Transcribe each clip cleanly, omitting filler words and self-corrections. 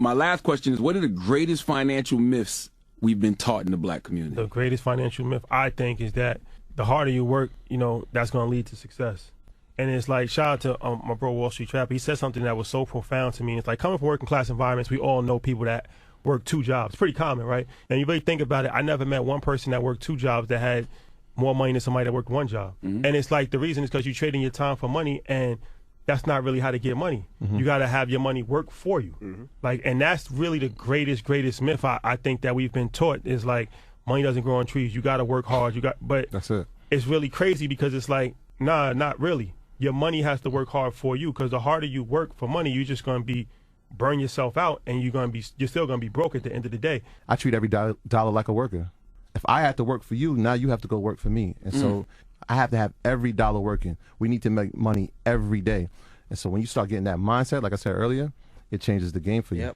my last question is, what are the greatest financial myths we've been taught in the black community? The greatest financial myth, I think, is that the harder you work, you know, that's going to lead to success. And it's like, shout out to my bro Wall Street Trapper. He said something that was so profound to me. It's like, coming from working class environments, we all know people that work 2 jobs. It's pretty common, right? And you really think about it, I never met one person that worked 2 jobs that had more money than somebody that worked 1 job. And it's like, the reason is because you're trading your time for money, and that's not really how to get money. You got to have your money work for you. Like, and that's really the greatest myth I think that we've been taught, is like, money doesn't grow on trees. You got to work hard. But that's it. It's really crazy, because it's like, nah, not really. Your money has to work hard for you, because the harder you work for money, you're just going to burn yourself out, and you're still going to be broke at the end of the day. I treat every dollar like a worker. If I have to work for you, now you have to go work for me. And so I have to have every dollar working. We need to make money every day. And so when you start getting that mindset, like I said earlier, it changes the game for you. Yep.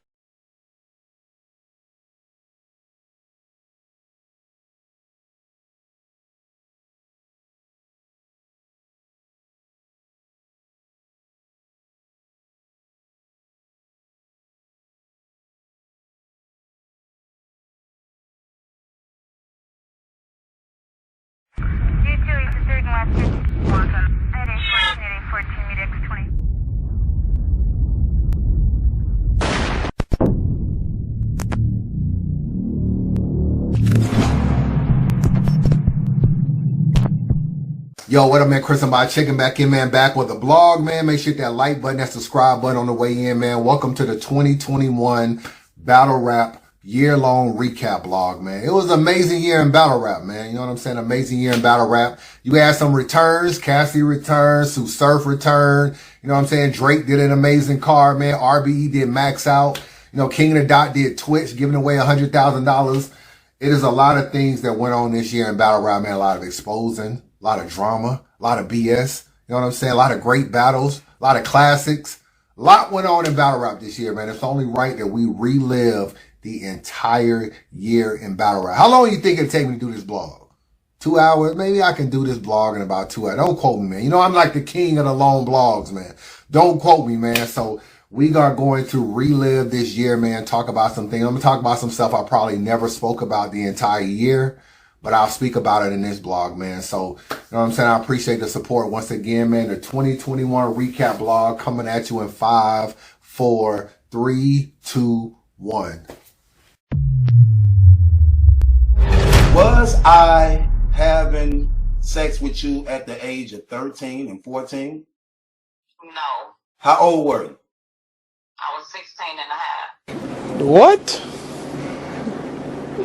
Yo, what up, man? Chris, I'm by checking back in, man. Back with the blog, man. Make sure you hit that like button, that subscribe button on the way in, man. Welcome to the 2021 Battle Rap year-long recap blog, man. It was an amazing year in battle rap, man. You know what I'm saying? Amazing year in battle rap. You had some returns. Cassidy returned. Sue Surf returned. You know what I'm saying? Drake did an amazing card, man. RBE did Max Out. You know, King of the Dot did Twitch, giving away $100,000. It is a lot of things that went on this year in battle rap, man. A lot of exposing, a lot of drama, a lot of BS. You know what I'm saying? A lot of great battles, a lot of classics. A lot went on in battle rap this year, man. It's only right that we relive the entire year in battle rap. How long do you think it'd take me to do this blog? 2 hours? Maybe I can do this blog in about 2 hours. Don't quote me, man. You know, I'm like the king of the long blogs, man. Don't quote me, man. So we are going to relive this year, man. Talk about some things. I'm going to talk about some stuff I probably never spoke about the entire year, but I'll speak about it in this blog, man. So, you know what I'm saying? I appreciate the support once again, man. The 2021 recap blog coming at you in 5, 4, 3, 2, 1. Was I having sex with you at the age of 13 and 14? No. How old were you? I was 16 and a half. What?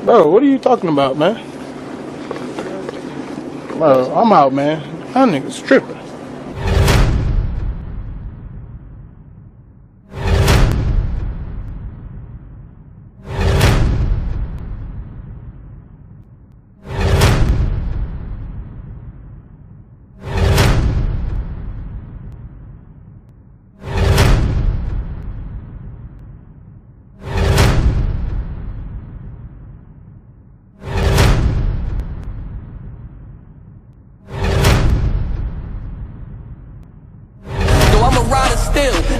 Bro, what are you talking about, man? Bro, I'm out, man. That nigga's tripping.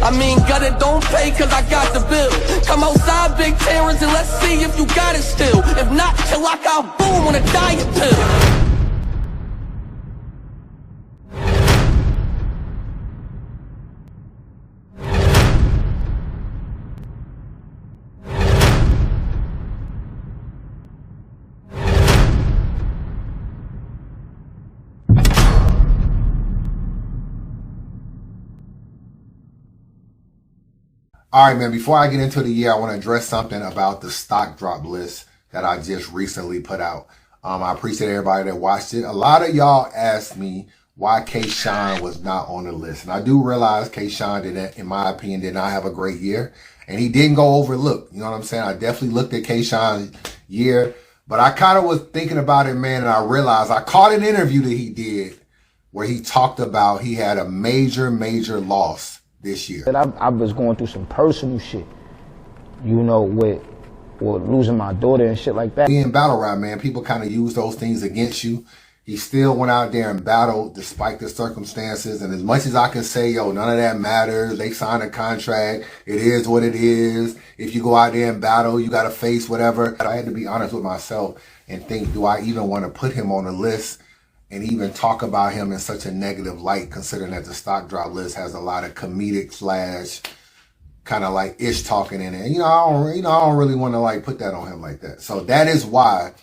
I mean, gut it, don't pay, cause I got the bill. Come outside, big Terrence, and let's see if you got it still. If not, chill like I'll boom on a diet pill. All right, man, before I get into the year, I want to address something about the stock drop list that I just recently put out. I appreciate everybody that watched it. A lot of y'all asked me why K-Shine was not on the list. And I do realize K-Shine didn't, in my opinion, did not have a great year. And he didn't go overlooked. You know what I'm saying? I definitely looked at K-Shine's year. But I kind of was thinking about it, man, and I realized I caught an interview that he did where he talked about he had a major loss this year. I was going through some personal shit, you know, with losing my daughter and shit like that. In battle rap, man, people kind of use those things against you. He still went out there and battled despite the circumstances. And as much as I can say, yo, none of that matters. They signed a contract. It is what it is. If you go out there and battle, you got to face whatever. I had to be honest with myself and think, do I even want to put him on the list and even talk about him in such a negative light, considering that the stock drop list has a lot of comedic slash kind of like ish talking in it. And, I don't really want to like put that on him like that. So that is why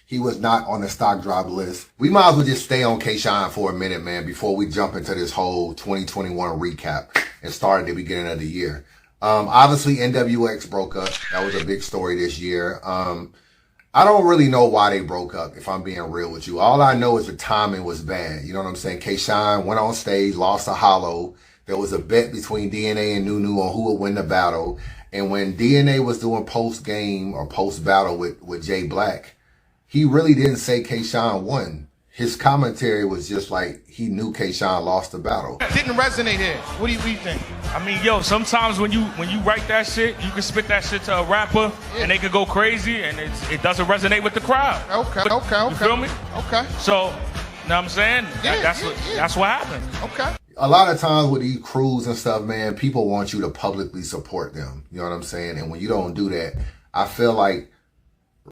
he was not on the stock drop list. We might as well just stay on K-Shine for a minute, man, before we jump into this whole 2021 recap and start at the beginning of the year. Obviously, NWX broke up. That was a big story this year. I don't really know why they broke up, if I'm being real with you. All I know is the timing was bad. You know what I'm saying? K-Shine went on stage, lost to Hollow. There was a bet between DNA and Nunu on who would win the battle. And when DNA was doing post-game or post-battle with Jay Black, he really didn't say K-Shine won. His commentary was just like he knew K-Shine lost the battle. Didn't resonate here. What do you think? I mean, yo, sometimes when you write that shit, you can spit that shit to a rapper and they could go crazy and it doesn't resonate with the crowd. Okay. You feel me? Okay. So, you know what I'm saying? That's what happened. Okay. A lot of times with these crews and stuff, man, people want you to publicly support them. You know what I'm saying? And when you don't do that, I feel like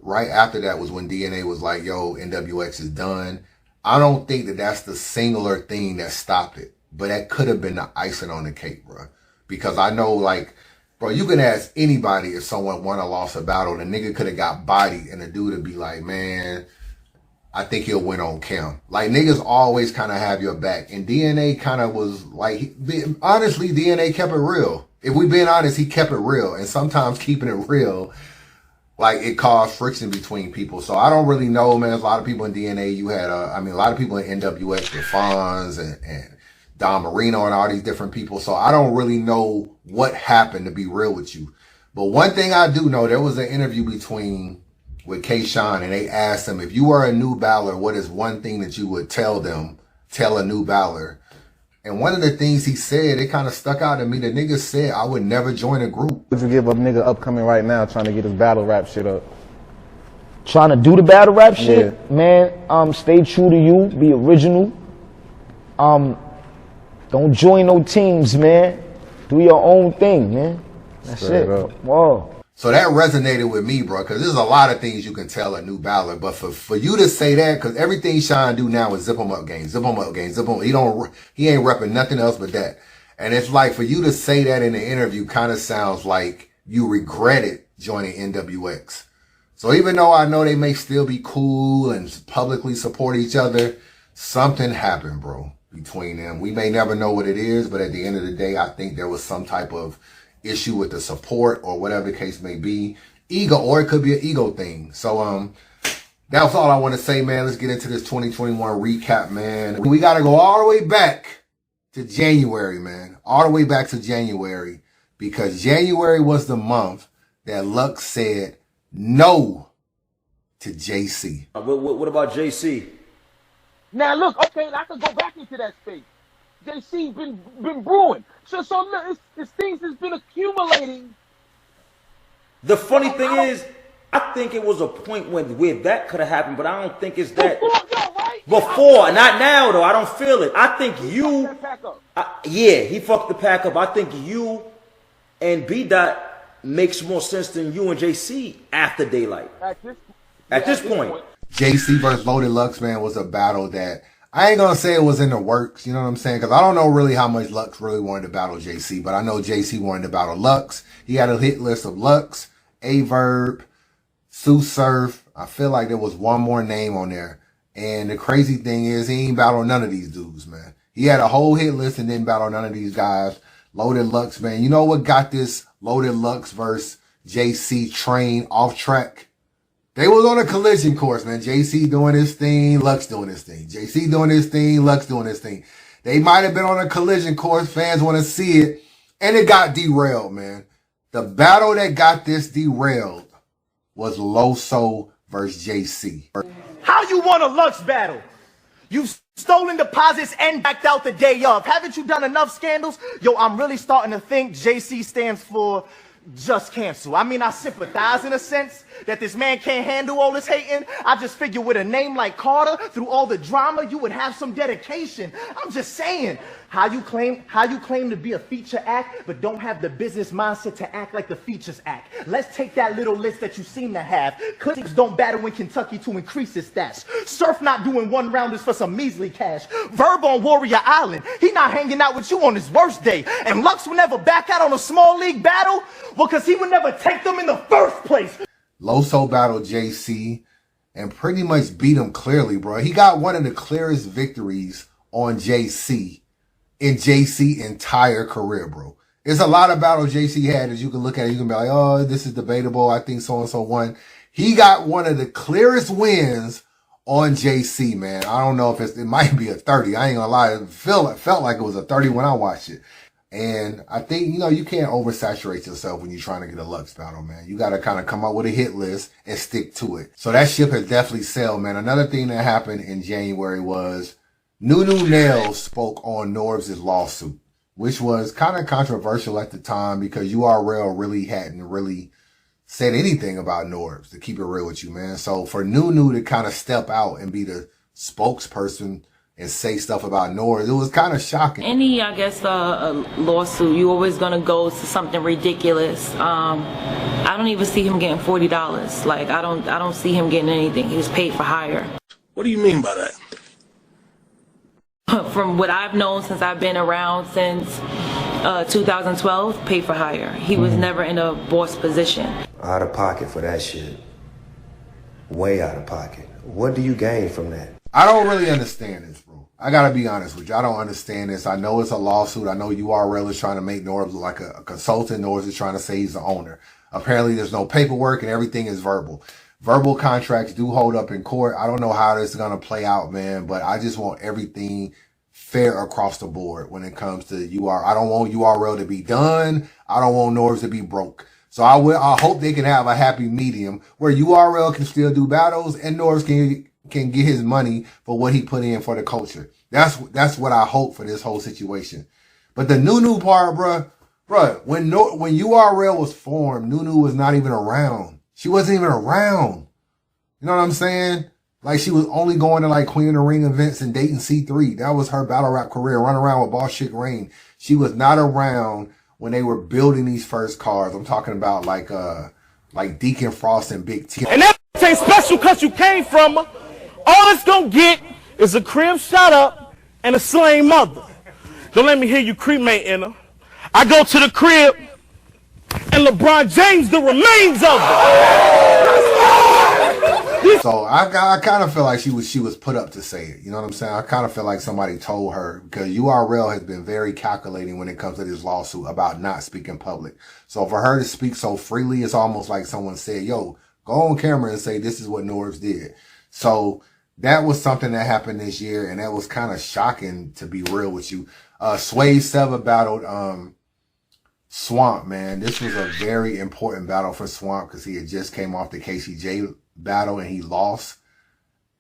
right after that was when DNA was like, yo, NWX is done. I don't think that that's the singular thing that stopped it. But that could have been the icing on the cake, bro. Because I know, like, bro, you can ask anybody if someone won or lost a battle. The nigga could have got bodied and the dude would be like, man, I think he'll win on cam. Like, niggas always kind of have your back. And DNA kind of was like, honestly, DNA kept it real. If we being honest, he kept it real. And sometimes keeping it real, like, it caused friction between people. So I don't really know, man. There's a lot of people in DNA. You had, a lot of people in NWX, the Fonz and Don Marino and all these different people. So I don't really know what happened, to be real with you. But one thing I do know, there was an interview with K-Shine, and they asked him, if you were a new battler, what is one thing that you would tell a new battler? And one of the things he said, it kind of stuck out to me. The nigga said, I would never join a group. Would you give a nigga upcoming right now trying to get his battle rap shit up? Trying to do the battle rap shit? Yeah. Man, stay true to you. Be original. Don't join no teams, man. Do your own thing, man. That's it. Whoa. So that resonated with me, bro, because there's a lot of things you can tell a new battler. But for you to say that, because everything Shine do now is zip him up game, zip him up game, zip him. He ain't repping nothing else but that. And it's like, for you to say that in the interview kind of sounds like you regretted joining NWX. So even though I know they may still be cool and publicly support each other, something happened, bro, between them. We may never know what it is, but at the end of the day, I think there was some type of issue with the support or whatever the case may be. Ego, or it could be an ego thing. So, that was all I want to say, man. Let's get into this 2021 recap, man. We got to go all the way back to January, man. All the way back to January, because January was the month that Lux said no to JC. What about JC? Now look, okay, I could go back into that space. JC been brewing. So look, it's things that's been accumulating. The funny thing is, I think it was a point where that could have happened, but I don't think it's that. Before, not now though. I don't feel it. I think you. Yeah, he fucked the pack up. I think you and B Dot makes more sense than you and JC after Daylight. At this point. JC versus Loaded Lux, man, was a battle that I ain't gonna say it was in the works, you know what I'm saying? Because I don't know really how much Lux really wanted to battle JC, but I know JC wanted to battle Lux. He had a hit list of Lux, Averb, Sue Surf. I feel like there was one more name on there. And the crazy thing is, he ain't battled none of these dudes, man. He had a whole hit list and didn't battle none of these guys. Loaded Lux, man. You know what got this Loaded Lux versus JC train off track? They was on a collision course, man. JC doing his thing, Lux doing his thing. JC doing his thing, Lux doing his thing. They might have been on a collision course. Fans want to see it. And it got derailed, man. The battle that got this derailed was Loso versus JC. How you won a Lux battle? You've stolen deposits and backed out the day of. Haven't you done enough scandals? Yo, I'm really starting to think JC stands for just cancel. I mean, I sympathize in a sense, that this man can't handle all this hating? I just figure with a name like Carter, through all the drama, you would have some dedication. I'm just saying, how you claim to be a feature act, but don't have the business mindset to act like the features act. Let's take that little list that you seem to have. Clips don't battle in Kentucky to increase his stats. Surf not doing one-rounders for some measly cash. Verb on Warrior Island, he not hanging out with you on his worst day. And Lux will never back out on a small league battle, well, because he would never take them in the first place. Loso battled JC and pretty much beat him clearly, bro. He got one of the clearest victories on JC in JC's entire career, bro. There's a lot of battles JC had that you can look at it, you can be like, oh, this is debatable. I think so-and-so won. He got one of the clearest wins on JC, man. I don't know if it might be a 30. I ain't gonna lie. It felt like it was a 30 when I watched it. And I think, you can't oversaturate yourself when you're trying to get a Lux battle, man. You got to kind of come up with a hit list and stick to it. So that ship has definitely sailed, man. Another thing that happened in January was Nunu Nails spoke on Norbs' lawsuit, which was kind of controversial at the time because URL really hadn't really said anything about Norbs, to keep it real with you, man. So for Nunu to kind of step out and be the spokesperson and say stuff about Norbs, it was kind of shocking. Any, I guess, lawsuit, you always gonna go to something ridiculous. I don't even see him getting $40. Like, I don't see him getting anything. He was paid for hire. What do you mean by that? From what I've known since I've been around since 2012, paid for hire. He was never in a boss position. Out of pocket for that shit. Way out of pocket. What do you gain from that? I don't really understand this, bro. I gotta be honest with you. I don't understand this. I know it's a lawsuit. I know URL is trying to make Norbs look like a consultant. Norbs is trying to say he's the owner. Apparently there's no paperwork and everything is verbal. Verbal contracts do hold up in court. I don't know how this is going to play out, man, but I just want everything fair across the board when it comes to URL. I don't want URL to be done. I don't want Norbs to be broke. So I hope they can have a happy medium where URL can still do battles and Norbs can get his money for what he put in for the culture. That's what I hope for this whole situation. But the Nunu part, bruh, when URL was formed, Nunu was not even around. She wasn't even around. You know what I'm saying? Like, she was only going to like Queen of the Ring events and dating C3. That was her battle rap career, running around with Boss Chick Rain. She was not around when they were building these first cars. I'm talking about like Deacon Frost and Big T. And that ain't special because you came from her. All it's gonna get is a crib shot up and a slain mother. Don't let me hear you cremating her. I go to the crib and LeBron James the remains of it. So I kind of feel like she was put up to say it. You know what I'm saying? I kind of feel like somebody told her, because URL has been very calculating when it comes to this lawsuit about not speaking public. So for her to speak so freely, it's almost like someone said, yo, go on camera and say this is what Norbs did. So that was something that happened this year, and that was kind of shocking, to be real with you. Sway Seva battled Swamp, man. This was a very important battle for Swamp because he had just came off the KCJ battle and he lost.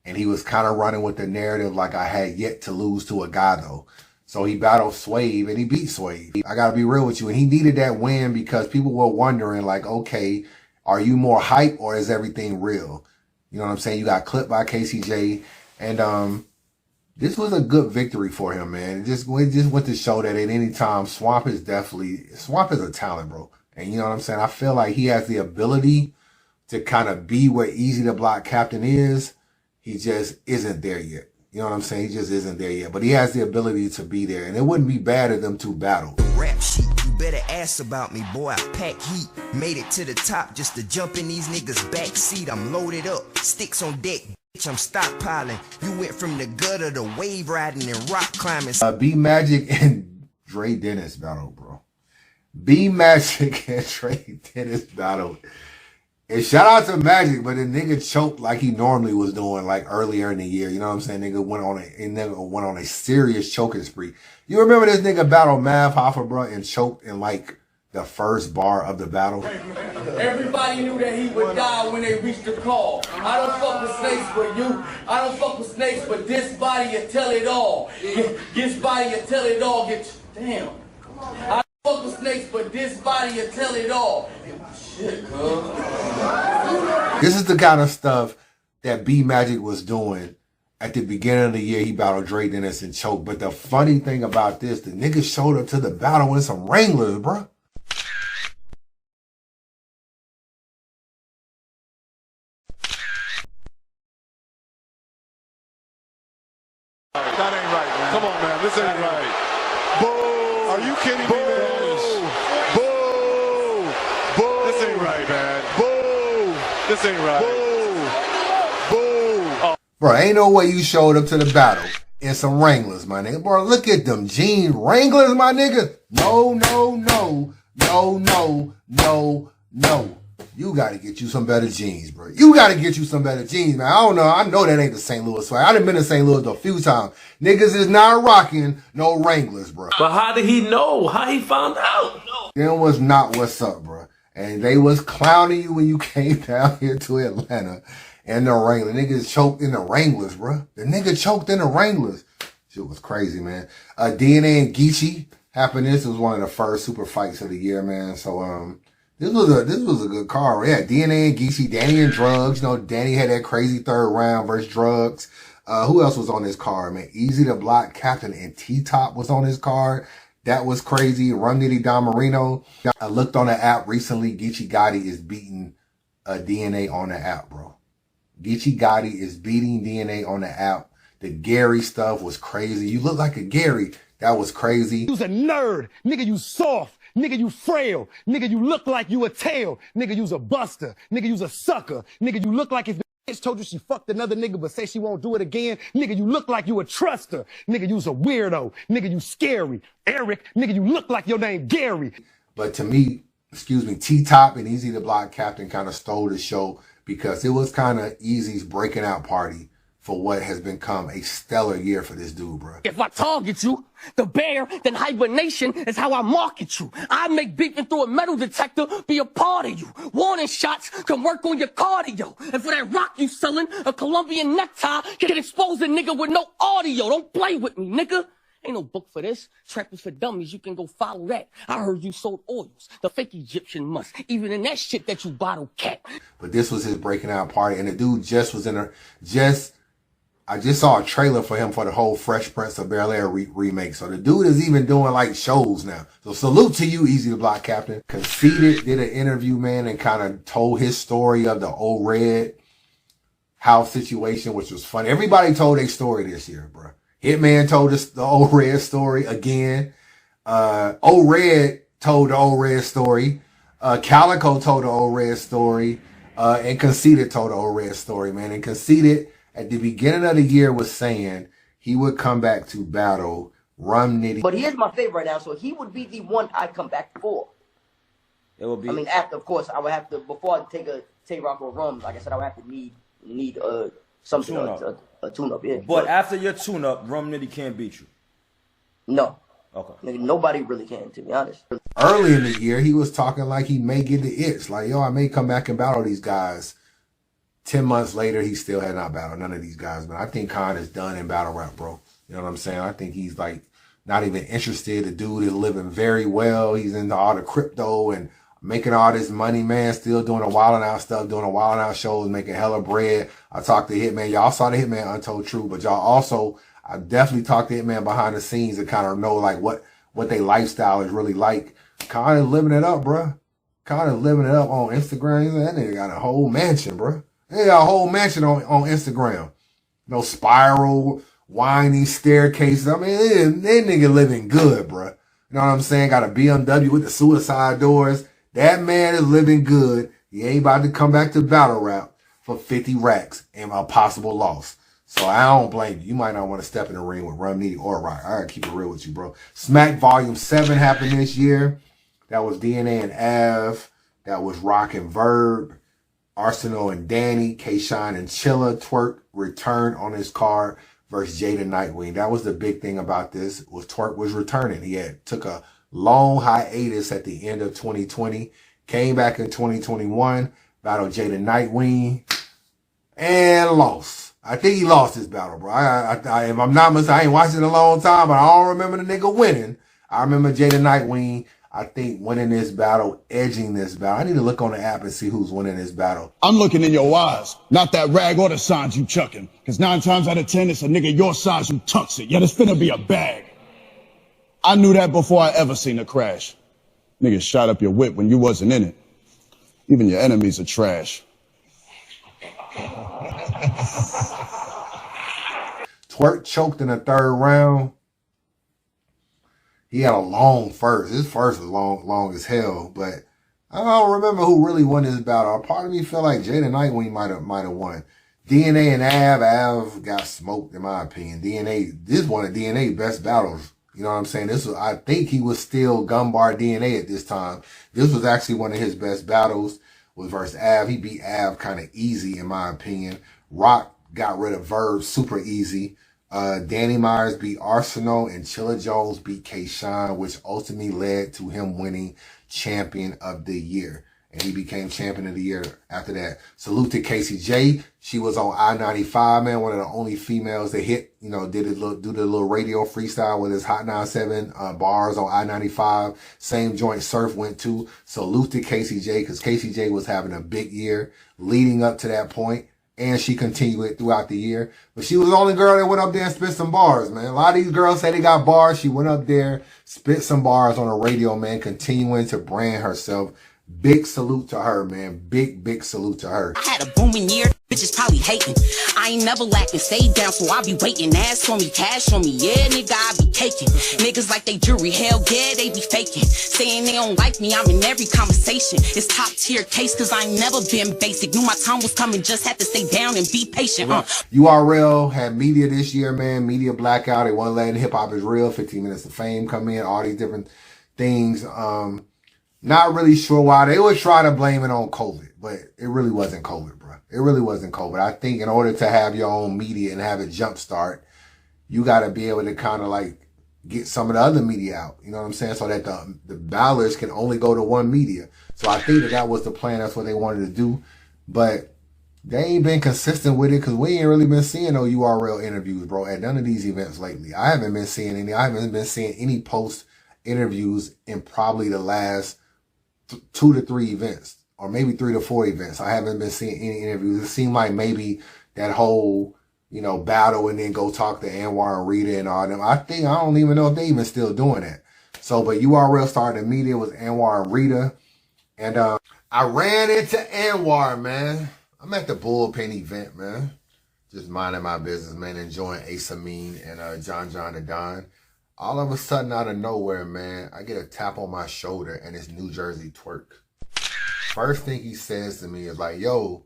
And he was kind of running with the narrative like, I had yet to lose to a guy though. So he battled Swave and he beat Swave. I gotta be real with you. And he needed that win because people were wondering like, okay, are you more hype or is everything real? You know what I'm saying? You got clipped by KCJ and this was a good victory for him, man. It just went to show that at any time, Swamp is a talent, bro. And you know what I'm saying? I feel like he has the ability to kind of be where Easy the Block Captain is. He just isn't there yet. You know what I'm saying? He just isn't there yet. But he has the ability to be there. And it wouldn't be bad of them to battle. Rap sheet, you better ask about me, boy. I pack heat. Made it to the top just to jump in these niggas' back seat. I'm loaded up, sticks on deck. I'm stockpiling. You went from the gutter to wave riding and rock climbing. B Magic and Dre Dennis battle, bro. B Magic and Dre Dennis battle. And shout out to Magic, but the nigga choked like he normally was doing like earlier in the year. You know what I'm saying? Nigga went on a serious choking spree. You remember this nigga battle Mav Hoffa, bro, and choked in like the first bar of the battle. Everybody knew that he would die when they reached the call. I don't fuck with snakes, but you. I don't fuck with snakes, but this body will tell it all. This body will tell it all. Damn. I don't fuck with snakes, but this body will tell it all. Shit, cuz. This is the kind of stuff that B Magic was doing at the beginning of the year. He battled Dre Dennis and choked. But the funny thing about this, the nigga showed up to the battle in some Wranglers, bro. That ain't right, man. Come on, man. This ain't right. Boo! Are you kidding me, man? Boo! Boo! This ain't right, man. Boo! This ain't right. Boo! Boo! Oh. Bro, ain't no way you showed up to the battle in some Wranglers, my nigga. Bro, look at them jeans. Wranglers, my nigga. No, no, no. No, no, no, no. You got to get you some better jeans, bro. You got to get you some better jeans, man. I don't know. I know that ain't the St. Louis swag. I done been to St. Louis a few times. Niggas is not rocking no Wranglers, bro. But how did he know? How he found out? Them was not what's up, bro. And they was clowning you when you came down here to Atlanta in the Wranglers. Niggas choked in the Wranglers, bro. The nigga choked in the Wranglers. Shit was crazy, man. DNA and Geechee happened. This was one of the first super fights of the year, man. So, this was a good card. Yeah, DNA and Geechee, Danny and Drugs. You know, Danny had that crazy third round versus Drugs. Who else was on this card, man? Easy to Block Captain and T-Top was on this card. That was crazy. Run Nitty Don Marino. I looked on the app recently. Geechee Gotti is beating DNA on the app, bro. Geechee Gotti is beating DNA on the app. The Gary stuff was crazy. You look like a Gary. That was crazy. You's a nerd. Nigga, you soft. Nigga, you frail. Nigga, you look like you a tail. Nigga, you's a buster. Nigga, you's a sucker. Nigga, you look like if the bitch told you she fucked another nigga but say she won't do it again. Nigga, you look like you a truster. Nigga, you's a weirdo. Nigga, you scary. Eric, nigga, you look like your name Gary. But to me, T-Top and Easy to Block Captain kind of stole the show because it was kind of Easy's breaking out party for what has become a stellar year for this dude, bro. If I target you, the bear, then hibernation is how I market you. I make beeping through a metal detector be a part of you. Warning shots can work on your cardio. And for that rock you selling, a Colombian necktie can expose a nigga with no audio. Don't play with me, nigga. Ain't no book for this. Trappers for dummies, you can go follow that. I heard you sold oils, the fake Egyptian musk, even in that shit that you bottle cap. But this was his breaking out party, and the dude just was in a, I just saw a trailer for him for the whole Fresh Prince of Bel-Air remake. So the dude is even doing like shows now. So salute to you, Easy to Block Captain. Conceited did an interview, man, and kind of told his story of the old Red house situation, which was funny. Everybody told their story this year, bro. Hitman told us the old Red story again. Old Red told the old Red story. Calico told the old Red story. And Conceited told the old Red story, man. And Conceited at the beginning of the year was saying he would come back to battle Rum Nitty. But he is my favorite right now, so he would be the one I'd come back for. It would be. I mean, after, of course, I would have to, before I take a Tay-Rock or Rum, like I said, I would have to need something, a tune-up, yeah. But after your tune-up, Rum Nitty can't beat you. No. Okay. Nobody really can, to be honest. Early in the year, he was talking like he may get the itch. Like, yo, I may come back and battle these guys. 10 months later, he still had not battled none of these guys. But I think Khan is done in battle rap, bro. You know what I'm saying? I think he's like not even interested. The dude is living very well. He's into all the crypto and making all this money, man. Still doing the Wildin' Out stuff, doing the Wildin' Out shows, making hella bread. I talked to Hitman. Y'all saw the Hitman Untold Truth, but y'all also, I definitely talked to Hitman behind the scenes to kind of know like what their lifestyle is really like. Khan is living it up, bro. Khan is living it up on Instagram. That nigga got a whole mansion, bro. They got a whole mansion on Instagram. No spiral, winding staircases. I mean, that nigga living good, bro. You know what I'm saying? Got a BMW with the suicide doors. That man is living good. He ain't about to come back to battle rap for 50 racks and a possible loss. So I don't blame you. You might not want to step in the ring with Rum Nitty or Rock. I gotta keep it real with you, bro. Smack Volume 7 happened this year. That was DNA and Av. That was Rock and Verb. Arsenal and Danny, K-Shine and Chilla. Twerk returned on his card versus Jada Nightwing. That was the big thing about this, was Twerk was returning. He took a long hiatus at the end of 2020, came back in 2021, battled Jada Nightwing, and lost. I think he lost his battle, bro. If I'm not mistaken, I ain't watched it in a long time, but I don't remember the nigga winning. I remember Jada Nightwing I think winning this battle, edging this battle. I need to look on the app and see who's winning this battle. I'm looking in your eyes, not that rag or the signs you chucking. Cause 9 times out of 10, it's a nigga your size who tucks it. Yet it's finna be a bag. I knew that before I ever seen a crash. Niggas shot up your whip when you wasn't in it. Even your enemies are trash. Twerk choked in the 3rd round. He had a long first. His first was long as hell, but I don't remember who really won this battle. Part of me feel like Jada Knight when he might have won. DNA and Av got smoked in my opinion. This is one of DNA best battles. You know what I'm saying? I think he was still Gunbar DNA at this time. This was actually one of his best battles was versus Av. He beat Av kind of easy in my opinion. Rock got rid of Verb super easy. Danny Myers beat Arsenal and Chilla Jones beat K-Shine, which ultimately led to him winning Champion of the Year. And he became Champion of the Year after that. Salute to Casey J. She was on I-95, man, one of the only females that hit, you know, do the little radio freestyle with his Hot 97 bars on I-95. Same joint Surf went to. Salute to Casey J, because Casey J was having a big year leading up to that point. And she continued it throughout the year. But she was the only girl that went up there and spit some bars, man. A lot of these girls say they got bars. She went up there, spit some bars on the radio, man, continuing to brand herself. Big salute to her, man. Big salute to her. I had a booming year. Bitches probably hating. I ain't never lacking. Stay down, so I be waiting. Ass on me, cash on me. Yeah, nigga, I be caking. Niggas like they jury. Hell yeah, they be faking. Saying they don't like me, I'm in every conversation. It's top tier case, cause I ain't never been basic. Knew my time was coming, just had to stay down and be patient. URL had media this year, man. Media blackout. They wasn't letting Hip Hop Is Real, 15 Minutes of Fame come in. All these different things. Not really sure why. They would try to blame it on COVID, but it really wasn't COVID, bro. It really wasn't COVID. I think in order to have your own media and have a jump start, you got to be able to kind of like get some of the other media out. You know what I'm saying? So that the battlers can only go to one media. So I think that was the plan. That's what they wanted to do. But they ain't been consistent with it because we ain't really been seeing no URL interviews, bro, at none of these events lately. I haven't been seeing any. I haven't been seeing any post interviews in probably the last 2 to 3 events, or maybe 3 to 4 events. I haven't been seeing any interviews. It seemed like maybe that whole, you know, battle and then go talk to Anwar and Rita and all them. I don't even know if they even still doing that. So, but URL started the media with Anwar and Rita. And I ran into Anwar, man. I'm at the Bullpen event, man. Just minding my business, man. Enjoying Ace Amin and John the Don. All of a sudden, out of nowhere, man, I get a tap on my shoulder and it's New Jersey Twerk. First thing he says to me is like, yo,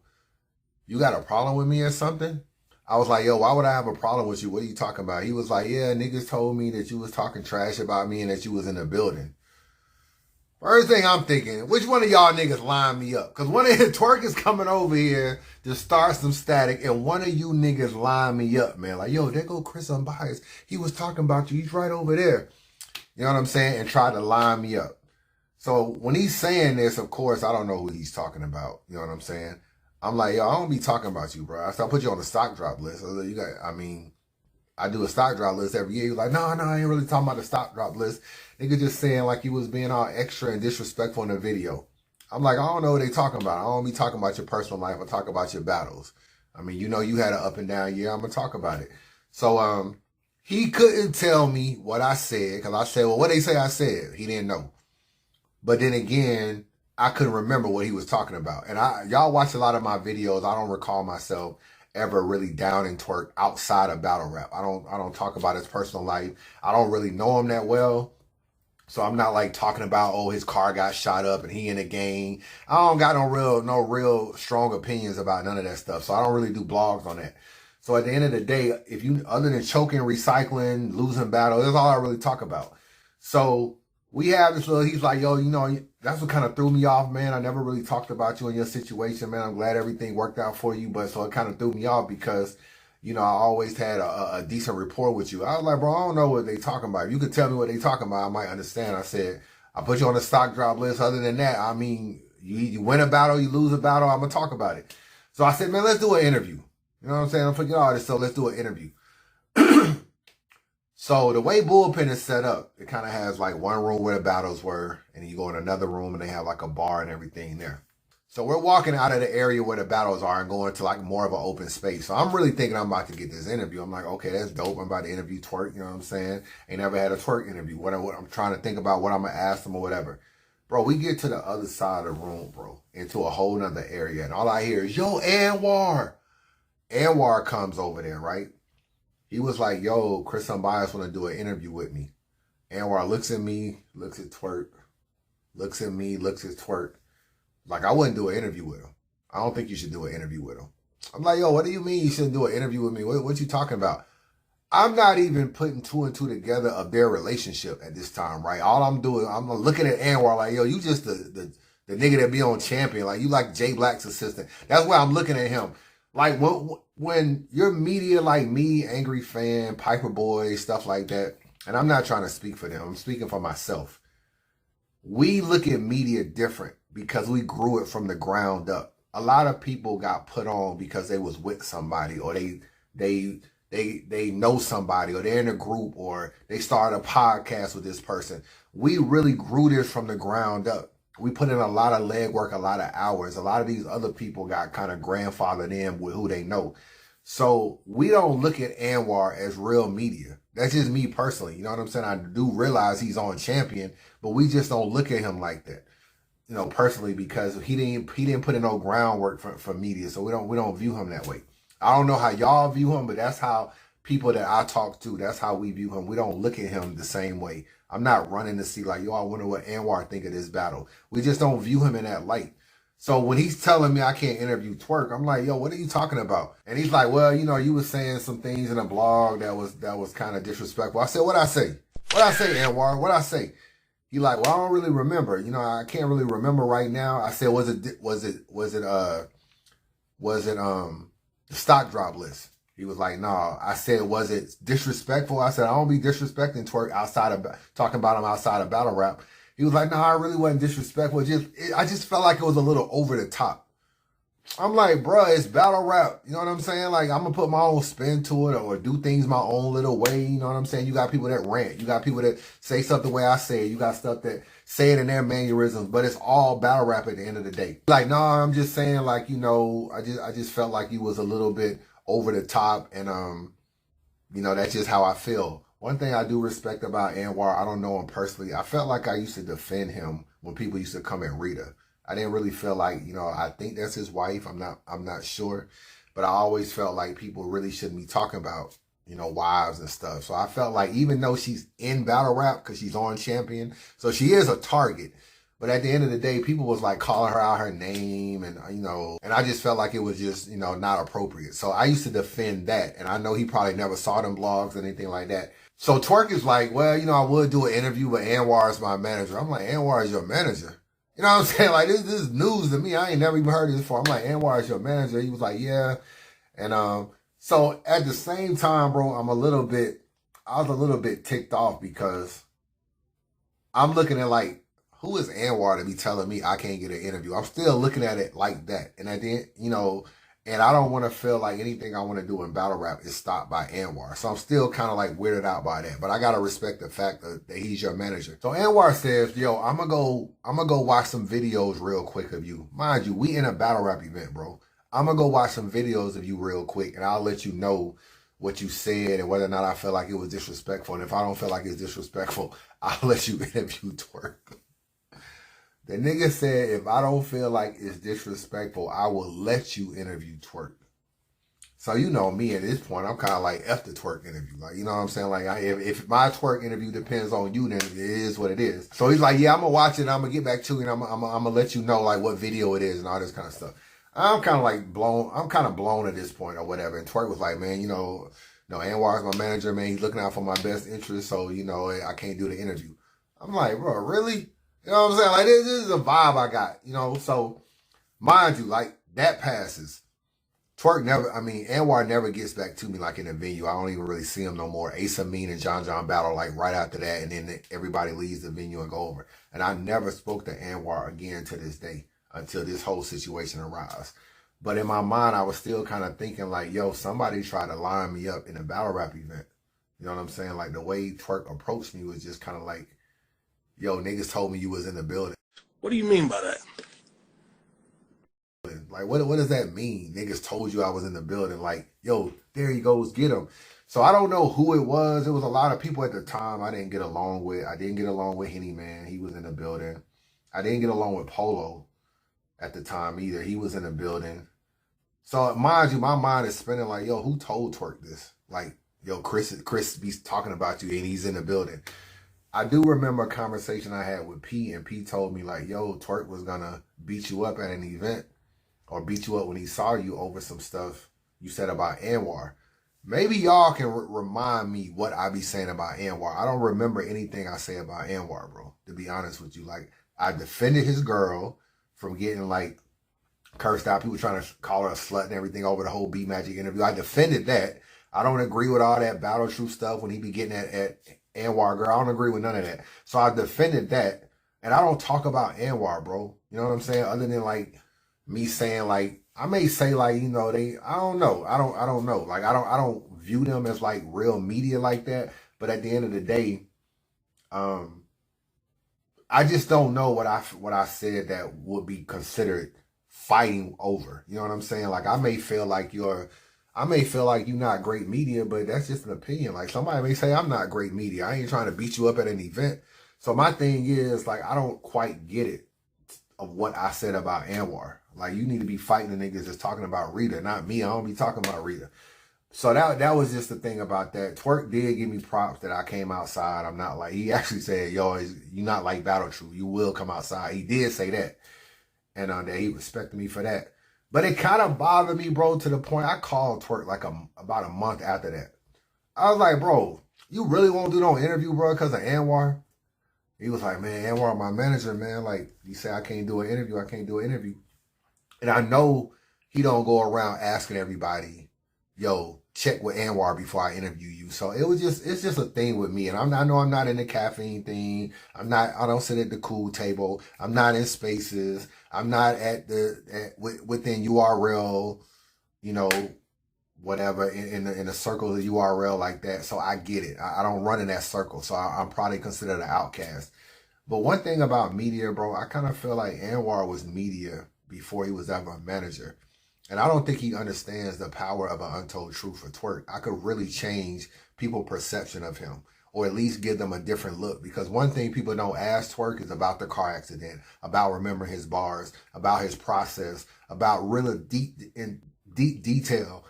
you got a problem with me or something? I was like, yo, why would I have a problem with you? What are you talking about? He was like, yeah, niggas told me that you was talking trash about me and that you was in the building. First thing I'm thinking, which one of y'all niggas line me up? Because one of his Twerk is coming over here to start some static, and one of you niggas line me up, man. Like, yo, there go Chris Unbias. He was talking about you. He's right over there. You know what I'm saying? And tried to line me up. So when he's saying this, of course, I don't know who he's talking about. You know what I'm saying? I'm like, yo, I don't be talking about you, bro. So I put you on the stock drop list. I do a stock drop list every year. He was like, no, I ain't really talking about the stock drop list. Nigga just saying like you was being all extra and disrespectful in the video. I'm like, I don't know what they talking about. I don't be talking about your personal life. I talk about your battles. I mean, you know, you had an up and down year. I'm going to talk about it. So, he couldn't tell me what I said because I said, well, what they say I said? He didn't know. But then again, I couldn't remember what he was talking about. And y'all watch a lot of my videos. I don't recall myself ever really down in Twerk outside of battle rap. I don't talk about his personal life. I don't really know him that well. So I'm not like talking about, oh, his car got shot up and he in a gang. I don't got no real strong opinions about none of that stuff. So I don't really do blogs on that. So at the end of the day, if you, other than choking, recycling, losing battle, that's all I really talk about. So we have this little, he's like, yo, you know, that's what kind of threw me off, man. I never really talked about you and your situation, man. I'm glad everything worked out for you. But so it kind of threw me off because, you know, I always had a decent rapport with you. I was like, bro, I don't know what they talking about. If you could tell me what they talking about, I might understand. I said, I put you on the stock drop list. Other than that, I mean, you win a battle, you lose a battle, I'm going to talk about it. So I said, man, let's do an interview. You know what I'm saying? I forget all this, so let's do an interview. So the way Bullpen is set up, it kind of has like one room where the battles were, and you go in another room and they have like a bar and everything there. So we're walking out of the area where the battles are and going to like more of an open space. So I'm really thinking I'm about to get this interview. I'm like, okay, that's dope. I'm about to interview Twerk, you know what I'm saying? Ain't never had a Twerk interview. What I'm trying to think about what I'm going to ask them or whatever. Bro, we get to the other side of the room, bro, into a whole nother area. And all I hear is, yo, Anwar. Anwar comes over there, right? He was like, yo, Chris Unbias want to do an interview with me. Anwar looks at me, looks at Twerk, looks at me, looks at Twerk. Like, I wouldn't do an interview with him. I don't think you should do an interview with him. I'm like, yo, what do you mean you shouldn't do an interview with me? What you talking about? I'm not even putting two and two together of their relationship at this time, right? All I'm doing, I'm looking at Anwar like, yo, you just the nigga that be on Champion. Like, you like Jay Black's assistant. That's why I'm looking at him. Like, when you're media like me, Angry Fan, Piper Boy, stuff like that, and I'm not trying to speak for them. I'm speaking for myself. We look at media different because we grew it from the ground up. A lot of people got put on because they was with somebody, or they know somebody, or they're in a group, or they started a podcast with this person. We really grew this from the ground up. We put in a lot of legwork, a lot of hours. A lot of these other people got kind of grandfathered in with who they know. So we don't look at Anwar as real media. That's just me personally. You know what I'm saying? I do realize he's on Champion, but we just don't look at him like that. You know, personally, because he didn't put in no groundwork for media. So we don't view him that way. I don't know how y'all view him, but that's how people that I talk to, that's how we view him. We don't look at him the same way. I'm not running to see like, yo, I wonder what Anwar think of this battle. We just don't view him in that light. So when he's telling me I can't interview Twerk, I'm like, yo, what are you talking about? And he's like, well, you know, you were saying some things in a blog that was kind of disrespectful. I said, what'd I say? What'd I say, Anwar? What'd I say? He like, well, I don't really remember. You know, I can't really remember right now. I said, was it the stock drop list? He was like, no. I said, was it disrespectful? I said, I don't be disrespecting Twerk outside of talking about him outside of battle rap. He was like, no, I really wasn't disrespectful. I just felt like it was a little over the top. I'm like, bro, it's battle rap. You know what I'm saying? Like, I'm going to put my own spin to it or do things my own little way. You know what I'm saying? You got people that rant. You got people that say stuff the way I say it. You got stuff that say it in their mannerisms, but it's all battle rap at the end of the day. Like, no, I'm just saying, like, you know, I just felt like he was a little bit over the top, and you know, that's just how I feel. One thing I do respect about Anwar, I don't know him personally. I felt like I used to defend him when people used to come at Rita. I didn't really feel like, you know, I think that's his wife. I'm not sure, but I always felt like people really shouldn't be talking about, you know, wives and stuff. So I felt like even though she's in battle rap because she's on Champion, so she is a target. But at the end of the day, people was like calling her out her name, and, you know, and I just felt like it was just, you know, not appropriate. So I used to defend that. And I know he probably never saw them blogs or anything like that. So Twerk is like, well, you know, I would do an interview, but Anwar is my manager. I'm like, Anwar is your manager? You know what I'm saying? Like, this is news to me. I ain't never even heard this before. I'm like, Anwar is your manager? He was like, yeah. And so at the same time, bro, I was a little bit ticked off because I'm looking at like, who is Anwar to be telling me I can't get an interview? I'm still looking at it like that. And I didn't, you know, and I don't want to feel like anything I want to do in battle rap is stopped by Anwar. So I'm still kind of like weirded out by that. But I got to respect the fact that he's your manager. So Anwar says, yo, I'm going to go watch some videos real quick of you. Mind you, we in a battle rap event, bro. I'm going to go watch some videos of you real quick, and I'll let you know what you said and whether or not I feel like it was disrespectful. And if I don't feel like it's disrespectful, I'll let you interview Twerk. The nigga said, if I don't feel like it's disrespectful, I will let you interview Twerk. So you know me at this point, I'm kind of like F the Twerk interview. Like, you know what I'm saying? Like, if my Twerk interview depends on you, then it is what it is. So he's like, yeah, I'm going to watch it. I'm going to get back to you, and I'm going to let you know like what video it is and all this kind of stuff. I'm kind of like blown. I'm kind of blown at this point or whatever. And Twerk was like, man, you know, Anwar's my manager, man. He's looking out for my best interest. So, you know, I can't do the interview. I'm like, bro, really? You know what I'm saying? Like, this is a vibe I got, you know? So, mind you, like, that passes. Anwar never gets back to me, like, in a venue. I don't even really see him no more. Ace Amin and John battle, like, right after that, and then everybody leaves the venue and go over. And I never spoke to Anwar again to this day until this whole situation arose. But in my mind, I was still kind of thinking, like, yo, somebody tried to line me up in a battle rap event. You know what I'm saying? Like the way Twerk approached me was just kind of like, yo, niggas told me you was in the building. What do you mean by that? Like, what does that mean? Niggas told you I was in the building. Like, yo, there he goes, get him. So I don't know who it was. It was a lot of people at the time I didn't get along with. I didn't get along with Hitman. He was in the building. I didn't get along with Polo at the time either. He was in the building. So mind you, my mind is spinning like, yo, who told Twerk this? Like, yo, Chris be talking about you and he's in the building. I do remember a conversation I had with P, and P told me like, yo, Twerk was gonna beat you up at an event or beat you up when he saw you over some stuff you said about Anwar. Maybe y'all can remind me what I be saying about Anwar. I don't remember anything I say about Anwar, bro, to be honest with you. Like, I defended his girl from getting like cursed out. People trying to call her a slut and everything over the whole B Magic interview. I defended that. I don't agree with all that battle truth stuff when he be getting at Anwar girl. I don't agree with none of that. So I defended that. And I don't talk about Anwar, bro. You know what I'm saying? Other than like me saying like, I may say like, you know, I don't know. I don't know. Like, I don't view them as like real media like that. But at the end of the day, I just don't know what I said that would be considered fighting over. You know what I'm saying? Like, I may feel like you're not great media, but that's just an opinion. Like, somebody may say I'm not great media. I ain't trying to beat you up at an event. So my thing is like, I don't quite get it of what I said about Anwar. Like, you need to be fighting the niggas that's talking about Rita, not me. I don't be talking about Rita. So that was just the thing about that. Twerk did give me props that I came outside. I'm not like, he actually said, yo, you not like Battle Truth. You will come outside. He did say that. And that he respected me for that. But it kind of bothered me, bro, to the point I called Twerk like about a month after that. I was like, bro, you really won't do no interview, bro, because of Anwar? He was like, man, Anwar, my manager, man. Like, he said I can't do an interview. I can't do an interview. And I know he don't go around asking everybody, yo, check with Anwar before I interview you. So it's just a thing with me. And I know I'm not in the caffeine thing. I don't sit at the cool table. I'm not in spaces. I'm not within URL, you know, whatever, in the circle of URL like that. So I get it. I don't run in that circle. So I'm probably considered an outcast. But one thing about media, bro, I kind of feel like Anwar was media before he was ever a manager. And I don't think he understands the power of an untold truth for Twerk. I could really change people's perception of him, or at least give them a different look. Because one thing people don't ask Twerk is about the car accident, about remembering his bars, about his process, about really deep detail,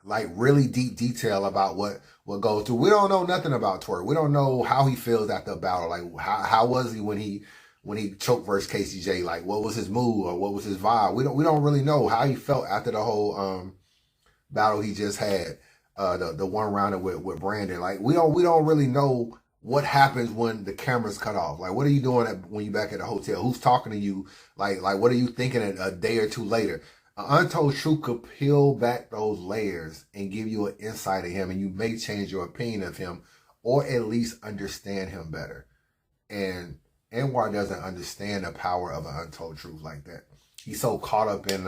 like really deep detail about what goes through. We don't know nothing about Twerk. We don't know how he feels after a battle. Like, how was he when he choked versus KCJ? Like, what was his mood or what was his vibe? We don't really know how he felt after the whole battle he just had, the one rounder with Brandon. Like, we don't really know what happens when the camera's cut off. Like, what are you doing when you back at the hotel? Who's talking to you? Like what are you thinking a day or two later? Untold Truth could peel back those layers and give you an insight of him, and you may change your opinion of him or at least understand him better. And Anwar doesn't understand the power of an untold truth like that. He's so caught up in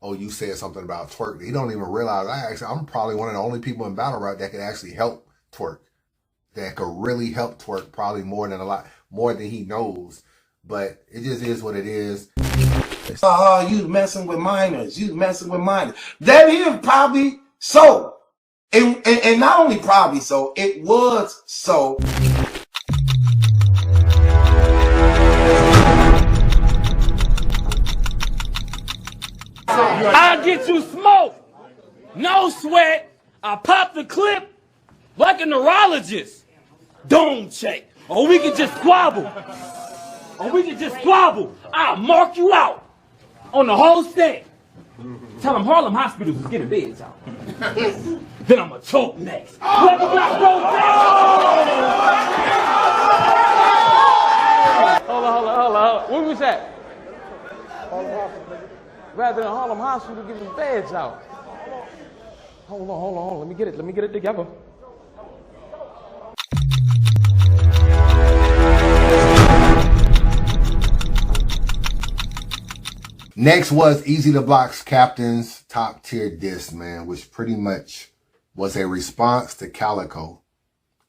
oh, you said something about Twerk. He don't even realize I'm probably one of the only people in battle rap that could actually help Twerk. That could really help Twerk probably more than he knows. But it just is what it is. You messing with minors. You messing with minors. That is probably so. And not only probably so, it was so. I'll get you smoke. No sweat. I pop the clip like a neurologist. Dome check. Or we can just squabble. I'll mark you out on the whole stand. Tell them Harlem Hospitals is getting beds out. Then I'm going to choke next. Let me not go down. Hold on. Where was that? Rather than Harlem Hospital giving beds out. Hold on. Let me get it together. Next was Easy to Block's Captain's top tier diss, man, which pretty much was a response to Calico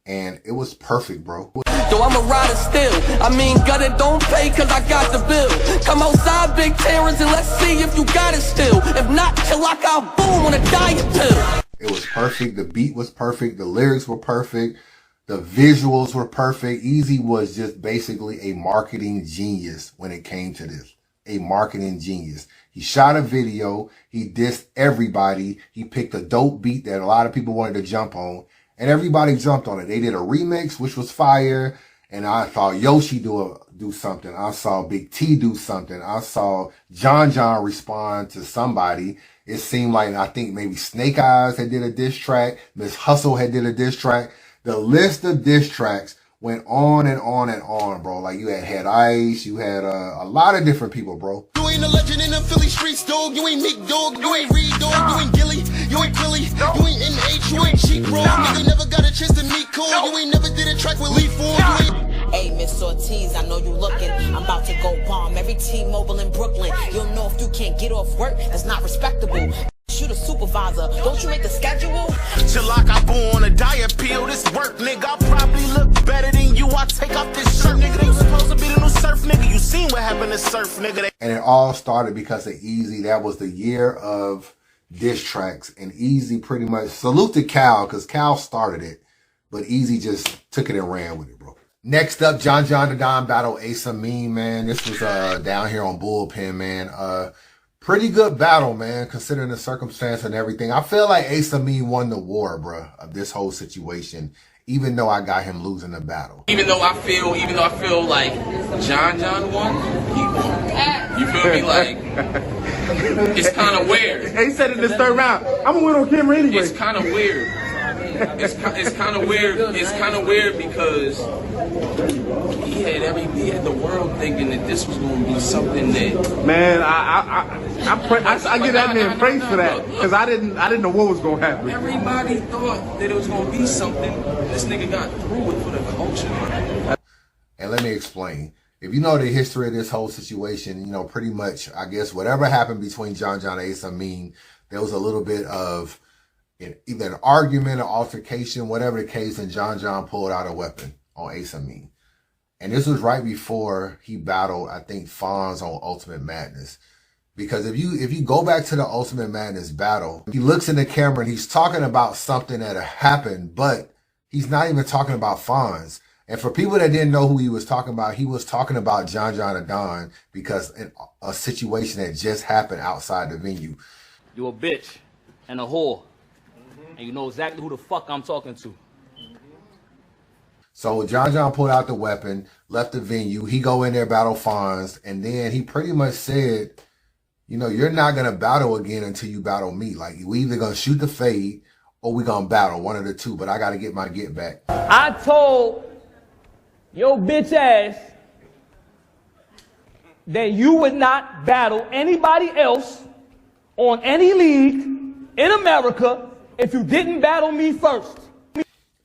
And it was perfect, bro. Yo, I'm a rider still. I mean, gutter don't pay cause I got the bill. Come outside, big terrors, and let's see if you got it still. If not, chill like I'll boom on a diet pill. It was perfect. The beat was perfect. The lyrics were perfect. The visuals were perfect. Easy was just basically a marketing genius when it came to this. A marketing genius. He shot a video. He dissed everybody. He picked a dope beat that a lot of people wanted to jump on. And everybody jumped on it. They did a remix, which was fire. And I thought Yoshi do something. I saw Big T do something. I saw John respond to somebody. It seemed like, I think maybe Snake Eyes had did a diss track. Miss Hustle had did a diss track. The list of diss tracks went on and on and on, bro. Like you had Ice. You had a lot of different people, bro. You ain't a legend in the Philly streets, dog. You ain't Nick, dog. You ain't Reed, dog. You ain't Gilly. You ain't Philly. You ain't NH. You ain't Cheek, bro. Nigga never got a chance to meet Cole. You ain't never did a track with Lee Ford. Hey, Miss Ortiz, I know you looking. I'm about to go bomb every T-Mobile in Brooklyn. You'll know if you can't get off work, that's not respectable. You the supervisor, don't you make the schedule? Till like I boo on a diet pill, this work, nigga. I probably look better than you. I take off this shirt, nigga. They supposed to be the new surf, nigga. You seen what happened to surf, nigga. And it all started because of Easy. That was the year of diss tracks. And Easy pretty much, salute to Cal, because Cal started it. But Easy just took it and ran with it, bro. Next up, John the Don battle Ace Amin, man. This was down here on Bullpen, man. Pretty good battle, man, considering the circumstance and everything. I feel like Ace Amin won the war, bro, of this whole situation, even though I got him losing the battle. Even though I feel like John won, he won. You feel me? Like, it's kind of weird. He said in this third round, I'm gonna win on camera anyway. It's kind of weird. It's kind of weird. It's kind of weird because he had the world thinking that this was going to be something that. Man, I give that man praise for that because I didn't know what was going to happen. Everybody thought that it was going to be something. This nigga got through it for the culture. And let me explain. If you know the history of this whole situation, you know, pretty much, I guess, whatever happened between John and Ace Amin, there was a little bit of either an argument or altercation, whatever the case, and John pulled out a weapon on Ace Amin. And this was right before he battled, I think, Fonz on Ultimate Madness. Because if you go back to the Ultimate Madness battle, he looks in the camera and he's talking about something that happened, but he's not even talking about Fonz. And for people that didn't know who he was talking about John the Don because a situation that just happened outside the venue. You a bitch and a whore. And you know exactly who the fuck I'm talking to. So John pulled out the weapon, left the venue. He go in there, battle Fonz, and then he pretty much said, you know, you're not going to battle again until you battle me. Like, we either going to shoot the fade or we going to battle, one of the two, but I got to get my get back. I told your bitch ass that you would not battle anybody else on any league in America if you didn't battle me first.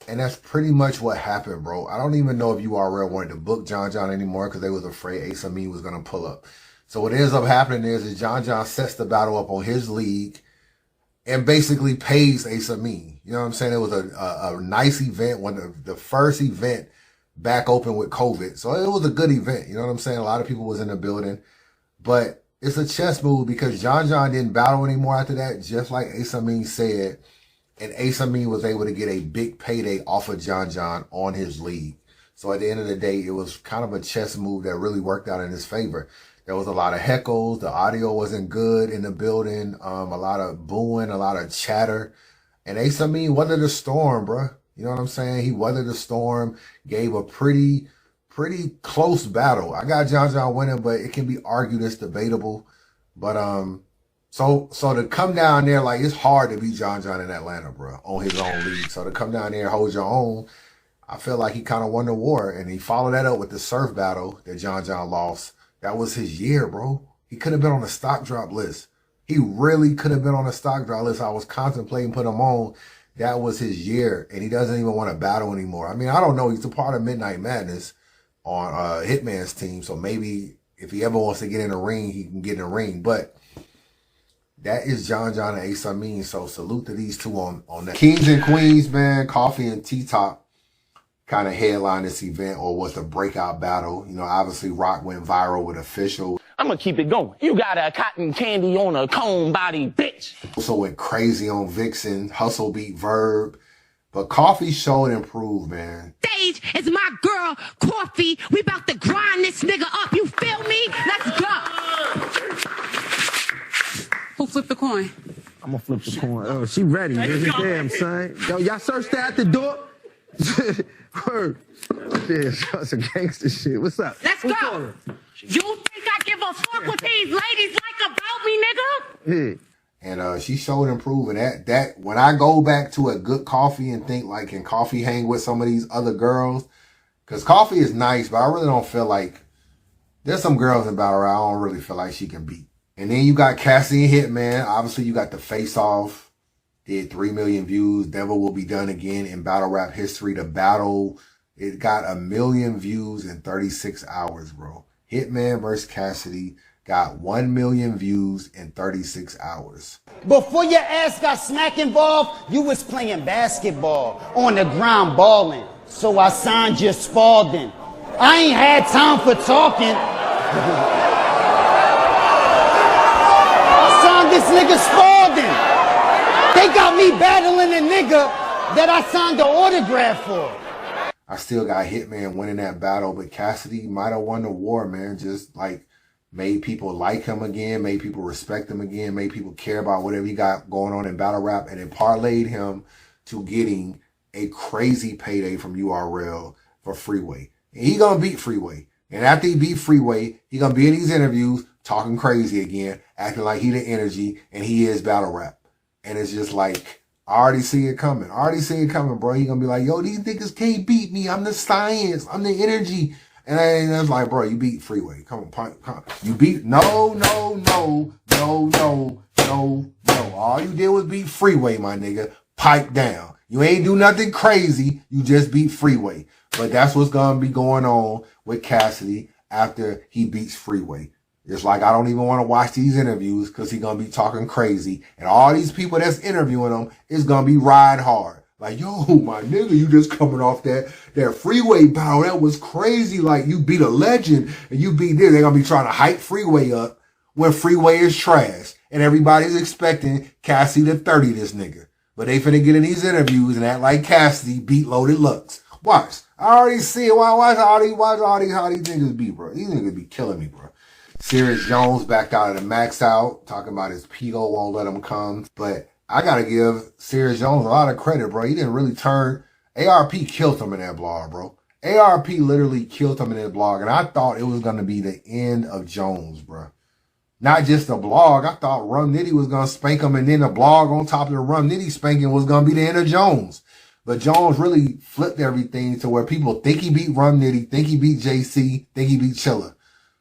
And that's pretty much what happened, bro. I don't even know if URL wanted to book John anymore because they was afraid Ace Amin was going to pull up. So what ends up happening is John sets the battle up on his league and basically pays Ace Amin. You know what I'm saying? It was a nice event, one of the first event back open with COVID. So it was a good event. You know what I'm saying? A lot of people was in the building. But it's a chess move because John didn't battle anymore after that, just like Ace Amin said. And Ace Amin was able to get a big payday off of John on his league. So at the end of the day, it was kind of a chess move that really worked out in his favor. There was a lot of heckles. The audio wasn't good in the building. A lot of booing, a lot of chatter. And Ace Amin weathered the storm, bro. You know what I'm saying? He weathered the storm, gave a pretty close battle. I got John winning, but it can be argued, it's debatable. But so to come down there, like, it's hard to beat John in Atlanta, bro, on his own league. So to come down there and hold your own, I feel like he kind of won the war. And he followed that up with the surf battle that John lost. That was his year, bro. He could have been on the stock drop list. He really could have been on the stock drop list. I was contemplating putting him on. That was his year. And he doesn't even want to battle anymore. I mean, I don't know. He's a part of Midnight Madness on Hitman's team. So maybe if he ever wants to get in the ring, he can get in the ring. But that is John and Ace Amin. So salute to these two on that. Kings and Queens, man. Coffee and T-Top. kind of headlined this event or was the breakout battle. You know, obviously Rock went viral with Official. I'm gonna keep it going. You got a cotton candy on a cone body, bitch. Also went crazy on Vixen, Hustle beat Verb. But Coffee showed improved, man. Stage is my girl, Coffee. We about to grind this nigga up. You feel me? Let's go. Who flipped the coin? I'm gonna flip the coin. Oh, she ready. Damn, son. Yo, y'all searched that at the door? Word. Yeah, that's some gangster shit. What's up? Let's go. Calling? You think I give a fuck what these ladies like about me, nigga? Yeah. And she showed improving that when I go back to a good Coffee and think like, can Coffee hang with some of these other girls? Because Coffee is nice, but I really don't feel like there's some girls in battle rap I don't really feel like she can beat. And then you got Cassidy and Hitman. Obviously, you got the Face Off. Did 3 million views. Never will be done again in battle rap history. The battle, it got 1 million views in 36 hours, bro. Hitman versus Cassidy got 1 million views in 36 hours. Before your ass got smack involved, you was playing basketball on the ground balling. So I signed you Spalding. I ain't had time for talking. I signed this nigga Spalding. They got me battling a nigga that I signed the autograph for. I still got Hitman winning that battle, but Cassidy might have won the war, man. Just like made people like him again, made people respect him again, made people care about whatever he got going on in battle rap, and it parlayed him to getting a crazy payday from URL for Freeway. And he gonna beat Freeway. And after he beat Freeway, he gonna be in these interviews talking crazy again, acting like he the energy and he is battle rap. And it's just like, I already see it coming. I already see it coming, bro. He gonna be like, yo, these niggas can't beat me. I'm the science. I'm the energy. And it's like, bro, you beat Freeway. Come on. You beat, no. All you did was beat Freeway, my nigga. Pipe down. You ain't do nothing crazy. You just beat Freeway. But that's what's gonna be going on with Cassidy after he beats Freeway. It's like, I don't even want to watch these interviews because he's going to be talking crazy. And all these people that's interviewing him is going to be riding hard. Like, yo, my nigga, you just coming off that Freeway battle. That was crazy. Like, you beat a legend and you beat this. They're going to be trying to hype Freeway up when Freeway is trash. And everybody's expecting Cassidy to 30 this nigga. But they finna get in these interviews and act like Cassidy beat Loaded Lux. Watch. I already see it. Watch how these niggas be, bro. These niggas be killing me, bro. Sirius Jones backed out of the max out, talking about his Pigo won't let him come. But I gotta give Sirius Jones a lot of credit, bro. He didn't really turn. ARP killed him in that blog, bro. ARP literally killed him in that blog. And I thought it was gonna be the end of Jones, bro. Not just the blog. I thought Rum Nitty was gonna spank him, and then the blog on top of the Rum Nitty spanking was gonna be the end of Jones. But Jones really flipped everything to where people think he beat Rum Nitty, think he beat JC, think he beat Chilla.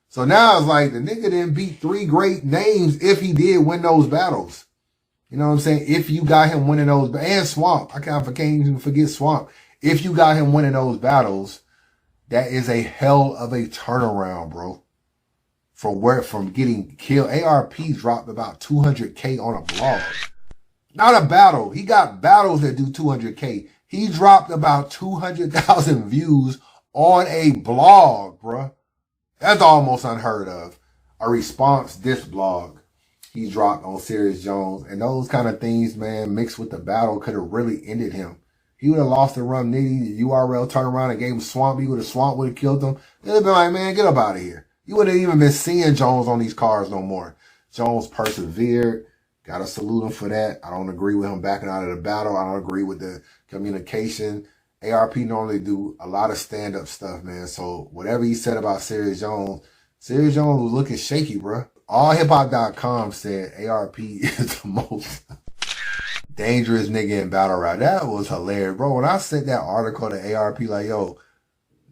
So now it's like the nigga didn't beat 3 great names if he did win those battles. You know what I'm saying? If you got him winning those, and Swamp, I can't even forget Swamp. If you got him winning those battles, that is a hell of a turnaround, bro. From getting killed. ARP dropped about 200K on a blog. Not a battle. He got battles that do 200K. He dropped about 200,000 views on a blog, bro. That's almost unheard of. A response diss blog he dropped on Sirius Jones. And those kind of things, man, mixed with the battle could have really ended him. He would have lost the Rum Nitty. URL turned around and gave him Swamp. Swamp would have killed him. They'd have been like, man, get up out of here. You wouldn't have even been seeing Jones on these cards no more. Jones persevered. Gotta salute him for that. I don't agree with him backing out of the battle. I don't agree with the communication. ARP normally do a lot of stand-up stuff, man. So whatever he said about Sirius Jones was looking shaky, bro. AllHipHop.com said ARP is the most dangerous nigga in battle rap. That was hilarious, bro. When I sent that article to ARP, like, yo,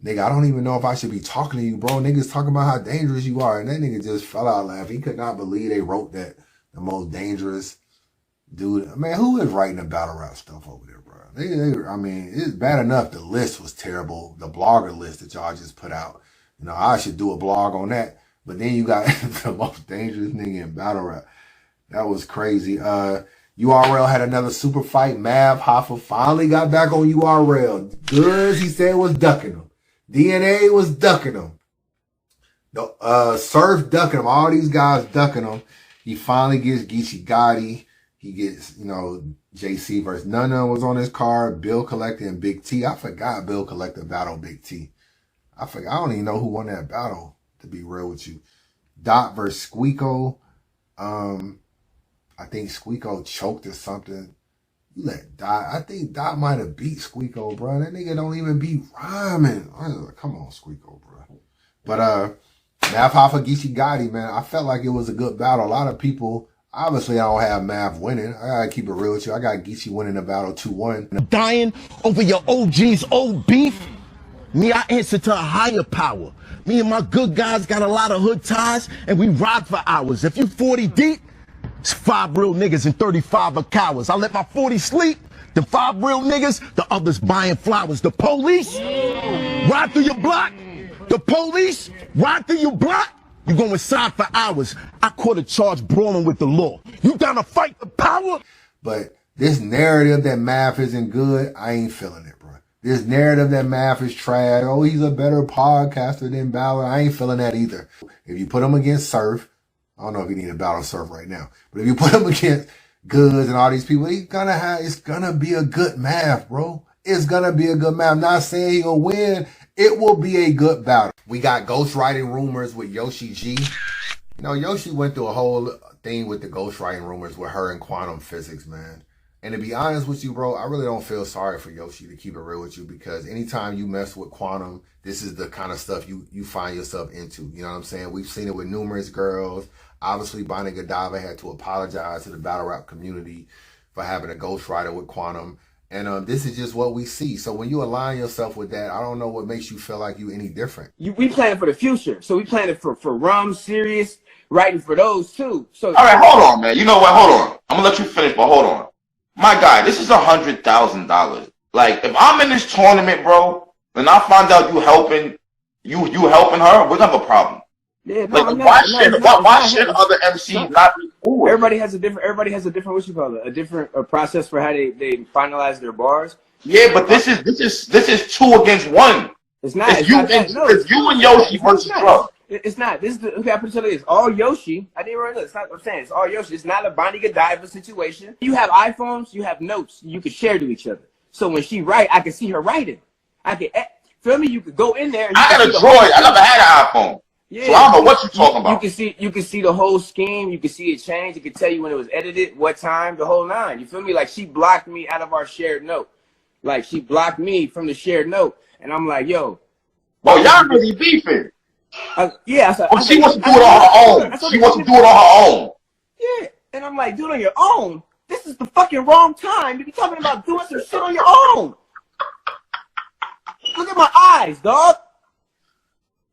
nigga, I don't even know if I should be talking to you, bro. Niggas talking about how dangerous you are. And that nigga just fell out laughing. He could not believe they wrote that. The most dangerous dude. Man, who is writing the battle rap stuff over there, bro? I mean, it's bad enough the list was terrible. The blogger list that y'all just put out. You know, I should do a blog on that. But then you got the most dangerous nigga in battle rap. That was crazy. URL had another super fight. Mav Hoffa finally got back on URL. Goods, he said, was ducking him. DNA was ducking him. Surf ducking him. All these guys ducking him. He finally gets Geechee Gotti. He gets, JC versus none of them was on his card. Bill Collector and Big T. I forgot Bill Collector battled Big T. I don't even know who won that battle, to be real with you. Dot versus Squeako. I think Squeako choked or something. You let Dot. I think Dot might have beat Squeako, bro. That nigga don't even beat rhyming. Come on, Squeako, bro. But Mav Hoffa, Geechee Gotti, man, I felt like it was a good battle. A lot of people, obviously, I don't have Mav winning. I gotta keep it real with you. I got Geechee winning the battle 2-1. Dying over your OG's old beef? Me, I answer to a higher power. Me and my good guys got a lot of hood ties, and we ride for hours. If you 40 deep, it's 5 real niggas and 35 are cowards. I let my 40 sleep, the 5 real niggas, the others buying flowers. The police ride through your block. The police ride through your block. You go inside for hours. I caught a charge brawling with the law. You down to fight for power? But this narrative that Mav isn't good, I ain't feeling it, bro. This narrative that Mav is trash. Oh, he's a better podcaster than Ballard. I ain't feeling that either. If you put him against Surf, I don't know if you need a battle Surf right now, but if you put him against Goods and all these people, it's gonna be a good Mav, bro. It's gonna be a good Mav. I'm not saying he'll win. It will be a good battle. We got ghostwriting rumors with Yoshi G. Yoshi went through a whole thing with the ghostwriting rumors with her and quantum physics, man. And to be honest with you, bro, I really don't feel sorry for Yoshi, to keep it real with you, because anytime you mess with quantum, this is the kind of stuff you find yourself into. You know what I'm saying? We've seen it with numerous girls. Obviously, Bonnie Godiva had to apologize to the battle rap community for having a ghostwriter with quantum. And this is just what we see. So when you align yourself with that, I don't know what makes you feel like you any different. We planning for the future. So we planning for Rum, Serious, writing for those too. So all right, hold on, man. You know what? Hold on. I'm gonna let you finish, but hold on. My guy, this is $100,000. Like, if I'm in this tournament, bro, and I find out you helping her, we're gonna have a problem. Yeah, no, like, why should other MCs not be cool? Everybody has a different a different process for how they finalize their bars. Yeah, but this is 2 against 1. It's not. It's you and Yoshi versus Trump. It's not. This is okay. I put it it's all Yoshi. I didn't really know. It's not. I'm saying it's all Yoshi. It's not a Bonnie Godiva situation. You have iPhones. You have notes. You can share to each other. So when she write, I can see her writing. I can feel me. You could go in there. And I got a Droid. I never had an iPhone. Yeah. So I don't know what you're talking about. You can see the whole scheme. You can see it change. It can tell you when it was edited, what time, the whole 9. You feel me? Like, she blocked me out of our shared note. Like, she blocked me from the shared note, and I'm like, yo. Well, y'all really beefing. Yeah. She wants to do it on her own. She wants to do it on her own. Yeah, and I'm like, do it on your own. This is the fucking wrong time to be talking about doing some shit on your own. Look at my eyes, dog.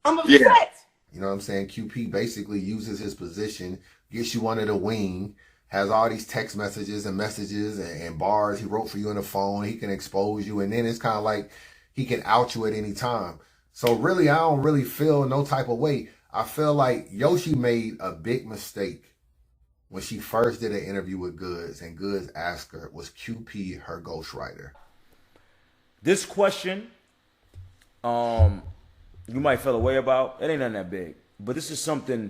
I'm upset. Yeah. You know what I'm saying? QP basically uses his position, gets you under the wing, has all these text messages and bars he wrote for you on the phone. He can expose you, and then it's kind of like he can out you at any time. So really, I don't really feel no type of way. I feel like Yoshi made a big mistake when she first did an interview with Goods, and Goods asked her, was QP her ghostwriter? This question, you might feel a way about. It ain't nothing that big, but this is something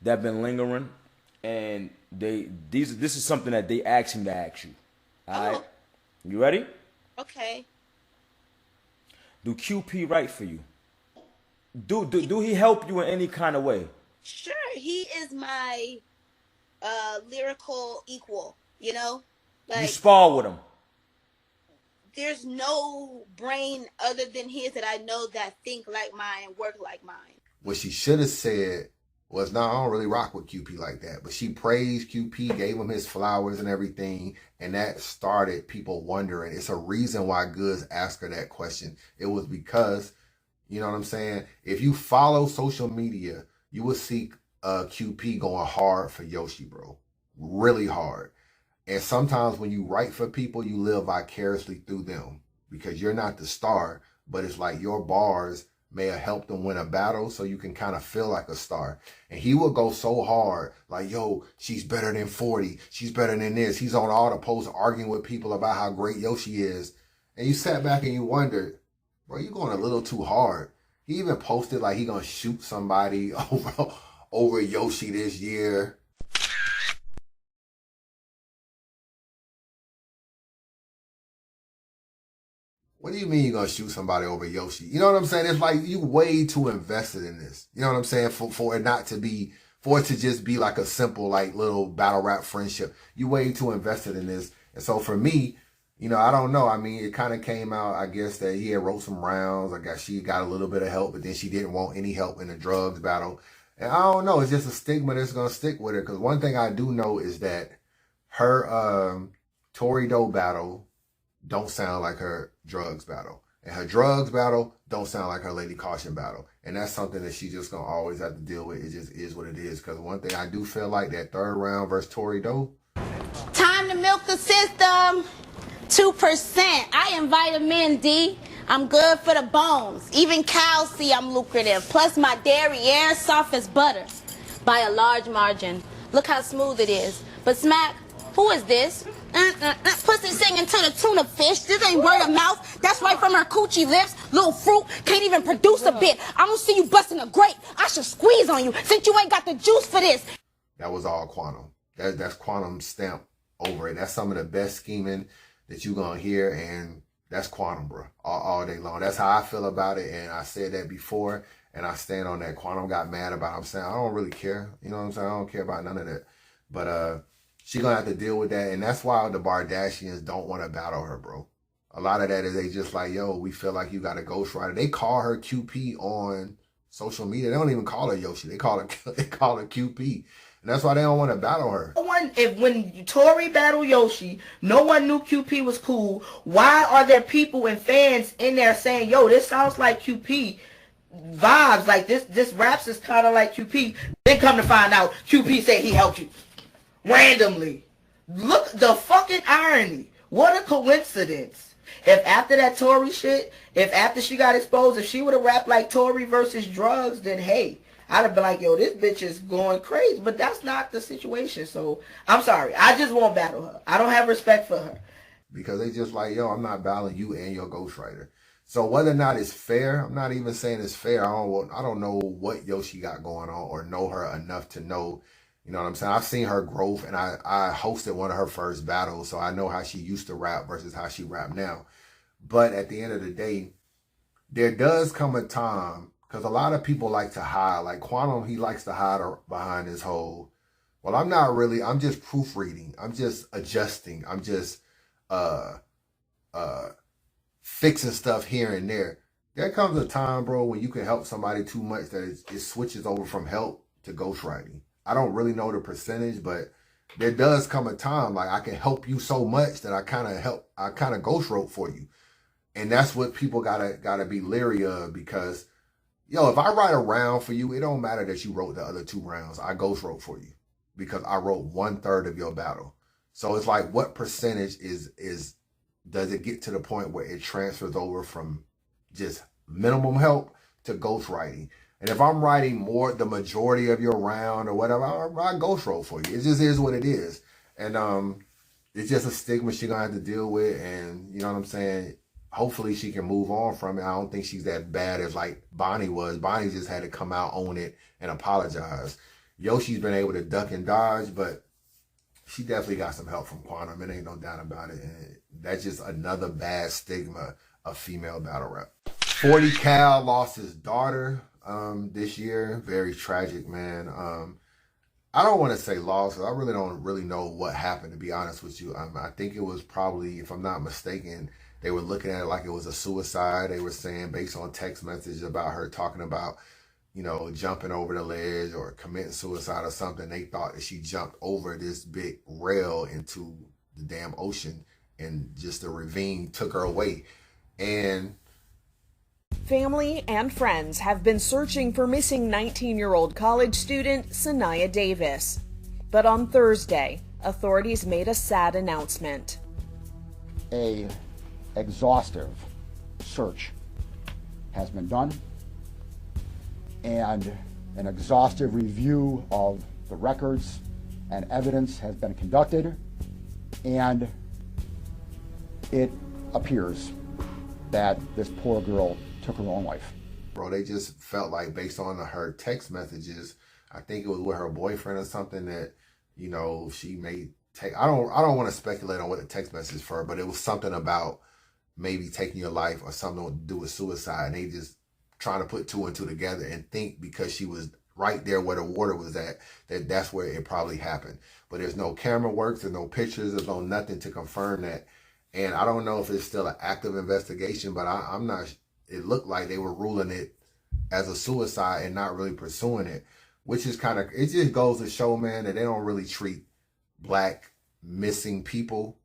that been lingering, and this is something that they asked him to ask you. All right, you ready? Okay. Do QP write for you? Do he help you in any kind of way? Sure, he is my lyrical equal. You know, You spar with him. There's no brain other than his that I know that think like mine and work like mine. What she should have said was, no, I don't really rock with QP like that. But she praised QP, gave him his flowers and everything, and that started people wondering. It's a reason why Goods asked her that question. It was because, you know what I'm saying? If you follow social media, you will see QP going hard for Yoshi, bro. Really hard. And sometimes when you write for people, you live vicariously through them because you're not the star, but it's like your bars may have helped him win a battle, so you can kind of feel like a star. And he would go so hard, like, yo, she's better than 40. She's better than this. He's on all the posts arguing with people about how great Yoshi is. And you sat back and you wondered, bro, you going a little too hard. He even posted like he gonna shoot somebody over Yoshi this year. What do you mean you're going to shoot somebody over Yoshi? You know what I'm saying? It's like you way too invested in this. You know what I'm saying? For it not to be, for it to just be like a simple, like little battle rap friendship. You way too invested in this. And so for me, you know, I don't know. I mean, it kind of came out, I guess, that he had wrote some rounds. I guess she got a little bit of help, but then she didn't want any help in the drugs battle. And I don't know. It's just a stigma that's going to stick with her. Because one thing I do know is that her Tory Doe battle don't sound like her drugs battle. And her drugs battle don't sound like her Lady Caution battle. And that's something that she just going to always have to deal with. It just is what it is. Because one thing I do feel like that third round versus Tory Doe. Time to milk the system. 2%. I invite them in, D. I'm good for the bones. Even cows see I'm lucrative. Plus my dairy air soft as butter. By a large margin. Look how smooth it is. But Smack, who is this? Pussy singing to the tuna fish. This ain't word of mouth. That's right from her coochie lips. Little fruit can't even produce a bit. I don't see you busting a grape. I should squeeze on you since you ain't got the juice for this. That was all Quantum. That's Quantum stamp over it. That's some of the best scheming that you're going to hear. And that's Quantum, bro. All day long. That's how I feel about it. And I said that before. And I stand on that. Quantum got mad about it. I'm saying, I don't really care. You know what I'm saying? I don't care about none of that. But, she gonna have to deal with that, and that's why the Bardashians don't want to battle her, bro. A lot of that is they just like, yo, we feel like you got a ghostwriter. They call her QP on social media. They don't even call her Yoshi. They call her QP, and that's why they don't want to battle her. When Tory battled Yoshi, no one knew QP was cool. Why are there people and fans in there saying, yo, this sounds like QP vibes? Like this raps is kind of like QP. Then come to find out, QP said he helped you. Randomly. Look, the fucking irony. What a coincidence. If after that Tory shit, if after she got exposed, if she would have rapped like Tory versus drugs, then hey, I'd have been like, yo, this bitch is going crazy. But that's not the situation. So, I'm sorry. I just won't battle her. I don't have respect for her. Because they just like, yo, I'm not battling you and your ghostwriter. So whether or not it's fair, I'm not even saying it's fair. I don't know what Yoshi got going on or know her enough to know. You know what I'm saying? I've seen her growth, and I hosted one of her first battles, so I know how she used to rap versus how she rap now. But at the end of the day, there does come a time, because a lot of people like to hide. Like Quantum, he likes to hide behind his whole, well, I'm not really, I'm just proofreading. I'm just adjusting. I'm just fixing stuff here and there. There comes a time, bro, when you can help somebody too much that it switches over from help to ghostwriting. I don't really know the percentage, but there does come a time like I can help you so much that I kind of ghost wrote for you. And that's what people gotta be leery of, because yo, if I write a round for you, it don't matter that you wrote the other 2 rounds. I ghost wrote for you because I wrote 1/3 of your battle. So it's like, what percentage does it get to the point where it transfers over from just minimum help to ghostwriting? And if I'm writing more, the majority of your round or whatever, I ghost roll for you. It just is what it is. And it's just a stigma she's going to have to deal with. And you know what I'm saying? Hopefully she can move on from it. I don't think she's that bad as like Bonnie was. Bonnie just had to come out, own it, and apologize. Yoshi's been able to duck and dodge, but she definitely got some help from Quantum. It ain't no doubt about it. And that's just another bad stigma of female battle rap. 40 Cal lost his daughter this year. Very tragic, man. I don't want to say lost. I really don't know what happened, to be honest with you. I think it was probably, if I'm not mistaken, they were looking at it like it was a suicide. They were saying, based on text messages about her talking about, you know, jumping over the ledge or committing suicide or something, they thought that she jumped over this big rail into the damn ocean and just the ravine took her away. And family and friends have been searching for missing 19-year-old college student Sania Davis. But on Thursday, authorities made a sad announcement. A exhaustive search has been done. and an exhaustive review of the records and evidence has been conducted, and it appears that this poor girl took her own life. Bro, they just felt like, based on her text messages, I think it was with her boyfriend or something, that, you know, she may take, I don't want to speculate on what the text message for, but it was something about maybe taking your life or something to do with suicide. And they just trying to put two and two together and think because she was right there where the water was at, that's where it probably happened. But there's no camera works, there's no pictures, there's no nothing to confirm that. And I don't know if it's still an active investigation, but I'm not, it looked like they were ruling it as a suicide and not really pursuing it, which is kind of, it just goes to show, man, that they don't really treat black missing people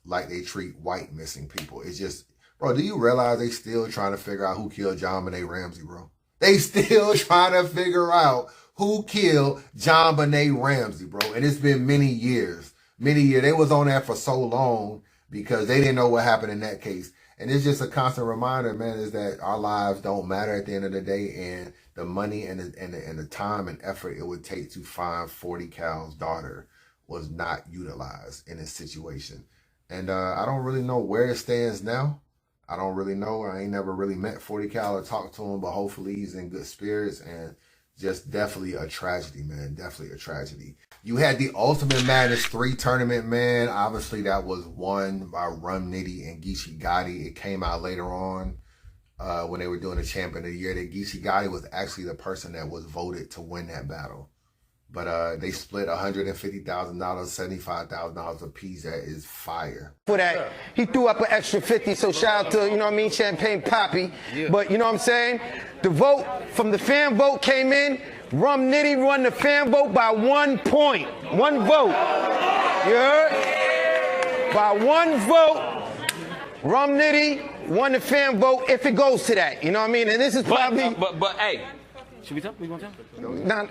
like they treat white missing people. It's just, bro, do you realize they still trying to figure out who killed JonBenet Ramsey, bro? They still trying to figure out who killed JonBenet Ramsey, bro. And it's been many years. They was on that for so long because they didn't know what happened in that case. And it's just a constant reminder, man, is that our lives don't matter at the end of the day, and the money and the time and effort it would take to find 40 Cal's daughter was not utilized in this situation. And I don't really know where it stands now. I don't really know. I ain't never really met 40 Cal or talked to him, but hopefully he's in good spirits, and just definitely a tragedy, man. Definitely a tragedy. You had the Ultimate Madness 3 tournament, man. Obviously, that was won by Rum Nitty and Geechee Gotti. It came out later on when they were doing the Champion of the Year that Geechee Gotti was actually the person that was voted to win that battle. But they split $150,000, $75,000 a piece. That is fire. For that, he threw up an extra 50, so shout out to, you know what I mean, Champagne Poppy. Yeah. But you know what I'm saying? The vote from the fan vote came in. Rum Nitty won the fan vote by 1 point. 1 vote. You heard? By 1 vote, Rum Nitty won the fan vote if it goes to that. You know what I mean? And this is probably... But hey, should we tell? We gonna tell? Nah,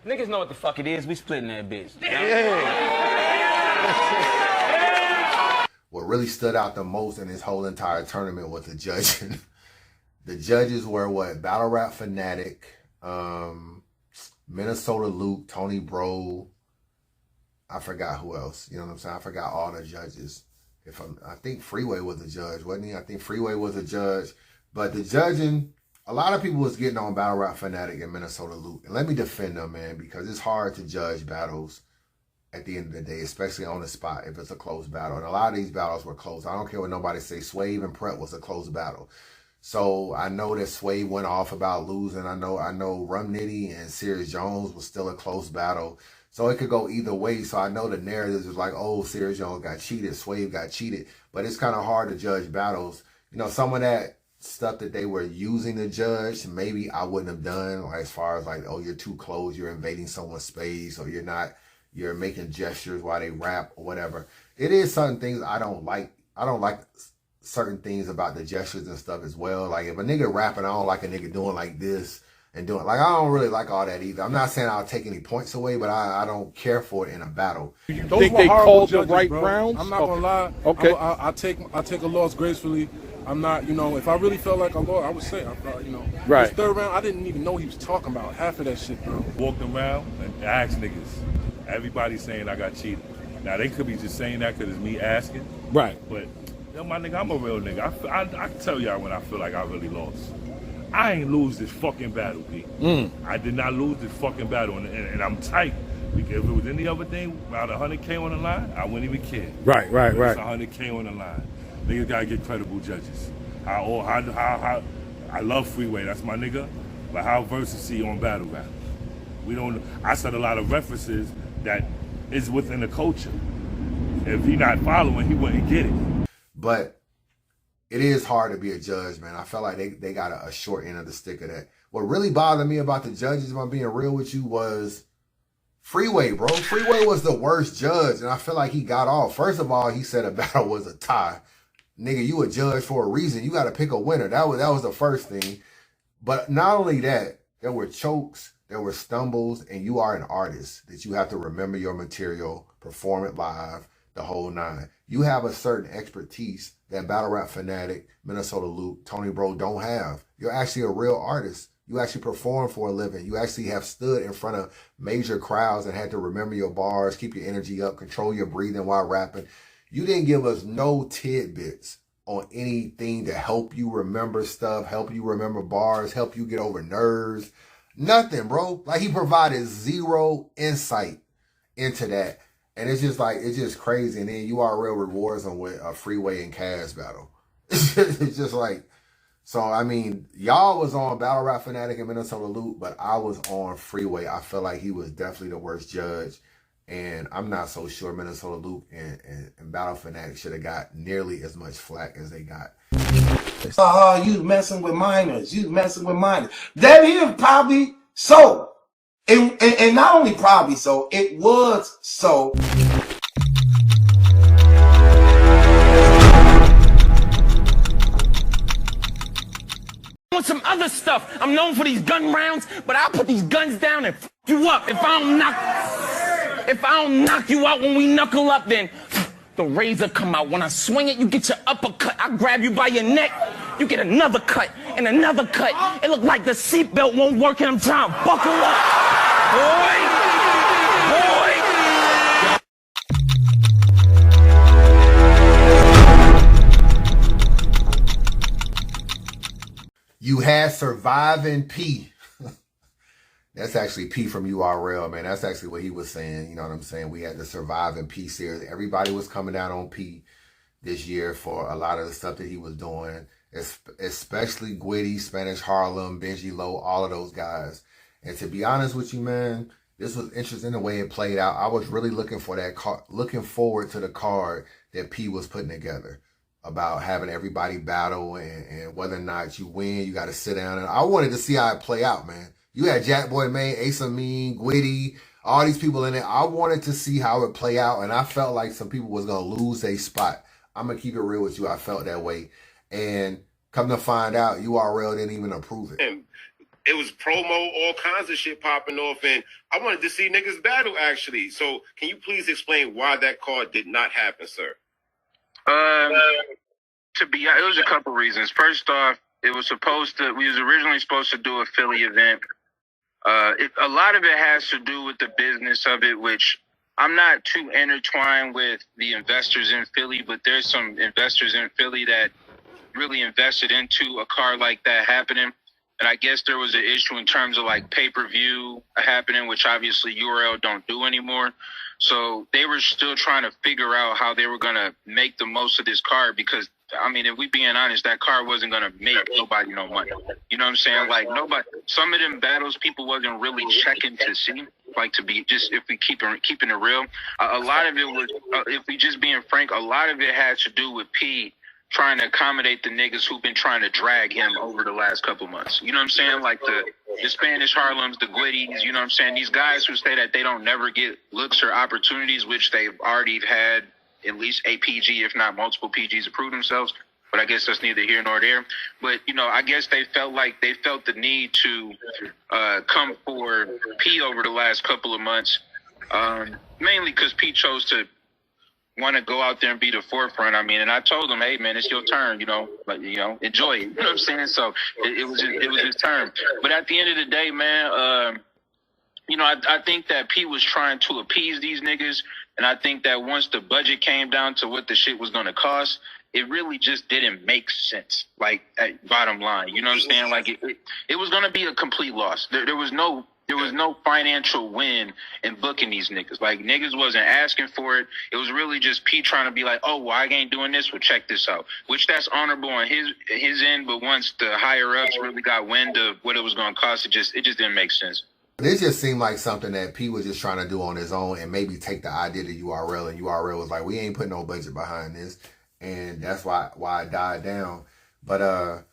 niggas know what the fuck it is. We splitting that bitch. What really stood out the most in this whole entire tournament was the judging. The judges were what? Battle Rap Fanatic, Minnesota Luke, Tony Bro. I forgot who else. You know what I'm saying? I forgot all the judges. I think Freeway was a judge, wasn't he? I think Freeway was a judge. But the judging, a lot of people was getting on Battle Rap Fanatic and Minnesota Luke. And let me defend them, man, because it's hard to judge battles at the end of the day, especially on the spot if it's a close battle. And a lot of these battles were close. I don't care what nobody say. Swave and Prep was a close battle. So I know that Swave went off about losing. I know Rum Nitty and Serious Jones was still a close battle. So it could go either way. So I know the narratives is like, oh, Serious Jones got cheated, Swave got cheated. But it's kind of hard to judge battles. You know, some of that stuff that they were using to judge, maybe I wouldn't have done, like as far as like, oh, you're too close, you're invading someone's space, or you're making gestures while they rap or whatever. It is certain things I don't like. I don't like certain things about the gestures and stuff as well. Like if a nigga rapping, I don't like a nigga doing like this and doing, like I don't really like all that either. I'm not saying I'll take any points away, but I don't care for it in a battle. Those think they called the right rounds? I'm not gonna lie. Okay. I take a loss gracefully. I'm not, you know, if I really felt like I lost, I would say, I thought, you know. Right. This third round, I didn't even know he was talking about half of that shit, bro. Walked around and asked niggas. Everybody's saying I got cheated. Now, they could be just saying that because it's me asking. Right. But, yo, my nigga, I'm a real nigga. I can tell y'all when I feel like I really lost. I ain't lose this fucking battle, P. I did not lose this fucking battle, and I'm tight. Because if it was any other thing, around 100K on the line, I wouldn't even care. Right. It's 100K on the line. Niggas gotta get credible judges. How I love Freeway, that's my nigga, but how versed is he on battle rap? We don't. I said a lot of references that is within the culture. If he not following, he wouldn't get it. But it is hard to be a judge, man. I felt like they got a short end of the stick of that. What really bothered me about the judges, if I'm being real with you, was Freeway, bro. Freeway was the worst judge, and I feel like he got off. First of all, he said a battle was a tie. Nigga, you a judge for a reason. You got to pick a winner. That was the first thing. But not only that, there were chokes, there were stumbles, and you are an artist that you have to remember your material, perform it live, the whole nine. You have a certain expertise that Battle Rap Fanatic, Minnesota Luke, Tony Bro don't have. You're actually a real artist You actually perform for a living. You actually have stood in front of major crowds and had to remember your bars, keep your energy up, control your breathing while rapping. You didn't give us no tidbits on anything to help you remember stuff, help you remember bars, help you get over nerves. Nothing, bro. Like, he provided zero insight into that. And it's just like, it's just crazy. And then URL rewards them with a Freeway and Cass battle. It's just like, so, I mean, y'all was on Battle Rap Fanatic and Minnesota Loot, but I was on Freeway. I felt like he was definitely the worst judge. And I'm not so sure Minnesota Loot and Battle Fanatic should have got nearly as much flack as they got. You messing with minors. You messing with minors. That is probably so. And not only probably so, it was so. Want some other stuff. I'm known for these gun rounds, but I'll put these guns down and f you up. If I don't knock you out when we knuckle up, then the razor come out. When I swing it, you get your uppercut. I grab you by your neck, you get another cut and another cut. It look like the seatbelt won't work and I'm trying to buckle up. Boy! You had Surviving P. That's actually P from URL, man. That's actually what he was saying. You know what I'm saying? We had the Surviving P series. Everybody was coming down on P this year for a lot of the stuff that he was doing, especially Gwitty, Spanish Harlem, Benji Low, all of those guys. And to be honest with you, man, this was interesting the way it played out. I was really looking for that looking forward to the card that P was putting together, about having everybody battle and whether or not you win, you got to sit down. And I wanted to see how it play out, man. You had Jack Boy May, Ace Amin, Gwitty, all these people in it. I wanted to see how it play out, and I felt like some people was going to lose their spot. I'm going to keep it real with you. I felt that way. And come to find out, URL didn't even approve it. And it was promo, all kinds of shit popping off, and I wanted to see niggas battle, actually. So can you please explain why that card did not happen, sir? To be honest, it was a couple reasons. First off, we was originally supposed to do a Philly event. A lot of it has to do with the business of it, which I'm not too intertwined with the investors in Philly, but there's some investors in Philly that really invested into a card like that happening. And I guess there was an issue in terms of like pay-per-view happening, which obviously URL don't do anymore. So they were still trying to figure out how they were going to make the most of this card, because, I mean, if we being honest, that card wasn't going to make nobody no money. You know what I'm saying? Like, nobody, some of them battles people wasn't really checking to see, like, to be just, if we keeping it real. A lot of it was, if we just being frank, a lot of it had to do with P trying to accommodate the niggas who've been trying to drag him over the last couple months. You know what I'm saying? Like the Spanish Harlems, the Gwitties, you know what I'm saying? These guys who say that they don't never get looks or opportunities, which they've already had at least a PG, if not multiple PGs, to prove themselves. But I guess that's neither here nor there. But, you know, I guess they felt the need to come for P over the last couple of months, mainly because P chose to want to go out there and be the forefront. I mean, and I told him, hey man, it's your turn, you know, but you know, enjoy it. You know what I'm saying? So it was his turn. But at the end of the day, man, you know, I think that P was trying to appease these niggas, and I think that once the budget came down to what the shit was going to cost, it really just didn't make sense. Like, at bottom line, you know what I'm saying? Like it was going to be a complete loss. There was no financial win in booking these niggas. Like, niggas wasn't asking for it. It was really just P trying to be like, oh, well, I ain't doing this. Well, check this out. Which that's honorable on his end. But once the higher ups really got wind of what it was going to cost, it just didn't make sense. This just seemed like something that P was just trying to do on his own and maybe take the idea to URL. And URL was like, we ain't putting no budget behind this. And that's why it died down. But,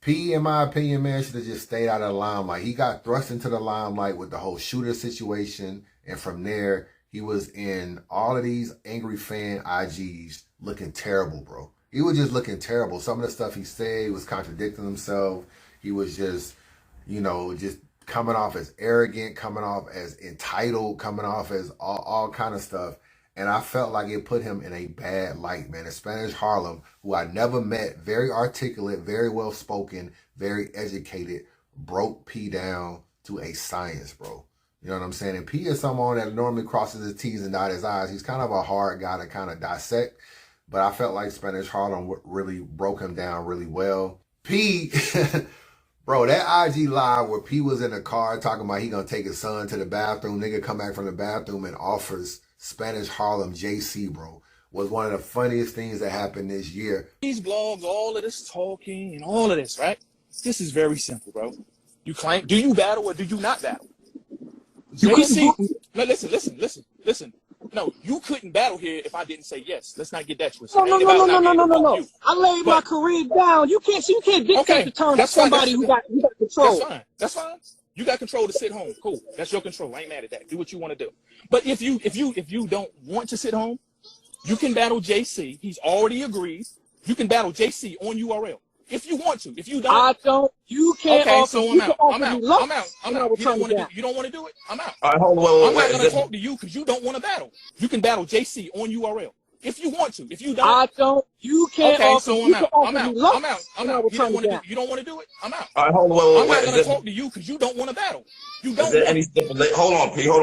P, in my opinion, man, should have just stayed out of the limelight. He got thrust into the limelight with the whole shooter situation. And from there, he was in all of these angry fan IGs looking terrible, bro. He was just looking terrible. Some of the stuff he said, he was contradicting himself. He was just, you know, just coming off as arrogant, coming off as entitled, coming off as all kind of stuff. And I felt like it put him in a bad light, man. In Spanish Harlem, who I never met, very articulate, very well spoken, very educated, broke P down to a science, bro. You know what I'm saying? And P is someone that normally crosses his T's and dots his I's. He's kind of a hard guy to kind of dissect, but I felt like Spanish Harlem really broke him down really well. P, bro, that IG live where P was in the car talking about he gonna take his son to the bathroom, nigga come back from the bathroom and offers Spanish Harlem JC, bro, was one of the funniest things that happened this year. These blogs, all of this talking and all of this, right? This is very simple, bro. You claim, do you battle or do you not battle? JC, no, listen. No, you couldn't battle here if I didn't say yes. Let's not get that twisted. No. I laid my career down. You can't dictate the terms of somebody who got control. That's fine. You got control to sit home. Cool. That's your control. I ain't mad at that. Do what you want to do. But if you don't want to sit home, you can battle JC. He's already agreed. You can battle JC on URL. If you want to. If you don't. I don't. You can't. Okay, so I'm out. I'm out. You don't want to do it? I'm out. All right, hold on, I'm not going to talk to you because you don't want to battle. You can battle JC on URL. If you want to. If you don't. I don't. You can't. Okay, so I'm out. I'm out. You don't want to do it? I'm out. All right, hold on. I'm not going to talk to you because you don't want to battle. You don't. Is there any stipulation? Hold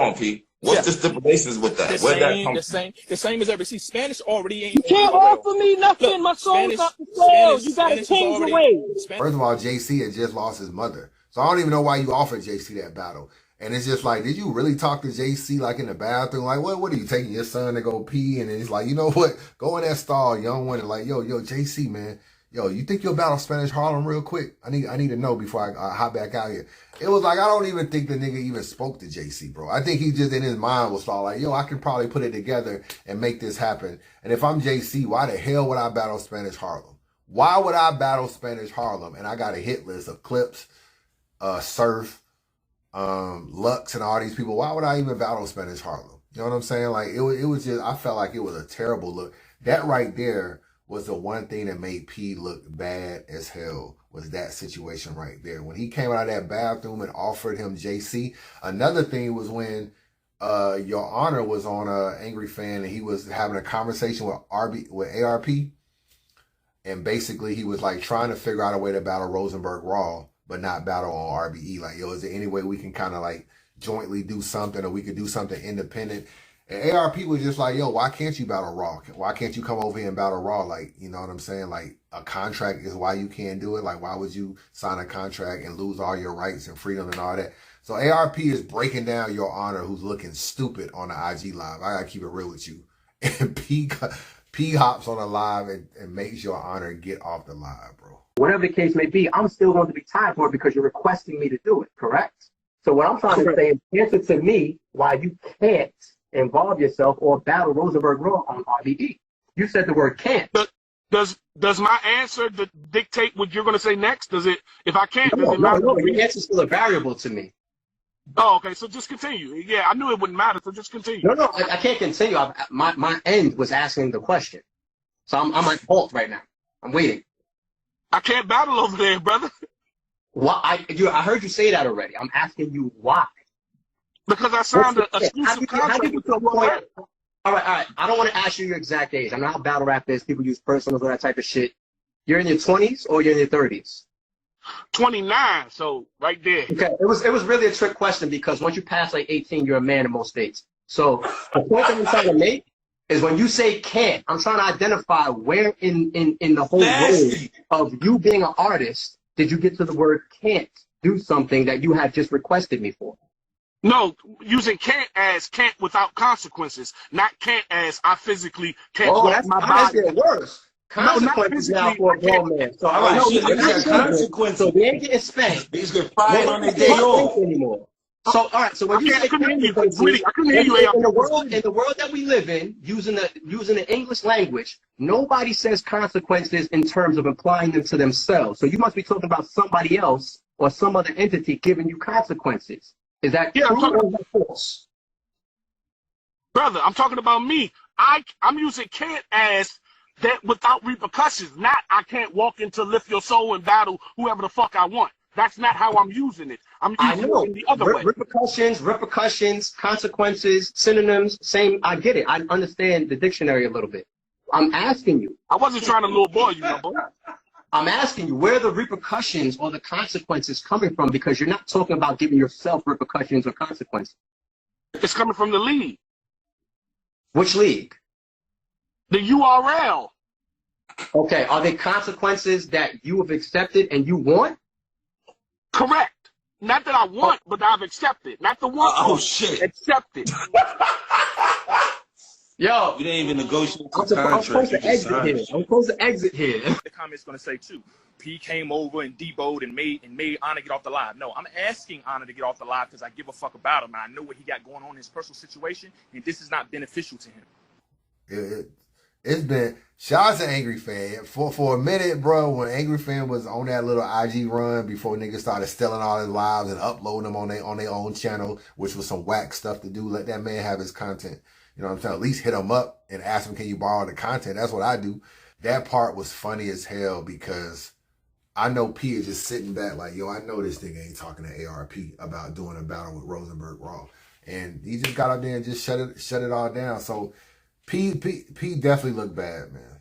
on, P. What's the stipulations with that? Where'd that come from? The same as every. See, Spanish already ain't. You can't offer me nothing. My soul's not for sale. You gotta change your ways. First of all, JC had just lost his mother. So I don't even know why you offered JC that battle. And it's just like, did you really talk to JC like in the bathroom? Like, what are you taking your son to go pee? And then he's like, you know what? Go in that stall, young one, and like, yo, JC, man. Yo, you think you'll battle Spanish Harlem real quick? I need to know before I hop back out here. It was like, I don't even think the nigga even spoke to JC, bro. I think he just in his mind was all like, yo, I can probably put it together and make this happen. And if I'm JC, why the hell would I battle Spanish Harlem? Why would I battle Spanish Harlem? And I got a hit list of Clips, Surf, Lux, and all these people. Why would I even battle Spanish Harlem? You know what I'm saying? Like, it was just, I felt like it was a terrible look. That right there was the one thing that made P look bad as hell, was that situation right there. When he came out of that bathroom and offered him JC. Another thing was when Your Honor was on Angry Fan and he was having a conversation with ARP. And basically he was like trying to figure out a way to battle Rosenberg Raw, but not battle on RBE. Like, yo, is there any way we can kind of like jointly do something, or we could do something independent? And ARP was just like, yo, why can't you battle Raw? Why can't you come over here and battle Raw? Like, you know what I'm saying? Like, a contract is why you can't do it. Like, why would you sign a contract and lose all your rights and freedom and all that? So ARP is breaking down Your Honor, who's looking stupid on the IG live. I gotta keep it real with you. And P hops on the live and makes Your Honor get off the live, bro. Whatever the case may be, I'm still going to be tied for it because you're requesting me to do it, correct? So what I'm trying to say is, answer to me why you can't involve yourself or battle Rosenberg Raw on RBE. You said the word can't. Does my answer dictate what you're going to say next? Does it? If I can't, no, does it matter? No, your answer's still a variable to me. Oh, okay. So just continue. Yeah, I knew it wouldn't matter. So just continue. No, I can't continue. My end was asking the question. So I'm at halt right now. I'm waiting. I can't battle over there, brother. Why? I heard you say that already. I'm asking you why. Because I signed an exclusive contract with your point. All right. I don't want to ask you your exact age. I know how battle rap is. People use personals and that type of shit. You're in your 20s or you're in your 30s? 29, so right there. Okay, it was really a trick question because once you pass like 18, you're a man in most states. So the point that I'm trying to make is when you say can't, I'm trying to identify where in the whole road of you being an artist did you get to the word can't do something that you had just requested me for. No, using can't as can't without consequences, not can't as I physically can't that's my body. That's worse. Consequences now for a grown man. So all right, consequences. So we ain't getting spanked. These get fired on their day off anymore. So all right, so when you say I couldn't hear you. In the world that we live in, using the English language, nobody says consequences in terms of applying them to themselves. So you must be talking about somebody else or some other entity giving you consequences. Is that true or is that false? Brother, I'm talking about me. I'm using can't as that without repercussions, not I can't walk into Lift Your Soul and battle whoever the fuck I want. That's not how I'm using it. I'm using it in the other way. Repercussions, consequences, synonyms, same. I get it. I understand the dictionary a little bit. I'm asking you. I wasn't trying to lowball you, my boy. I'm asking you where the repercussions or the consequences coming from, because you're not talking about giving yourself repercussions or consequences. It's coming from the league. Which league? The URL. Okay, are they consequences that you have accepted and you want? Correct. Not that I want, but I've accepted. Not the want. Oh, shit. Accepted. Yo, you didn't even negotiate the I'm supposed contract. to exit here. I'm supposed to exit here. The comment's gonna say too. P came over and deboed and made Honor get off the live. No, I'm asking Honor to get off the live because I give a fuck about him and I know what he got going on in his personal situation, and this is not beneficial to him. It's been, shout out to Angry Fan. For a minute, bro, when Angry Fan was on that little IG run before niggas started stealing all his lives and uploading them on their own channel, which was some whack stuff to do. Let that man have his content. You know what I'm saying? At least hit him up and ask him, can you borrow the content? That's what I do. That part was funny as hell because I know P is just sitting back like, yo, I know this nigga ain't talking to ARP about doing a battle with Rosenberg Raw. And he just got out there and just shut it all down. So P definitely looked bad, man.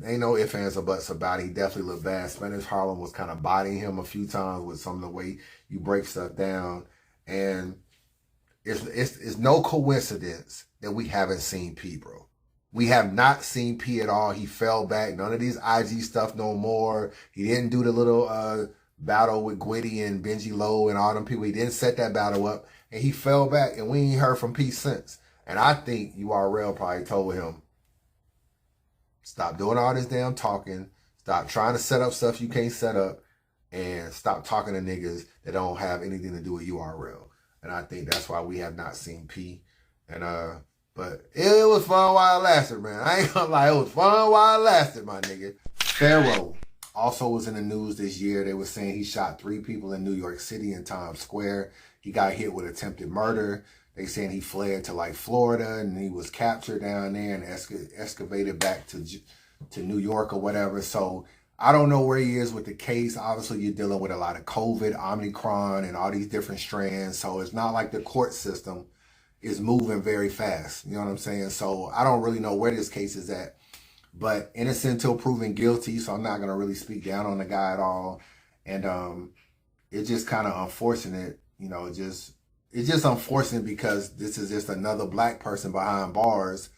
Ain't no ifs, ands, or buts about it. He definitely looked bad. Spanish Harlem was kind of bodying him a few times with some of the way you break stuff down. And it's no coincidence that we haven't seen P, bro. We have not seen P at all. He fell back. None of these IG stuff no more. He didn't do the little battle with Gwitty and Benji Lowe and all them people. He didn't set that battle up. And he fell back. And we ain't heard from P since. And I think URL probably told him, stop doing all this damn talking. Stop trying to set up stuff you can't set up. And stop talking to niggas that don't have anything to do with URL. And I think that's why we have not seen P. And but it was fun while it lasted, man. I ain't gonna lie, it was fun while it lasted, my nigga. Pharaoh also was in the news this year. They were saying he shot 3 people in New York City in Times Square. He got hit with attempted murder. They saying he fled to like Florida and he was captured down there and excavated back to New York or whatever. So I don't know where he is with the case. Obviously, you're dealing with a lot of COVID, Omicron, and all these different strands. So it's not like the court system is moving very fast. You know what I'm saying? So I don't really know where this case is at. But innocent until proven guilty. So I'm not going to really speak down on the guy at all. And it's just kind of unfortunate, you know, it's just unfortunate because this is just another black person behind bars,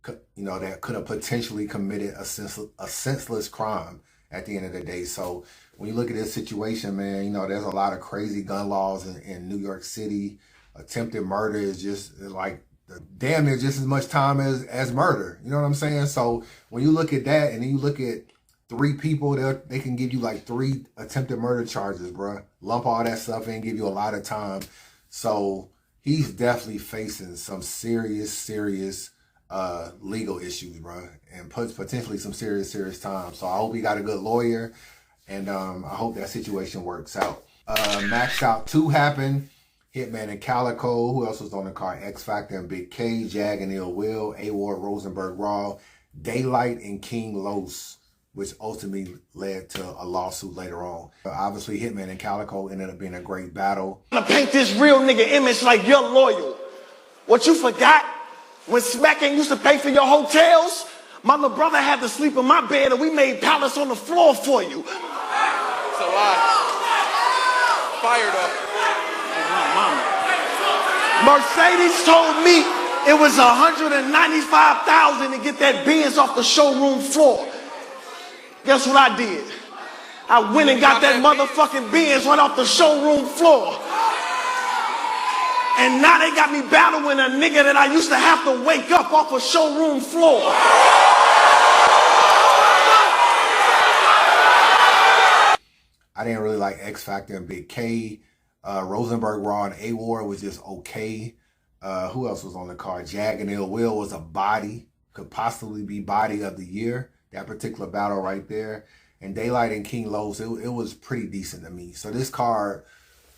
you know, that could have potentially committed a senseless crime at the end of the day. So when you look at this situation, man, you know, there's a lot of crazy gun laws in New York City. Attempted murder is just like damn near just as much time as murder. You know what I'm saying? So when you look at that and then you look at 3 people, they can give you like 3 attempted murder charges, bro. Lump all that stuff in, give you a lot of time. So he's definitely facing some serious legal issues, bro, and potentially some serious time. So I hope he got a good lawyer, and I hope that situation works out. Max Out 2 happened. Hitman and Calico. Who else was on the card? X Factor and Big K. Jag and Ill Will. A-Ward, Rosenberg Raw. Daylight and King Los, which ultimately led to a lawsuit later on. Obviously, Hitman and Calico ended up being a great battle. I'm gonna paint this real nigga image like you're loyal. What you forgot? When Smack ain't used to pay for your hotels, my little brother had to sleep in my bed and we made pallets on the floor for you. It's a lie. Fired up. Mercedes told me it was $195,000 to get that Benz off the showroom floor. Guess what I did? I went and got that motherfucking Benz right off the showroom floor. And now they got me battling a nigga that I used to have to wake up off a showroom floor. I didn't really like X Factor and Big K. Rosenberg Raw and A-Ward was just okay. Who else was on the card? Jag and Ill Will was a body. Could possibly be body of the year. That particular battle right there. And Daylight and King Los, it was pretty decent to me. So this card,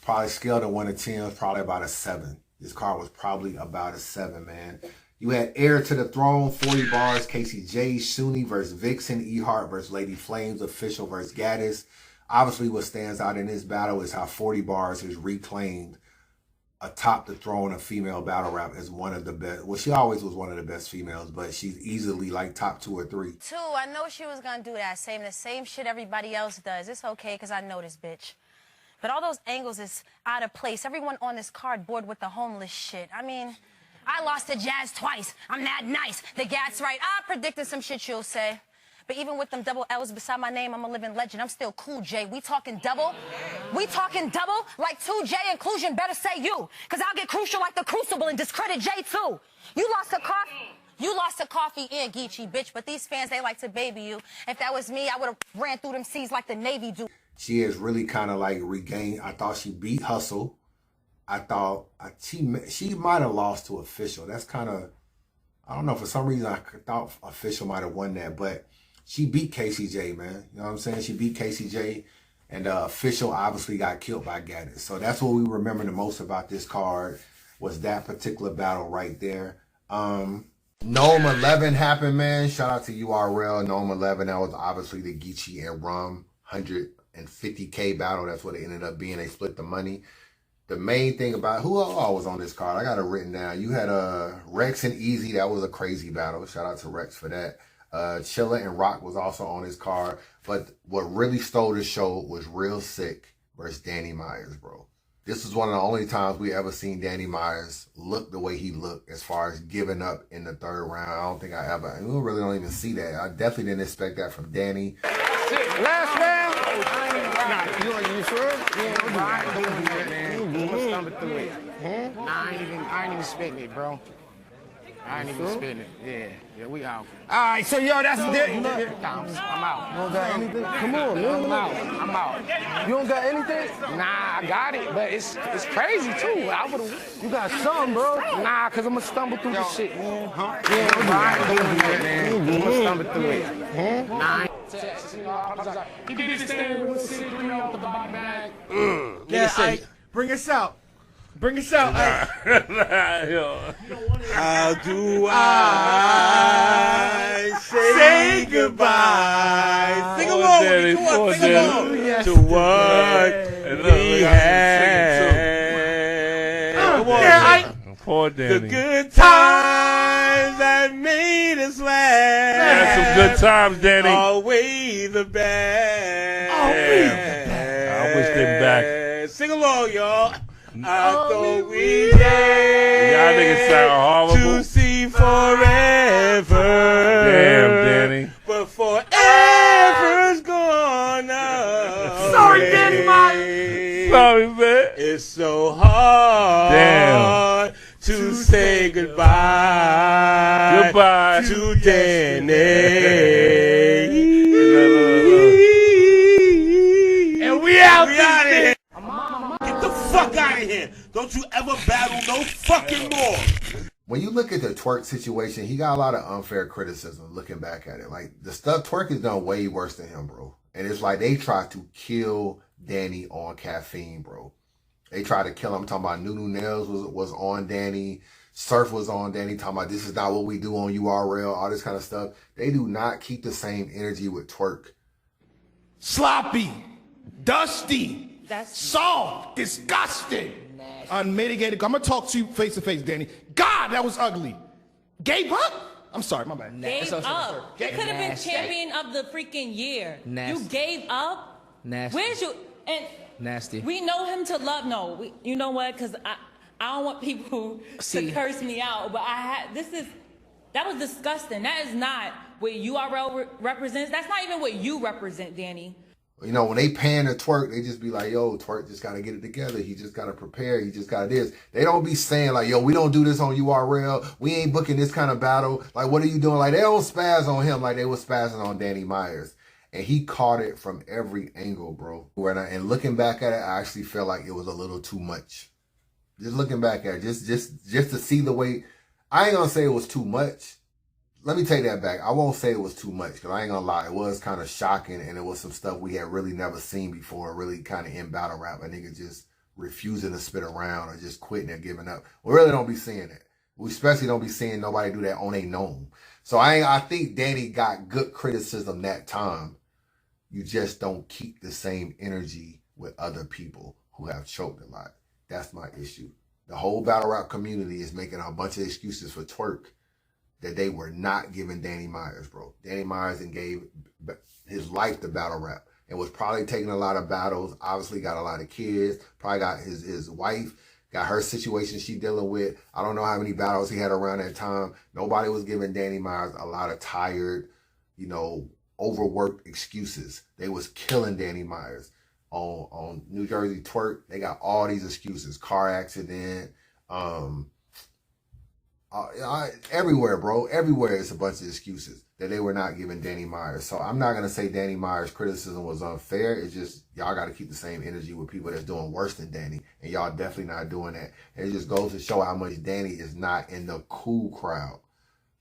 probably scaled to 1 to 10, was probably about a 7. This card was probably about a 7, man. You had Heir to the Throne, 40 bars, Casey J, Shuni versus Vixen, E-Heart versus Lady Flames, Official versus Gaddis. Obviously, what stands out in this battle is how 40 bars has reclaimed atop the throne of female battle rap as one of the best. Well, she always was one of the best females, but she's easily like top 2 or 3. I know she was gonna do that, saying the same shit everybody else does. It's okay, because I know this bitch. But all those angles is out of place. Everyone on this card bored with the homeless shit. I mean, I lost to Jazz twice. I'm that nice. The Gat's right. I predicted some shit you'll say. But even with them double L's beside my name, I'm a living legend. I'm still cool, Jay. We talking double? We talking double? Like 2J inclusion, better say you. Because I'll get crucial like the crucible and discredit J too. You lost to coffee and Geechee, bitch. But these fans, they like to baby you. If that was me, I would have ran through them C's like the Navy do. She has really kind of like regained. I thought she beat Hustle. I thought she might have lost to Official. That's kind of, I don't know. For some reason, I thought Official might have won that. But she beat KCJ, man. You know what I'm saying? She beat KCJ. And Official obviously got killed by Gaddis. So that's what we remember the most about this card, was that particular battle right there. Gnome 11 happened, man. Shout out to URL. Gnome 11, that was obviously the Geechee and Rum 150K battle. That's what it ended up being. They split the money. The main thing about who all was on this card, I got it written down. You had Rex and Easy. That was a crazy battle. Shout out to Rex for that. Chilla and Rock was also on his card. But what really stole the show was Real Sick versus Danny Myers, bro. This is one of the only times we ever seen Danny Myers look the way he looked as far as giving up in the 3rd round. I don't think we really don't even see that. I definitely didn't expect that from Danny. Last round. You sure? Yeah, don't do that, man. I'm gonna stumble through it. Nah, I ain't even spitting it, bro. I ain't even spitting it. Yeah, we out. All right, so yo, that's it. I'm out. You don't got anything? Come on, man. I'm out. You don't got anything? Nah, I got it, but it's crazy too. You got something, bro? Nah, cause I'm gonna stumble through this shit, man. Yeah, don't do that, man. I'm gonna stumble through it. Nah. You can just stand with 6-3 off the bottom bag. Yeah, bring us out. Bring us out. How do I say goodbye? Sing along with me. Come on, sing along. To what we had. Come on. Poor Danny. The good times that made us laugh. That's some good times, Danny. Always the best. I wish them back. Sing along, y'all. I thought we had y'all niggas sound horrible. To see forever. Damn, Danny. But forever's gone now. Sorry, Danny Myers. Sorry, man. It's so hard to say goodbye. Goodbye to Danny. And we out here. Get the fuck out of here. Don't you ever battle no fucking more. When you look at the Twerk situation, he got a lot of unfair criticism looking back at it. Like, the stuff Twerk has done way worse than him, bro. And it's like they tried to kill Danny on caffeine, bro. They tried to kill him. I'm talking about Nunu Nails was on Danny. Surf was on Danny, talking about this is not what we do on URL, all this kind of stuff. They do not keep the same energy with Twerk. Sloppy, dusty, soft, disgusting, unmitigated. I'm gonna talk to you face to face, Danny. God, that was ugly. Gave up? I'm sorry, my bad. Gave up. You could have been champion of the freaking year. You gave up. Nasty. Where's you? And nasty. We know him to love. No, you know what? Because I don't want people to curse me out. But that was disgusting. That is not what URL represents. That's not even what you represent, Danny. You know, when they pan to Twerk, they just be like, yo, Twerk just got to get it together. He just got to prepare. He just got this. They don't be saying like, yo, we don't do this on URL. We ain't booking this kind of battle. Like, what are you doing? Like, they don't spaz on him like they was spazzing on Danny Myers. And he caught it from every angle, bro. And looking back at it, I actually felt like it was a little too much. Just looking back at it, just to see the way, I ain't gonna say it was too much. Let me take that back. I won't say it was too much, because I ain't gonna lie. It was kind of shocking, and it was some stuff we had really never seen before, really kind of in battle rap. A nigga just refusing to spit around or just quitting and giving up. We really don't be seeing that. We especially don't be seeing nobody do that on a gnome. So I think Danny got good criticism that time. You just don't keep the same energy with other people who have choked a lot. That's my issue. The whole battle rap community is making a bunch of excuses for Twerk that they were not giving Danny Myers, bro. Danny Myers and gave his life to battle rap and was probably taking a lot of battles, obviously got a lot of kids, probably got his wife, got her situation she dealing with. I don't know how many battles he had around that time. Nobody was giving Danny Myers a lot of tired, you know, overworked excuses. They was killing Danny Myers. On New Jersey Twerk, they got all these excuses. Car accident, everywhere, bro. Everywhere is a bunch of excuses that they were not giving Danny Myers. So I'm not going to say Danny Myers' criticism was unfair. It's just y'all got to keep the same energy with people that's doing worse than Danny. And y'all definitely not doing that. And it just goes to show how much Danny is not in the cool crowd.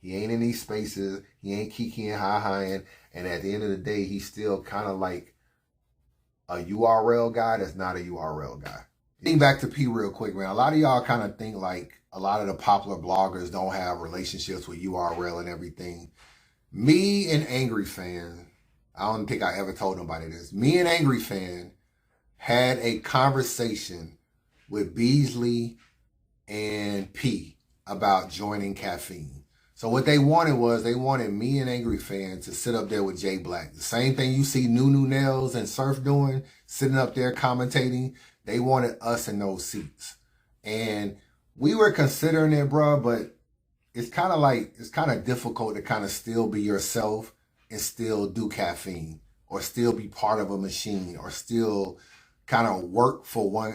He ain't in these spaces. He ain't kikiing, hi-hiing. And at the end of the day, he's still kind of like a URL guy that's not a URL guy. Getting back to P real quick, man. A lot of y'all kind of think like a lot of the popular bloggers don't have relationships with URL and everything. Me and Angry Fan, I don't think I ever told nobody this. Me and Angry Fan had a conversation with Beasley and P about joining Caffeine. So what they wanted was they wanted me and Angry Fan to sit up there with Jay Black. The same thing you see Nunu Nails and Surf doing, sitting up there commentating. They wanted us in those seats. And we were considering it, bro, but it's kind of difficult to kind of still be yourself and still do Caffeine or still be part of a machine or still kind of work for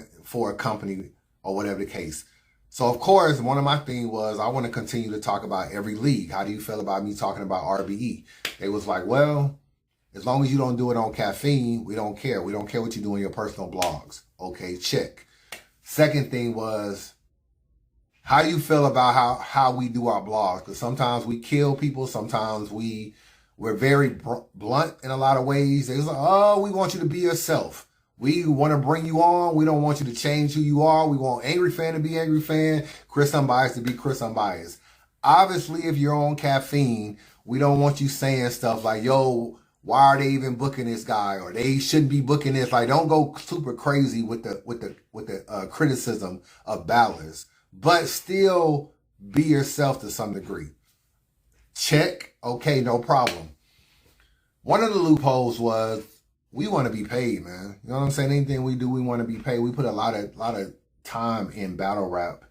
a company or whatever the case. So, of course, one of my things was I want to continue to talk about every league. How do you feel about me talking about RBE? They was like, well, as long as you don't do it on Caffeine, we don't care. We don't care what you do in your personal blogs. Okay, check. Second thing was, how do you feel about how we do our blogs? Because sometimes we kill people. Sometimes we're very blunt in a lot of ways. They was like, oh, we want you to be yourself. We want to bring you on. We don't want you to change who you are. We want Angry Fan to be Angry Fan, Chris Unbiased to be Chris Unbiased. Obviously, if you're on Caffeine, we don't want you saying stuff like, yo, why are they even booking this guy? Or they shouldn't be booking this. Like, don't go super crazy with the criticism of battlers, but still be yourself to some degree. Check. Okay, no problem. One of the loopholes was, we want to be paid, man. You know what I'm saying? Anything we do, we want to be paid. We put a lot of time in battle rap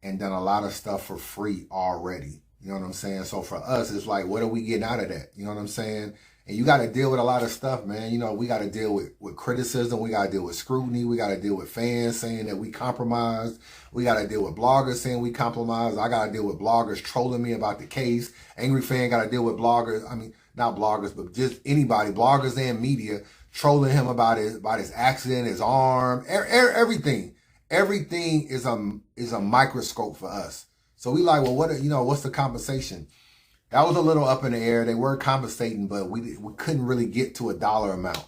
and done a lot of stuff for free already. You know what I'm saying? So for us, it's like, what are we getting out of that? You know what I'm saying? And you got to deal with a lot of stuff, man. You know, we got to deal with criticism. We got to deal with scrutiny. We got to deal with fans saying that we compromised. We got to deal with bloggers saying we compromised. I got to deal with bloggers trolling me about the case. Angry Fan got to deal with bloggers. I mean, not bloggers, but just anybody, bloggers and media, trolling him about his accident, his arm, everything. Everything is a microscope for us. So we like, well, what's the compensation? That was a little up in the air. They were compensating, but we couldn't really get to a dollar amount.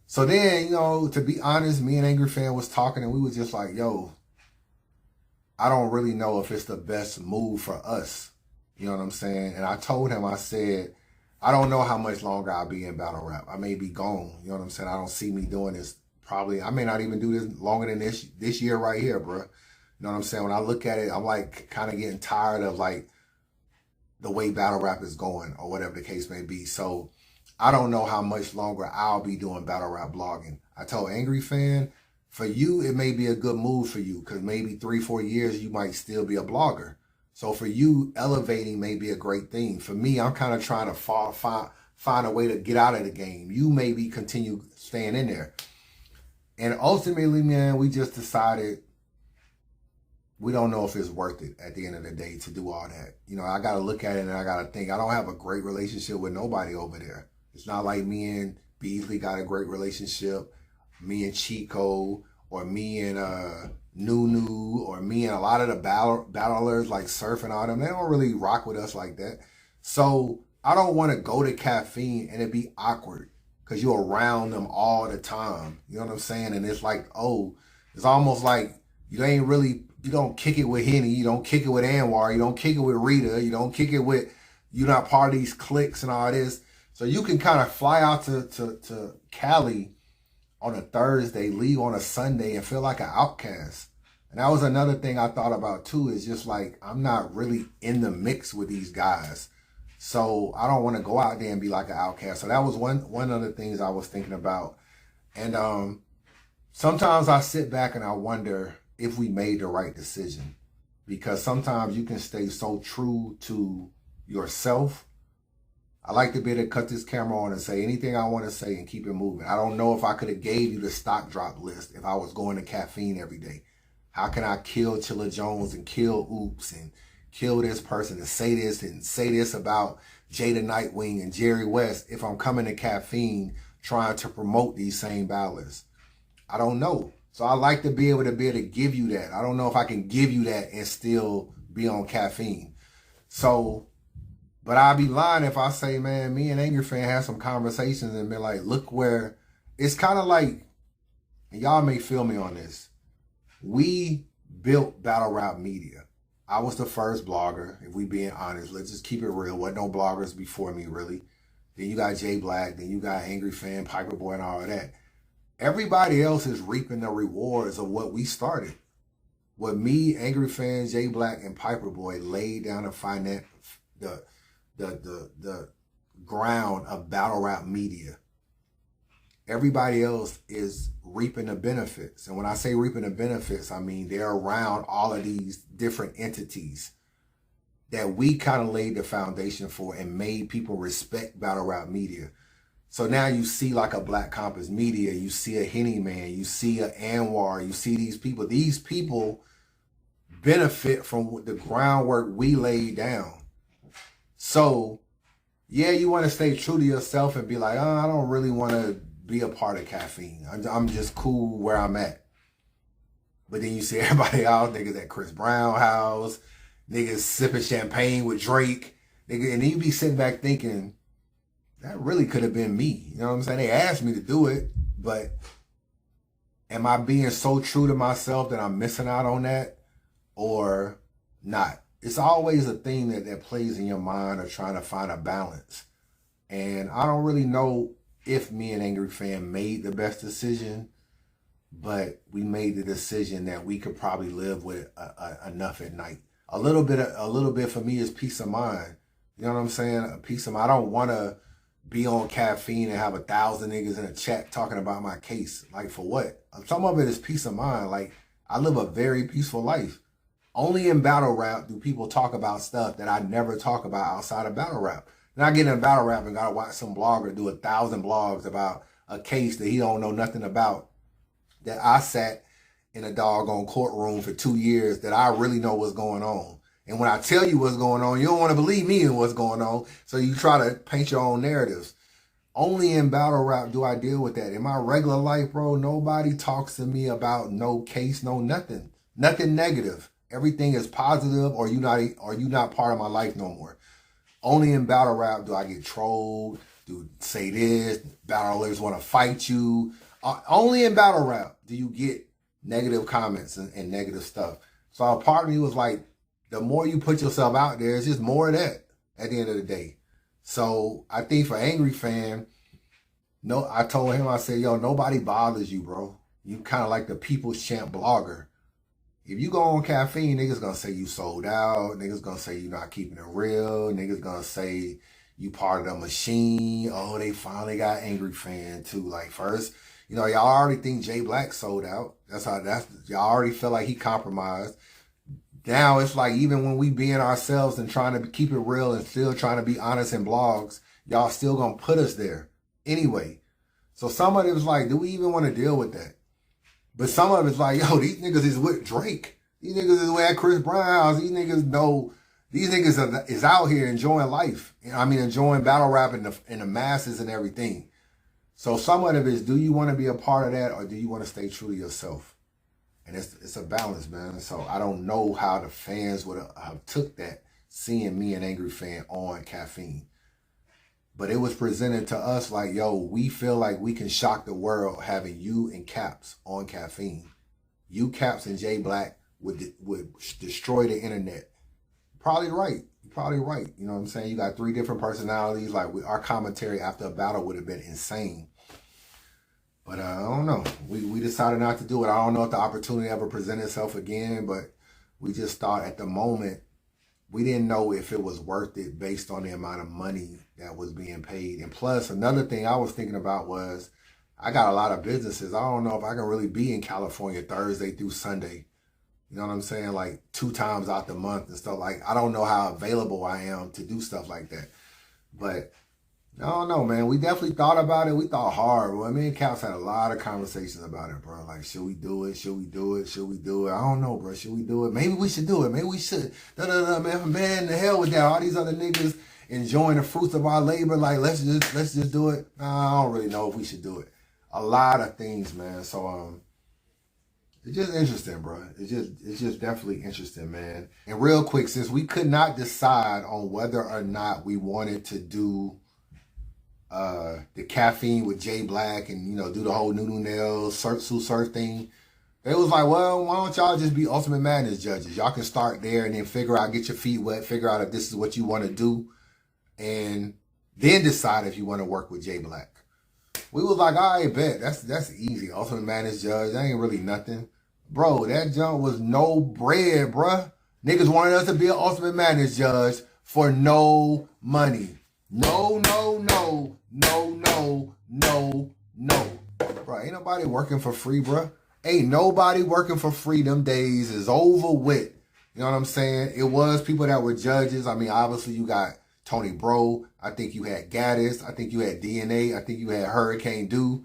So then, to be honest, me and Angry Fan was talking, and we was just like, yo, I don't really know if it's the best move for us. You know what I'm saying? And I told him, I said, I don't know how much longer I'll be in battle rap. I may be gone. You know what I'm saying? I don't see me doing this. Probably, I may not even do this longer than this year right here, bro. You know what I'm saying? When I look at it, I'm like kind of getting tired of like the way battle rap is going or whatever the case may be. So I don't know how much longer I'll be doing battle rap blogging. I told Angry Fan, for you, it may be a good move for you because maybe 3-4 years you might still be a blogger. So for you, elevating may be a great thing. For me, I'm kind of trying to find a way to get out of the game. You maybe continue staying in there. And ultimately, man, we just decided we don't know if it's worth it at the end of the day to do all that. I got to look at it and I got to think. I don't have a great relationship with nobody over there. It's not like me and Beasley got a great relationship. Me and Chico or me and Nunu or me and a lot of the battlers like Surf and all them, they don't really rock with us like that. So I don't want to go to Caffeine and it be awkward because you're around them all the time. You know what I'm saying? And it's like, oh, it's almost like you don't kick it with Henny, you don't kick it with Anwar, you don't kick it with Rita, you don't kick it with, you're not part of these cliques and all this. So you can kind of fly out to Cali on a Thursday, leave on a Sunday, and feel like an outcast. And that was another thing I thought about too, is just like, I'm not really in the mix with these guys. So I don't want to go out there and be like an outcast. So that was one of the things I was thinking about. And sometimes I sit back and I wonder if we made the right decision. Because sometimes you can stay so true to yourself. I like to be able to cut this camera on and say anything I want to say and keep it moving. I don't know if I could have gave you the stock drop list if I was going to caffeine every day. How can I kill Chilla Jones and kill Oops and kill this person and say this about Jada Nightwing and Jerry West if I'm coming to caffeine trying to promote these same ballads? I don't know. So I like to be able to give you that. I don't know if I can give you that and still be on caffeine. So, but I'd be lying if I say, man, me and Angry Fan had some conversations and been like, look where, it's kind of like, and y'all may feel me on this, we built battle rap media. I was the first blogger, if we being honest. Let's just keep it real. Wasn't no bloggers before me, really. Then you got Jay Black, then you got Angry Fan, Piper Boy, and all of that. Everybody else is reaping the rewards of what we started. What me, Angry Fan, Jay Black, and Piper Boy laid down the ground of battle rap media. Everybody else is reaping the benefits. And when I say reaping the benefits, I mean they're around all of these different entities that we kind of laid the foundation for and made people respect battle rap media. So now you see like a Black Compass Media, you see a Henny Man, you see a Anwar, you see these people. These people benefit from the groundwork we laid down. So yeah, you want to stay true to yourself and be like, oh, I don't really want to be a part of caffeine. I'm just cool where I'm at. But then you see everybody out, niggas at Chris Brown house, niggas sipping champagne with Drake, nigga, and you be sitting back thinking, that really could have been me. You know what I'm saying? They asked me to do it, but am I being so true to myself that I'm missing out on that or not? It's always a thing that plays in your mind of trying to find a balance. And I don't really know if me and Angry Fan made the best decision, but we made the decision that we could probably live with enough at night. A little bit for me is peace of mind. You know what I'm saying? A peace of mind. I don't want to be on caffeine and have 1,000 niggas in a chat talking about my case. Like, for what? Some of it is peace of mind. Like, I live a very peaceful life. Only in battle rap do people talk about stuff that I never talk about outside of battle rap. And I get in battle rap and gotta watch some blogger do 1,000 blogs about a case that he don't know nothing about, that I sat in a doggone courtroom for 2 years, that I really know what's going on. And when I tell you what's going on, you don't want to believe me in what's going on. So you try to paint your own narratives. Only in battle rap do I deal with that. In my regular life, bro, nobody talks to me about no case, no nothing. Nothing negative. Everything is positive, or you not part of my life no more. Only in battle rap do I get trolled, do say this, battlers want to fight you. Only in battle rap do you get negative comments and negative stuff. So a part of me was like, the more you put yourself out there, it's just more of that at the end of the day. So I think for Angry Fan, no, I told him, I said, yo, nobody bothers you, bro. You kind of like the people's champ blogger. If you go on caffeine, niggas gonna say you sold out. Niggas gonna say you not keeping it real. Niggas gonna say you part of the machine. Oh, they finally got Angry Fan too. Like, first, you know, y'all already think Jay Black sold out. Y'all already feel like he compromised. Now it's like, even when we being ourselves and trying to keep it real and still trying to be honest in blogs, y'all still gonna put us there anyway. So some of it was like, do we even want to deal with that? But some of it's like, yo, these niggas is with Drake. These niggas is with Chris Brown. These niggas know, these niggas is out here enjoying life. I mean, enjoying battle rap in the masses and everything. So some of it is, do you want to be a part of that, or do you want to stay true to yourself? And it's a balance, man. So I don't know how the fans would have took that, seeing me and Angry Fan on caffeine. But it was presented to us like, yo, we feel like we can shock the world having you and Caps on caffeine. You, Caps, and Jay Black would destroy the internet. Probably right. You're probably right. You know what I'm saying? You got 3 different personalities. Like, our commentary after a battle would have been insane. But I don't know. We decided not to do it. I don't know if the opportunity ever presented itself again, but we just thought at the moment, we didn't know if it was worth it based on the amount of money that was being paid. And plus, another thing I was thinking about was, I got a lot of businesses. I don't know if I can really be in California Thursday through Sunday. You know what I'm saying? Like 2 times out the month and stuff. Like, I don't know how available I am to do stuff like that. But I don't know, man. We definitely thought about it. We thought hard. Well, me and Caps had a lot of conversations about it, bro. Like, should we do it? Should we do it? Should we do it? I don't know, bro. Should we do it? Maybe we should do it. Maybe we should. Man, the hell with that. All these other niggas enjoying the fruits of our labor. Like, let's just do it. Nah, I don't really know if we should do it. A lot of things, man. So, it's just interesting, bro. It's just definitely interesting, man. And real quick, since we could not decide on whether or not we wanted to do the caffeine with Jay Black and, you know, do the whole Nunu Nails, surf thing, they was like, well, why don't y'all just be Ultimate Madness judges? Y'all can start there and then figure out, get your feet wet, figure out if this is what you want to do, and then decide if you want to work with Jay Black. We was like, all right, bet. That's easy. Ultimate Madness judge. That ain't really nothing. Bro, that jump was no bread, bruh. Niggas wanted us to be an Ultimate Madness judge for no money. No. Bro, ain't nobody working for free, bruh. Ain't nobody working for free. Them days is over with. You know what I'm saying? It was people that were judges. I mean, obviously you got Tony Bro. I think you had Gaddis. I think you had DNA. I think you had Hurricane Dew.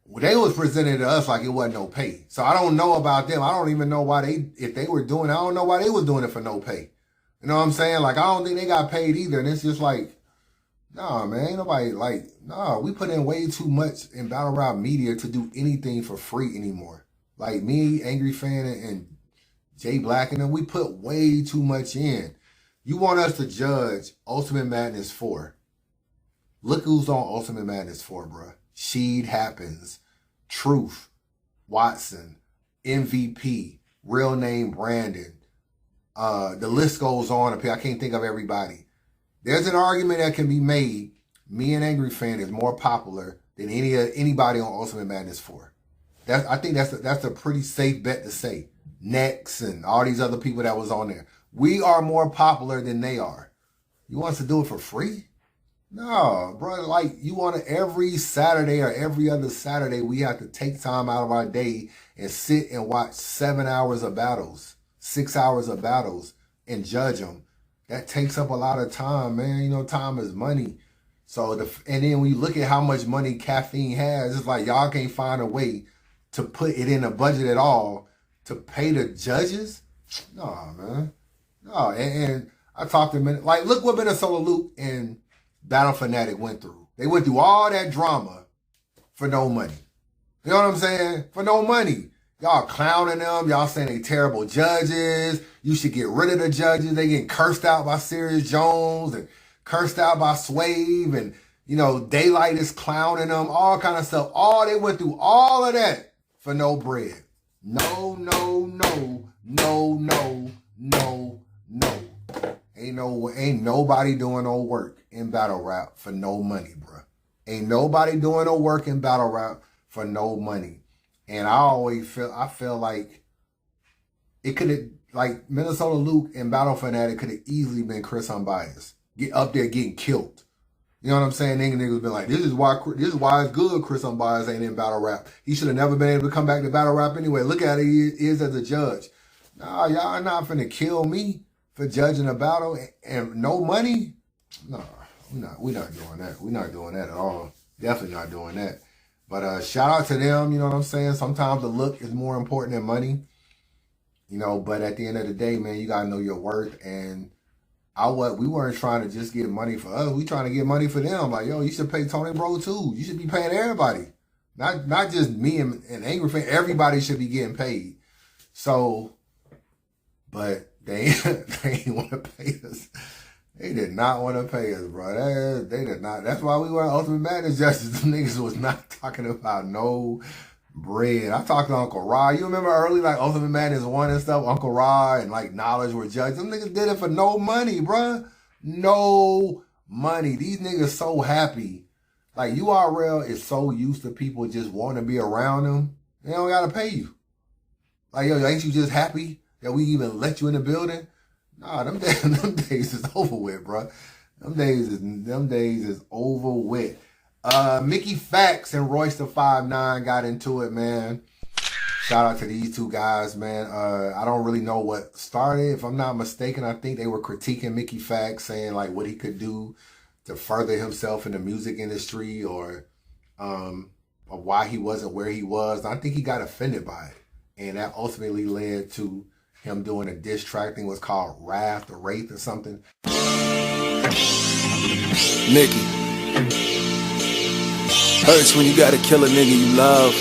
Well, they was presented to us like it wasn't no pay. So I don't know about them. I don't even know why if they were doing it, I don't know why they was doing it for no pay. You know what I'm saying? Like, I don't think they got paid either. And it's just like, nah, man, ain't nobody like, nah, we put in way too much in battle rap media to do anything for free anymore. Like me, Angry Fan, and Jay Black and them, we put way too much in. You want us to judge Ultimate Madness 4. Look who's on Ultimate Madness 4, bruh. Sheed Happens, Truth, Watson, MVP, Real Name Brandon. The list goes on up here. I can't think of everybody. There's an argument that can be made. Me and Angry Fan is more popular than anybody on Ultimate Madness 4. I think that's a pretty safe bet to say. Nex and all these other people that was on there. We are more popular than they are. You want us to do it for free? No, bro. Like, you want to every Saturday or every other Saturday, we have to take time out of our day and sit and watch 7 hours of battles, 6 hours of battles, and judge them. That takes up a lot of time, man. You know, time is money. So, and then when you look at how much money Caffeine has, it's like y'all can't find a way to put it in a budget at all to pay the judges. No, man. No, and I talked to them, like, look what Minnesota Luke and Battle Fanatic went through. They went through all that drama for no money. You know what I'm saying? For no money. Y'all clowning them. Y'all saying they terrible judges. You should get rid of the judges. They getting cursed out by Sirius Jones and cursed out by Swave. And, you know, Daylight is clowning them. All kind of stuff. They went through all of that for no bread. No. Ain't nobody doing no work in battle rap for no money, bro. Ain't nobody doing no work in battle rap for no money. And I feel like it could have, like, Minnesota Luke and Battle Fanatic could have easily been Chris Unbias. Get up there getting killed. You know what I'm saying? Niggas been like, this is why it's good Chris Unbias ain't in battle rap. He should have never been able to come back to battle rap anyway. Look at it, he is as a judge. Nah, y'all not finna kill me for judging a battle and no money. No, we're not doing that. We're not doing that at all. Definitely not doing that. But shout out to them, you know what I'm saying? Sometimes the look is more important than money. You know, but at the end of the day, man, you gotta know your worth. And we weren't trying to just get money for us. We trying to get money for them. Like, yo, you should pay Tony Bro too. You should be paying everybody. Not just me and Angry Fan. Everybody should be getting paid. So, but they ain't want to pay us. They did not want to pay us, bro. They did not. That's why we were Ultimate Madness judges. Them niggas was not talking about no bread. I talked to Uncle Ra. You remember early, like, Ultimate Madness 1 and stuff? Uncle Ra and, like, Knowledge were judges. Them niggas did it for no money, bro. No money. These niggas so happy Like, URL is so used to people just wanting to be around them, they don't gotta pay you. Like, yo, ain't you just happy that we even let you in the building? Nah, them days is over with, bro. Them days is over with. Mickey Fax and Royce the 5'9" got into it, man. Shout out to these two guys, man. I don't really know what started. If I'm not mistaken, I think they were critiquing Mickey Fax, saying like what he could do to further himself in the music industry, or why he wasn't where he was. I think he got offended by it, and that ultimately led to him doing a diss track. I think it was called Wrath or Wraith or something. Mickey, hurts when you gotta kill a nigga you love.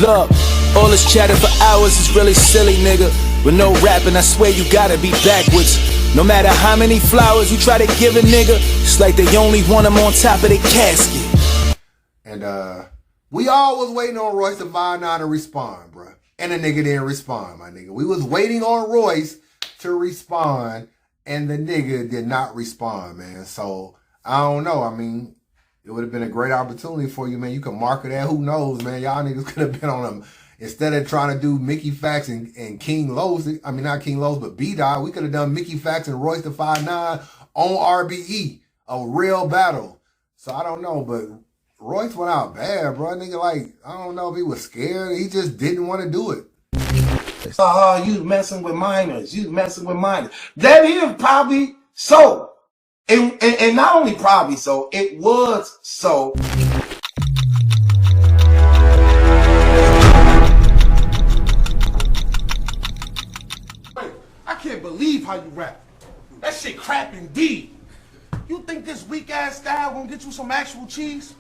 Look, all this chatter for hours is really silly, nigga. With no rapping, I swear you gotta be backwards. No matter how many flowers you try to give a nigga, it's like they only want him on top of their casket. And we all was waiting on Royce the 5'9" to respond, bro. And the nigga didn't respond, my nigga. We was waiting on Royce to respond, and the nigga did not respond, man. So, I don't know. I mean, it would have been a great opportunity for you, man. You can market that. Who knows, man? Y'all niggas could have been on them. Instead of trying to do Mickey Fax and King Los, I mean, not King Los, but B-Dot, we could have done Mickey Fax and Royce the 5'9" on RBE, a real battle. So, I don't know, but Royce went out bad, bro. Nigga, like, I don't know if he was scared. He just didn't want to do it. You messing with minors. You messing with minors. That is probably so. And not only probably so, it was so. I can't believe how you rap. That shit crap indeed. You think this weak ass style gonna get you some actual cheese?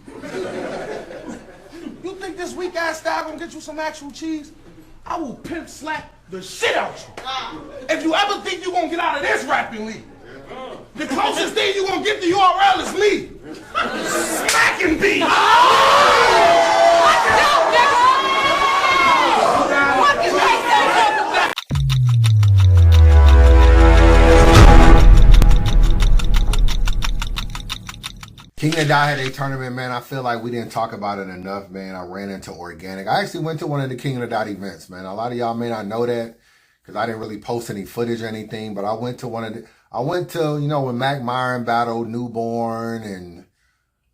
You think this weak ass style gonna get you some actual cheese? I will pimp slap the shit out you. If you ever think you gonna get out of this rapping league, the closest thing you gonna get to URL is me. Smacking B. King of Die had a tournament, man. I feel like we didn't talk about it enough, man. I ran into Organic. I actually went to one of the King of the Dot events, man. A lot of y'all may not know that because I didn't really post any footage or anything, but I went to you know, when Mac Myron battled Newborn and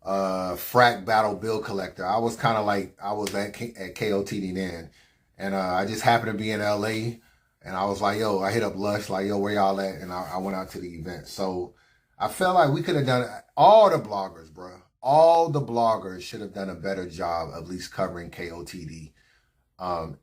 Frack battled Bill Collector. I was kind of like, I was at KOTD then. And I just happened to be in LA. And I was like, yo, I hit up Lush, like, yo, where y'all at? And I went out to the event. So I felt like we could have done all the bloggers, bro. All the bloggers should have done a better job of at least covering KOTD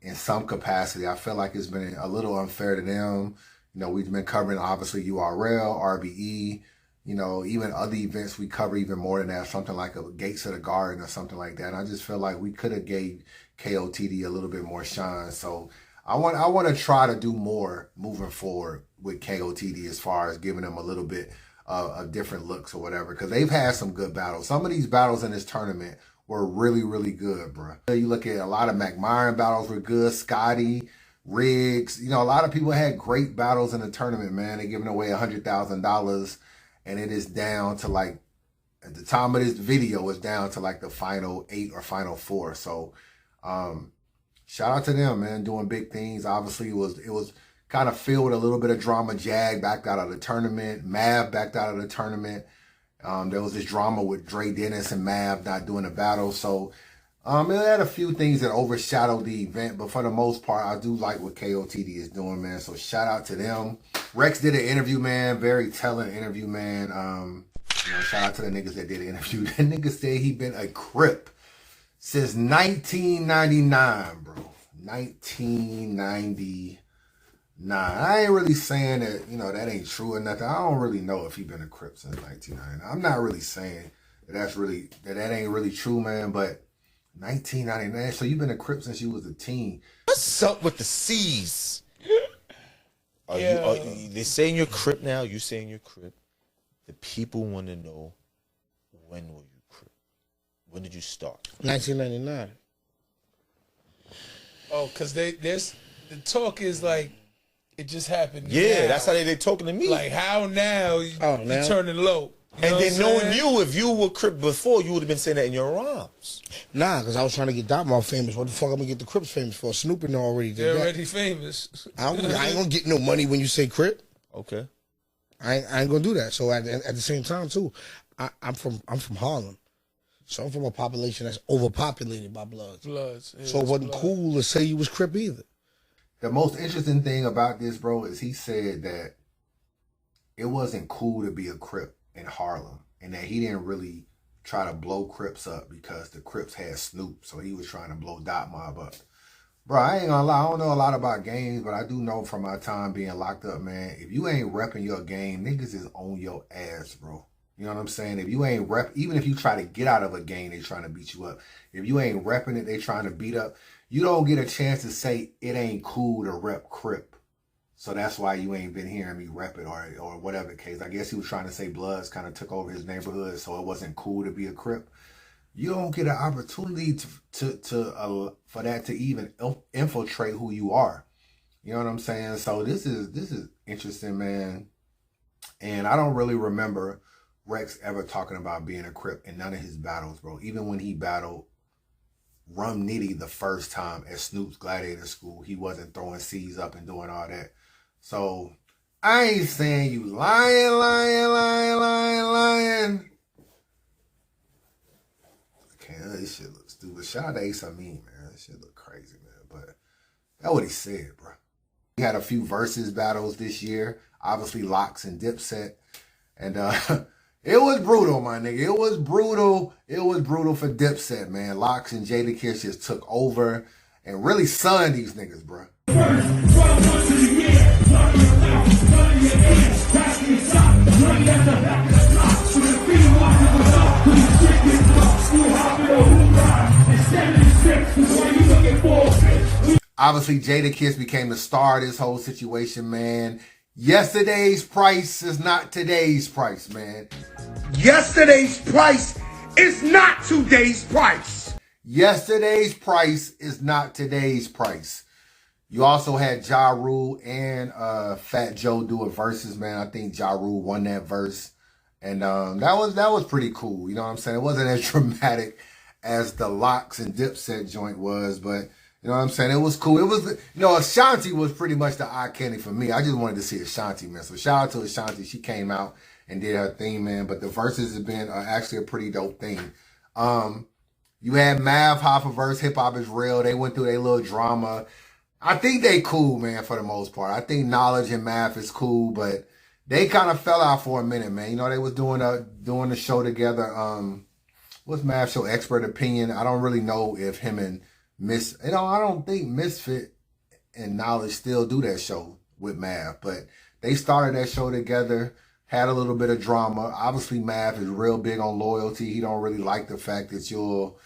in some capacity. I feel like it's been a little unfair to them. You know, we've been covering obviously URL, RBE, you know, even other events we cover even more than that, something like a Gates of the Garden or something like that. And I just feel like we could have gave KOTD a little bit more shine. So I want to try to do more moving forward with KOTD as far as giving them a little bit of different looks or whatever, because they've had some good battles. Some of these battles in this tournament were really, really good, bro. You look at a lot of Mac Myron battles were good, Scotty, Riggs, you know, a lot of people had great battles in the tournament, man. They're giving away $100,000, and it is down to like, at the time of this video, it's down to like the final 8 or final 4. So, shout out to them, man, doing big things. Obviously, it was kind of filled with a little bit of drama. Jag backed out of the tournament. Mav backed out of the tournament. There was this drama with Dre Dennis and Mav not doing a battle. So, it had a few things that overshadowed the event, but for the most part, I do like what KOTD is doing, man. So shout out to them. Rex did an interview, man. Very telling interview, man. You know, shout out to the niggas that did the interview. That nigga said he been a Crip since 1999, bro. 1999. I ain't really saying that, you know, that ain't true or nothing. I don't really know if he been a Crip since 1999. I'm not really saying that ain't really true, man, but 1999. So you've been a Crip since you was a teen. What's up with the C's? They saying you're Crip now. You saying you're Crip. The people want to know, when were you Crip? When did you start? 1999. Oh, because the talk is like it just happened. Yeah, now. that's how they talking to me. Like how now you turning low. And then knowing you, if you were Crip before, you would have been saying that in your rhymes. Nah, because I was trying to get Dot Mob famous. What the fuck I'm gonna get the Crips famous for? Snoop and already did They're that. already famous. I ain't gonna get no money when you say Crip. Okay. I ain't gonna do that. So at the same time too, I'm from Harlem, so I'm from a population that's overpopulated by Bloods. Yeah, so it wasn't cool to say you was Crip either. The most interesting thing about this, bro, is he said that it wasn't cool to be a Crip in Harlem, and that he didn't really try to blow Crips up because the Crips had Snoop, so he was trying to blow Dot Mob up. Bro, I ain't gonna lie, I don't know a lot about games, but I do know from my time being locked up, man, if you ain't repping your game, niggas is on your ass, bro. You know what I'm saying? If you ain't even if you try to get out of a game, they trying to beat you up. If you ain't repping it, they trying to beat up. You don't get a chance to say it ain't cool to rep Crip. So that's why you ain't been hearing me rep it or whatever the case. I guess he was trying to say Bloods kind of took over his neighborhood, so it wasn't cool to be a Crip. You don't get an opportunity for that to even infiltrate who you are. You know what I'm saying? So this is interesting, man. And I don't really remember Rex ever talking about being a Crip in none of his battles, bro. Even when he battled Rum Nitty the first time at Snoop's Gladiator School, he wasn't throwing C's up and doing all that. So I ain't saying you lying. Okay, this shit looks stupid. Shout out to Ace Amin, man. This shit look crazy, man. But that's what he said, bro. He had a few versus battles this year. Obviously, Lux and Dipset. And it was brutal, my nigga. It was brutal. It was brutal for Dipset, man. Lux and Jadakiss just took over and really sunned these niggas, bro. Obviously, Jadakiss became the star of this whole situation, man. Yesterday's price is not today's price, man. Yesterday's price is not today's price. Yesterday's price is not today's price. You also had Ja Rule and Fat Joe do a versus, man. I think Ja Rule won that verse. And that was pretty cool. You know what I'm saying? It wasn't as dramatic as the Lux and Dipset joint was, but you know what I'm saying? It was cool. It was, you know, Ashanti was pretty much the eye candy for me. I just wanted to see Ashanti, man. So shout out to Ashanti. She came out and did her thing, man. But the verses have been actually a pretty dope thing. You had Mav Hoffa verse Hip Hop Is Real. They went through their little drama. I think they cool, man, for the most part. I think Knowledge and Mav is cool, but they kind of fell out for a minute, man. You know, they was doing the show together. What's Mav's show? Expert Opinion. I don't really know if him and I don't think Misfit and Knowledge still do that show with Mav, but they started that show together, had a little bit of drama. Obviously, Mav is real big on loyalty. He don't really like the fact that you'll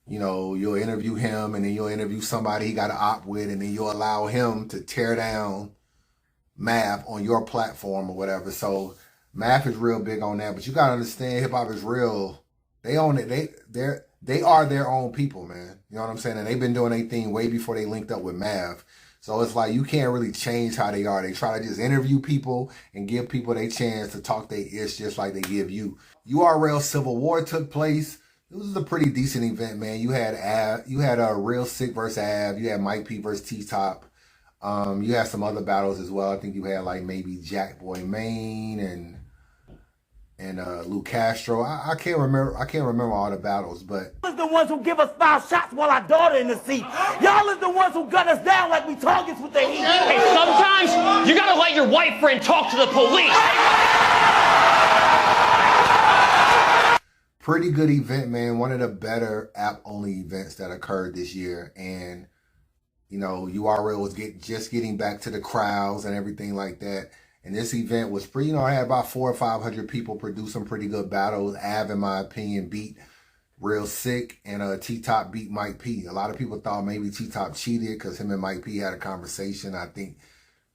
interview him and then you'll interview somebody he got to opt with, and then you'll allow him to tear down Mav on your platform or whatever. So Mav is real big on that, but you got to understand, Hip Hop Is Real. They own it. They are their own people, man. You know what I'm saying? And they've been doing their thing way before they linked up with Mav. So it's like you can't really change how they are. They try to just interview people and give people their chance to talk their ish just like they give you. URL Civil War took place. It was a pretty decent event, man. You had a Real Sick versus Av. You had Mike P versus T-Top. You had some other battles as well. I think you had like maybe Jack Boy Maine and Lou Castro. I can't remember all the battles, but Y'all is the ones who give us 5 shots while our daughter in the seat. Y'all is the ones who gun us down like we targets with the heat. Hey, sometimes you gotta let your white friend talk to the police. pretty good event, man. One of the better app-only events that occurred this year. And, you know, URL was just getting back to the crowds and everything like that. And this event was pretty, you know, I had about 400 or 500 people produce some pretty good battles. Av, in my opinion, beat Real Sick, and T-Top beat Mike P. A lot of people thought maybe T-Top cheated because him and Mike P had a conversation. I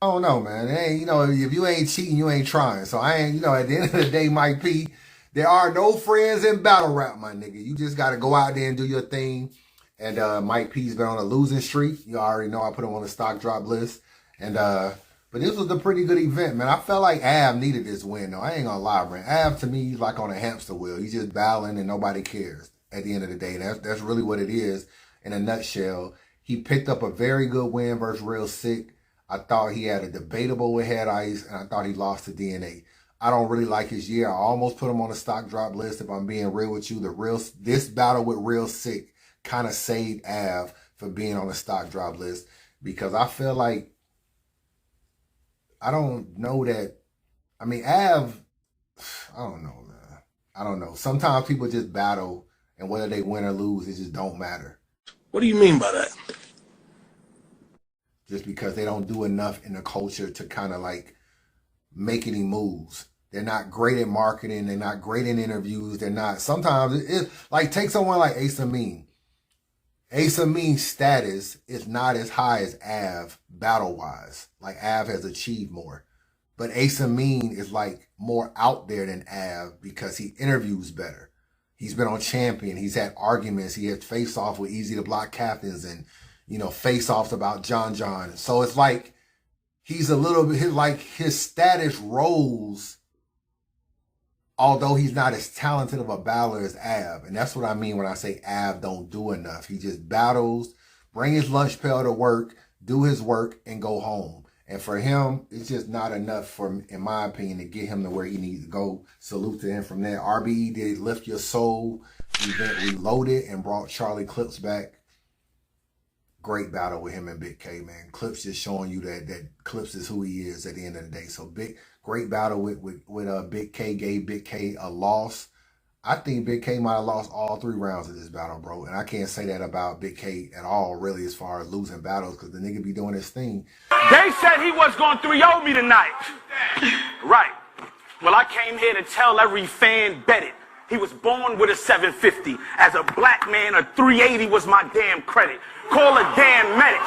don't know, man. It ain't, you know, if you ain't cheating, you ain't trying. So I ain't, you know, at the end of the day, Mike P, there are no friends in battle rap, my nigga. You just got to go out there and do your thing. And Mike P's been on a losing streak. You already know I put him on the stock drop list. And But this was a pretty good event, man. I felt like Av needed this win, though. I ain't gonna lie, man. Av, to me, he's like on a hamster wheel. He's just battling and nobody cares at the end of the day. That's really what it is in a nutshell. He picked up a very good win versus Real Sick. I thought he had a debatable with Head Ice, and I thought he lost to DNA. I don't really like his year. I almost put him on the stock drop list, if I'm being real with you. This battle with Real Sick kind of saved Av for being on the stock drop list, because I feel like, I don't know that, I mean, Av, I don't know, man. I don't know. Sometimes people just battle, and whether they win or lose, it just don't matter. What do you mean by that? Just because they don't do enough in the culture to kind of like make any moves. They're not great at marketing. They're not great in interviews. They're not. Sometimes it's like, take someone like Ace Amin. Ace Amin's status is not as high as Av battle-wise. Like, Av has achieved more. But Ace Amin is like more out there than Av because he interviews better. He's been on Champion. He's had arguments. He had face-off with Easy to Block captains and, you know, face-offs about John. So it's like he's a little bit like his status rose, although he's not as talented of a battler as Av. And that's what I mean when I say Av don't do enough. He just battles, bring his lunch pail to work, do his work, and go home. And for him, it's just not enough, for, in my opinion, to get him to where he needs to go. Salute to him from there. RBE did Lift Your Soul event Reloaded and brought Charlie Clips back. Great battle with him and Big K, man. Clips just showing you that Clips is who he is at the end of the day. So great battle with Big K, gave Big K a loss. I think Big K might have lost all 3 rounds of this battle, bro. And I can't say that about Big K at all, really, as far as losing battles, because the nigga be doing his thing. They said he was going to 3-0 me tonight. Right. Well, I came here to tell every fan, bet it. He was born with a 750. As a black man, a 380 was my damn credit. Call the damn medics.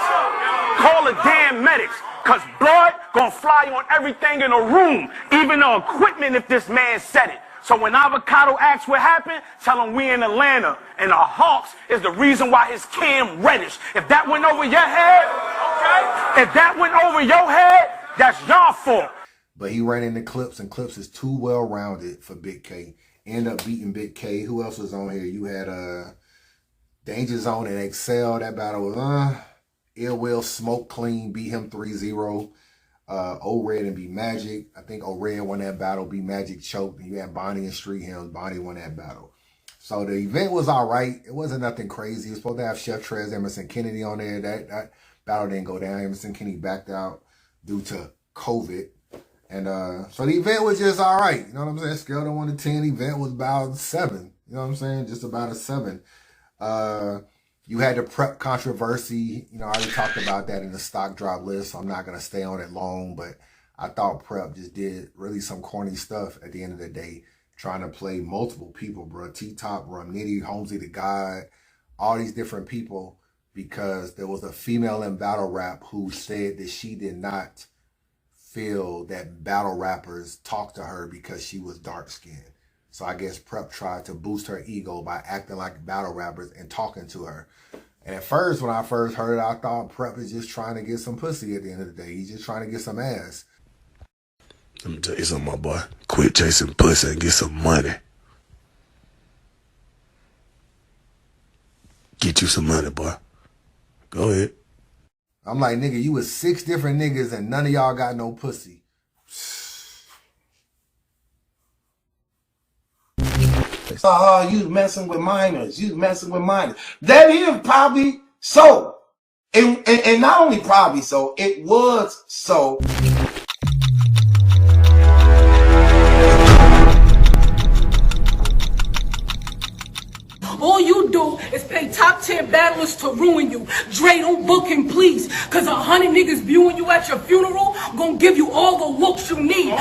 Call the damn medics. Cause blood gonna fly on everything in the room, even the equipment if this man said it. So when Avocado asks what happened, tell him we in Atlanta. And the Hawks is the reason why his cam reddish. If that went over your head, okay? If that went over your head, that's your fault. But he ran into Clips, and Clips is too well-rounded for Big K. End up beating Big K. Who else was on here? You had Danger Zone and Excel. That battle was Ill Will, Smoke Clean, beat him 3-0. O-Red and B Magic. I think O-Red won that battle. B Magic choked. And you had Bonnie and Street Hymns. Bonnie won that battle. So the event was all right. It wasn't nothing crazy. It was supposed to have Chef Trez, Emerson Kennedy on there. That battle didn't go down. Emerson Kennedy backed out due to COVID. And so the event was just all right. You know what I'm saying? Scale of 1 to 10. Event was about 7. You know what I'm saying? Just about a 7. You had the prep controversy. You know, I already talked about that in the stock drop list, so I'm not going to stay on it long. But I thought prep just did really some corny stuff at the end of the day, trying to play multiple people, bro. T-Top, Rum Nitty, Holmesy the God, all these different people, because there was a female in battle rap who said that she did not feel that battle rappers talked to her because she was dark-skinned. So I guess Prep tried to boost her ego by acting like battle rappers and talking to her. And at first, when I first heard it, I thought Prep is just trying to get some pussy at the end of the day. He's just trying to get some ass. Let me tell you something, my boy. Quit chasing pussy and get some money. Get you some money, boy. Go ahead. I'm like, nigga, you was 6 different niggas and none of y'all got no pussy. You messing with minors. You messing with minors. That is probably so. And not only probably so, it was so. All you do is pay top 10 battlers to ruin you. Dre, don't book him, please. Cause 100 niggas viewing you at your funeral gonna give you all the looks you need.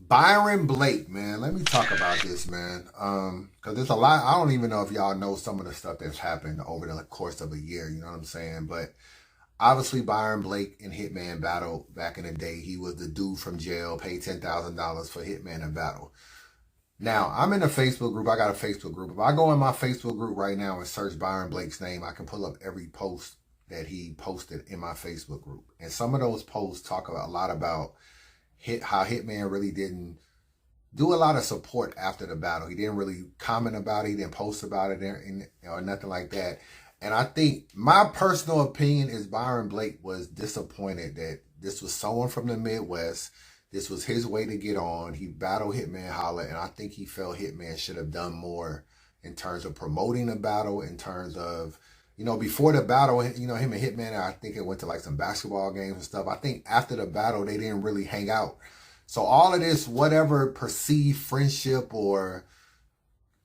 Byron Blake, man. Let me talk about this, man. Because there's a lot. I don't even know if y'all know some of the stuff that's happened over the course of a year. You know what I'm saying? But Obviously, Byron Blake and Hitman battled back in the day. He was the dude from jail, paid $10,000 for Hitman to battle. Now, I'm in a Facebook group. I got a Facebook group. If I go in my Facebook group right now and search Byron Blake's name, I can pull up every post that he posted in my Facebook group. And some of those posts talk a lot about how Hitman really didn't do a lot of support after the battle. He didn't really comment about it. He didn't post about it or nothing like that. And I think my personal opinion is Byron Blake was disappointed that this was someone from the Midwest. This was his way to get on. He battled Hitman Holla, and I think he felt Hitman should have done more in terms of promoting the battle, in terms of, you know, before the battle, you know, him and Hitman, I think it went to like some basketball games and stuff. I think after the battle, they didn't really hang out. So all of this, whatever perceived friendship or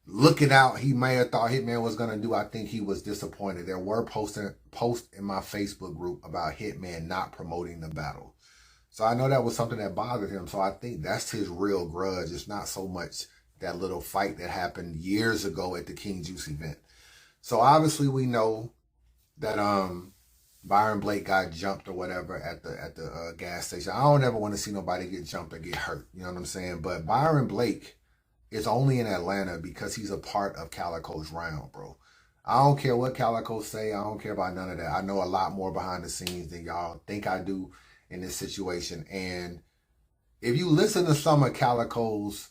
looking out he may have thought Hitman was going to do, I think he was disappointed. There were posts in my Facebook group about Hitman not promoting the battle. So I know that was something that bothered him. So I think that's his real grudge. It's not so much that little fight that happened years ago at the King Juice event. So obviously we know that Byron Blake got jumped or whatever at the gas station. I don't ever want to see nobody get jumped or get hurt. You know what I'm saying? But Byron Blake is only in Atlanta because he's a part of Calico's round, bro. I don't care what Calico say. I don't care about none of that. I know a lot more behind the scenes than y'all think I do in this situation. And if you listen to some of Calico's,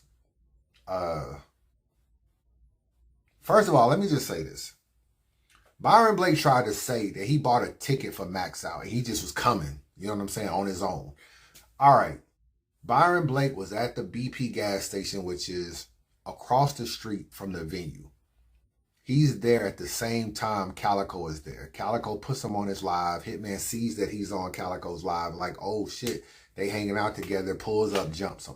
first of all, let me just say this. Byron Blake tried to say that he bought a ticket for Max Out and he just was coming, you know what I'm saying, on his own. All right. Byron Blake was at the BP gas station, which is across the street from the venue. He's there at the same time Calico is there. Calico puts him on his live. Hitman sees that he's on Calico's live, like, oh shit, they hanging out together, pulls up, jumps him.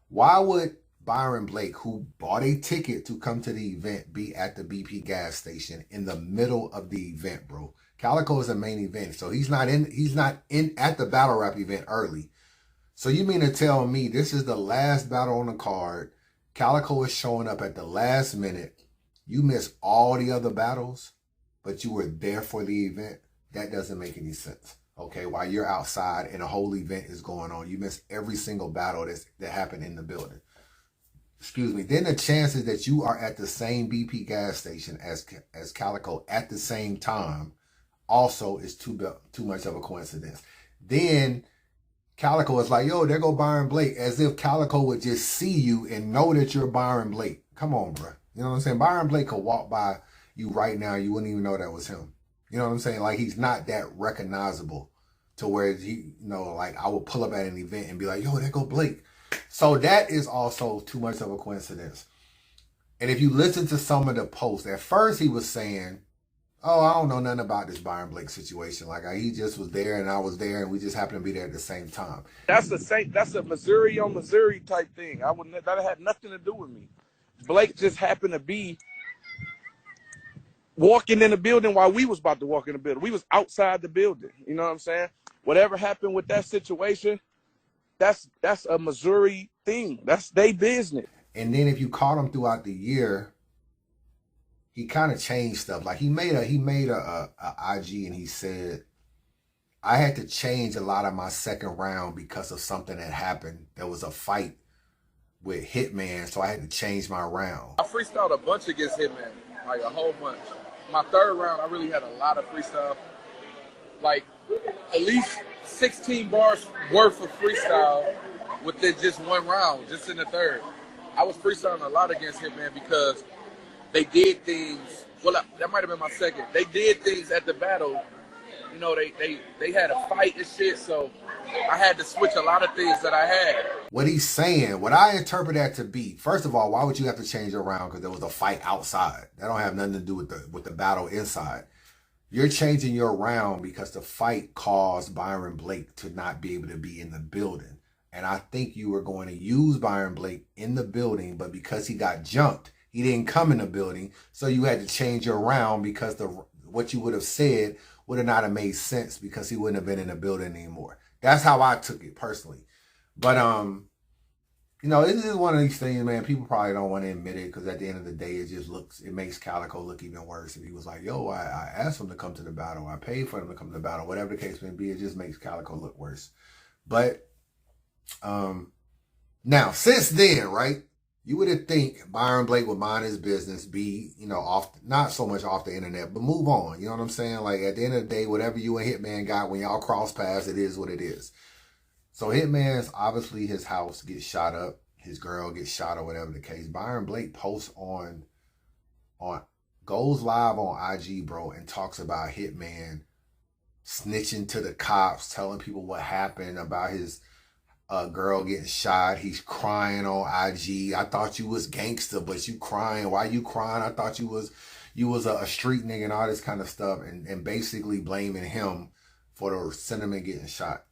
Why would Byron Blake, who bought a ticket to come to the event, be at the BP gas station in the middle of the event, bro? Calico is a main event, so he's not in at the battle rap event early. So you mean to tell me this is the last battle on the card, Calico is showing up at the last minute, you missed all the other battles, but you were there for the event? That doesn't make any sense. Okay, while you're outside and a whole event is going on, you missed every single battle that happened in the building. Excuse me. Then the chances that you are at the same BP gas station as Calico at the same time also is too much of a coincidence. Then Calico is like, yo, there go Byron Blake, as if Calico would just see you and know that you're Byron Blake. Come on, bro. You know what I'm saying? Byron Blake could walk by you right now. You wouldn't even know that was him. You know what I'm saying? Like, he's not that recognizable to where he, you know, like I would pull up at an event and be like, yo, there go Blake. So that is also too much of a coincidence. And if you listen to some of the posts, at first he was saying, oh, I don't know nothing about this Byron Blake situation. Like, he just was there and I was there and we just happened to be there at the same time. That's a Missouri on Missouri type thing. That had nothing to do with me. Blake just happened to be walking in the building while we was about to walk in the building. We was outside the building. You know what I'm saying? Whatever happened with that situation, that's a Missouri thing. That's their business. And then if you caught him throughout the year, he kind of changed stuff. Like he made a IG and he said, I had to change a lot of my second round because of something that happened. There was a fight with Hitman, so I had to change my round. I freestyled a bunch against Hitman, like a whole bunch. My third round, I really had a lot of freestyle, like at least 16 bars worth of freestyle within just one round, just in the third. I was freestyling a lot against Hitman because they did things, well, that might have been my second. They did things at the battle, you know, they had a fight and shit, so I had to switch a lot of things that I had. What he's saying, what I interpret that to be, first of all, why would you have to change your round because there was a fight outside? That don't have nothing to do with the battle inside. You're changing your round because the fight caused Byron Blake to not be able to be in the building. And I think you were going to use Byron Blake in the building, but because he got jumped, he didn't come in the building. So you had to change your round because what you would have said would have not have made sense because he wouldn't have been in the building anymore. That's how I took it personally. But you know, this is one of these things, man. People probably don't want to admit it because at the end of the day, it makes Calico look even worse. If he was like, yo, I asked him to come to the battle. I paid for him to come to the battle. Whatever the case may be, it just makes Calico look worse. But now, since then, right, you would think Byron Blake would mind his business, be, you know, not so much off the internet, but move on. You know what I'm saying? Like, at the end of the day, whatever you and Hitman got, when y'all cross paths, it is what it is. So Hitman's, obviously his house gets shot up, his girl gets shot or whatever the case. Byron Blake posts goes live on IG, bro, and talks about Hitman snitching to the cops, telling people what happened about his girl getting shot. He's crying on IG. I thought you was gangster, but you crying. Why you crying? I thought you was a street nigga and all this kind of stuff, and basically blaming him for the sentiment getting shot.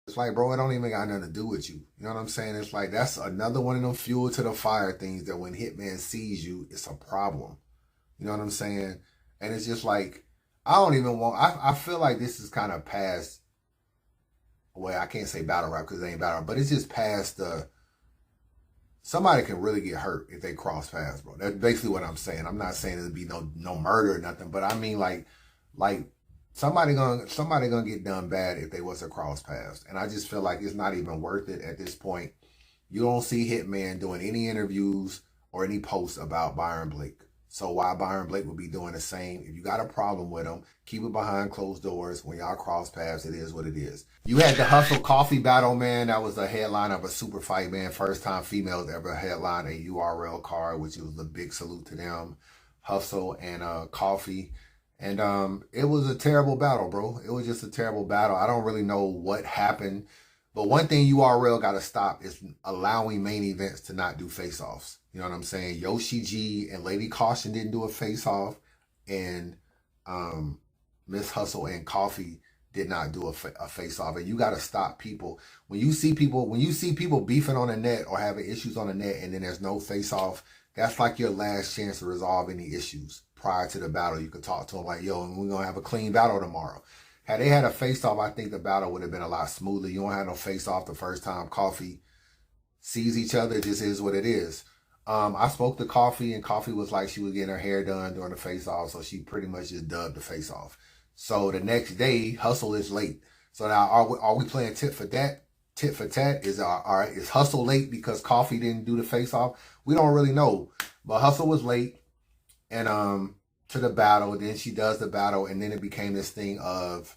It's like, bro, it don't even got nothing to do with you. You know what I'm saying? It's like, that's another one of them fuel to the fire things that when Hitman sees you, it's a problem. You know what I'm saying? And it's just like, I feel like this is kind of past, well, I can't say battle rap because it ain't battle rap, but it's just past somebody can really get hurt if they cross paths, bro. That's basically what I'm saying. I'm not saying it'd be no murder or nothing, but I mean like somebody gonna get done bad if they was to cross paths. And I just feel like it's not even worth it at this point. You don't see Hitman doing any interviews or any posts about Byron Blake. So why Byron Blake would be doing the same? If you got a problem with him, keep it behind closed doors. When y'all cross paths, it is what it is. You had the Hustle Coffee battle, man. That was a headline of a super fight, man. First time females ever headline a URL card, which was a big salute to them. Hustle and Coffee. And it was a terrible battle, bro. It was just a terrible battle. I don't really know what happened. But one thing URL got to stop is allowing main events to not do face-offs. You know what I'm saying? Yoshi G and Lady Caution didn't do a face-off. And Miss Hustle and Coffee did not do a face-off. And you got to stop people. When you see people beefing on the net or having issues on the net and then there's no face-off, that's like your last chance to resolve any issues. Prior to the battle, you could talk to them like, yo, we're going to have a clean battle tomorrow. Had they had a face-off, I think the battle would have been a lot smoother. You don't have no face-off the first time Coffee sees each other. It just is what it is. I spoke to Coffee, and Coffee was like she was getting her hair done during the face-off, so she pretty much just dubbed the face-off. So the next day, Hustle is late. So now, are we playing tit for tat? Tit for tat? Is Hustle late because Coffee didn't do the face-off? We don't really know. But Hustle was late. And to the battle, then she does the battle, and then it became this thing of,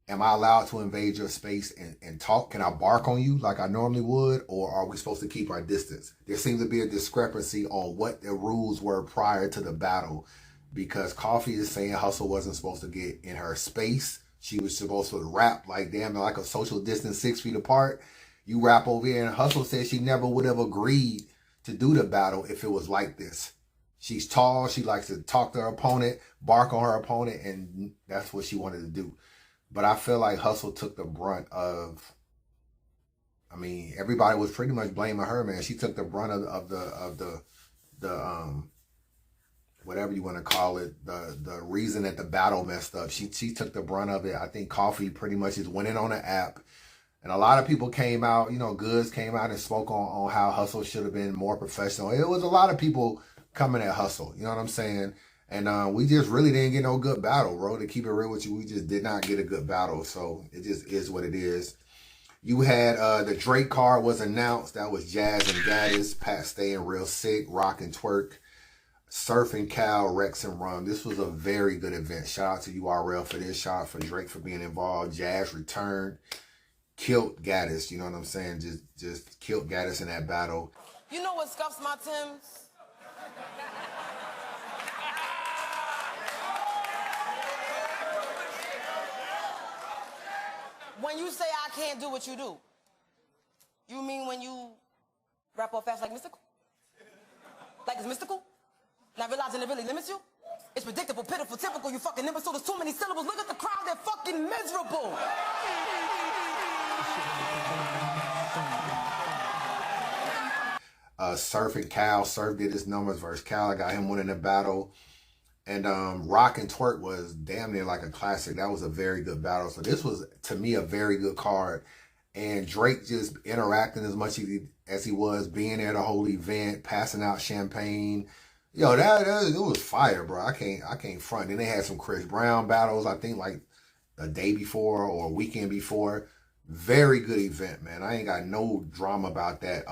am I allowed to invade your space and talk? Can I bark on you like I normally would, or are we supposed to keep our distance? There seems to be a discrepancy on what the rules were prior to the battle, because Coffee is saying Hustle wasn't supposed to get in her space. She was supposed to rap like damn like a social distance 6 feet apart. You rap over here, and Hustle said she never would have agreed to do the battle if it was like this. She's tall. She likes to talk to her opponent, bark on her opponent, and that's what she wanted to do. But I feel like Hustle took the brunt of, I mean, everybody was pretty much blaming her, man. She took the brunt of the whatever you want to call it, the reason that the battle messed up. She took the brunt of it. I think Coffee pretty much is winning on the app. And a lot of people came out, you know, Goods came out and spoke on how Hustle should have been more professional. It was a lot of people coming at Hustle, you know what I'm saying? And we just really didn't get no good battle, bro. To keep it real with you, we just did not get a good battle. So it just is what it is. You had the Drake card was announced. That was Jazz and Gaddis, Pat staying real sick, Rock and Twerk, Surf and Cal, Rex and Rum. This was a very good event. Shout out to URL for this. Shout out for Drake for being involved. Jazz returned, killed Gaddis. You know what I'm saying? Just killed Gaddis in that battle. You know what scuffs my Timbs? When you say I can't do what you do, you mean when you rap all fast like mystical? Like it's mystical? Not realizing it really limits you? It's predictable, pitiful, typical, you fucking imbecile. There's too many syllables. Look at the crowd, they're fucking miserable. Surf and Cal. Surf did his numbers versus Cal. I got him winning the battle. And Rock and Twerk was damn near like a classic. That was a very good battle. So this was, to me, a very good card. And Drake just interacting as much as he was, being there the whole event, passing out champagne. Yo, it was fire, bro. I can't front. Then they had some Chris Brown battles, I think like a day before or a weekend before. Very good event, man. I ain't got no drama about that.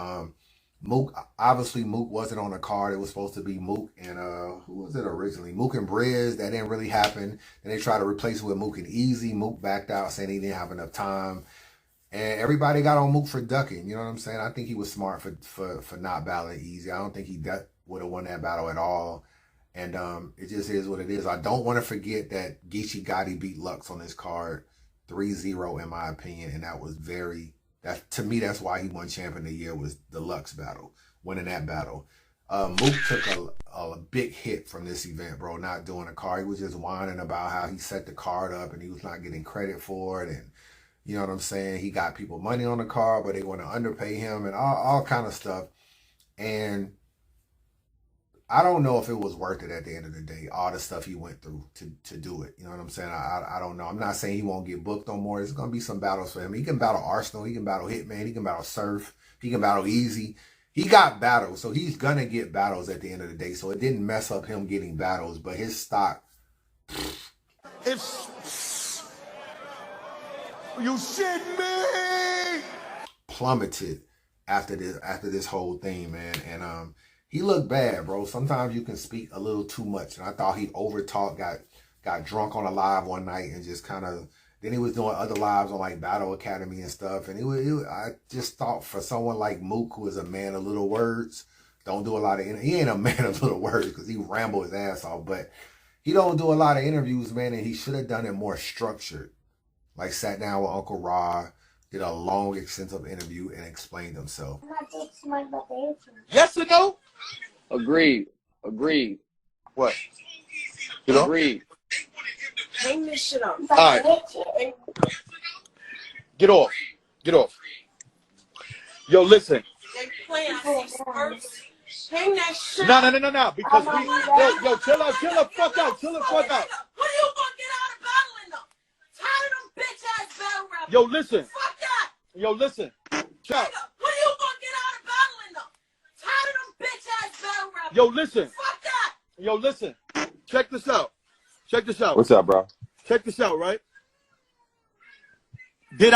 Mook, obviously Mook wasn't on the card. It was supposed to be Mook and who was it originally? Mook and Briz. That didn't really happen. And they tried to replace it with Mook and Easy. Mook backed out saying he didn't have enough time. And everybody got on Mook for ducking. You know what I'm saying? I think he was smart for not battling Easy. I don't think he would have won that battle at all. And it just is what it is. I don't want to forget that Geechee Gotti beat Lux on this card 3-0 in my opinion. And that was to me, that's why he won Champion of the Year, was the Lux battle, winning that battle. Mook took a big hit from this event, bro, not doing a card. He was just whining about how he set the card up and he was not getting credit for it. And you know what I'm saying? He got people money on the card, but they want to underpay him and all kind of stuff. And I don't know if it was worth it at the end of the day, all the stuff he went through to do it. You know what I'm saying? I don't know. I'm not saying he won't get booked no more. There's going to be some battles for him. He can battle Arsenal. He can battle Hitman. He can battle Surf. He can battle Easy. He got battles, so he's going to get battles at the end of the day. So it didn't mess up him getting battles, but his stock... You shit me! Plummeted after this whole thing, man. And he looked bad, bro. Sometimes you can speak a little too much. And I thought he overtalked, got drunk on a live one night and just kind of, then he was doing other lives on like Battle Academy and stuff. And I just thought for someone like Mook, who is a man of little words, don't do a lot of, he ain't a man of little words because he rambled his ass off, but he don't do a lot of interviews, man. And he should have done it more structured. Like sat down with Uncle Rod, did a long, extensive interview and explained himself. Yes or no? Agreed. What? Agreed. Hang this shit up. All right. Get off. Yo, listen. They playing first. Hang that shit No. Because yo, chill the fuck out. What are you gonna get out of battling them? Tired of them bitch ass battle rappers. Yo, listen. Fuck that. Yo, listen. Ciao. What are you gonna get out of battling them? Tired of them bitch ass battle rappers. Yo, listen. Fuck that. Yo, listen. Check this out. What's up, bro? Check this out, right? You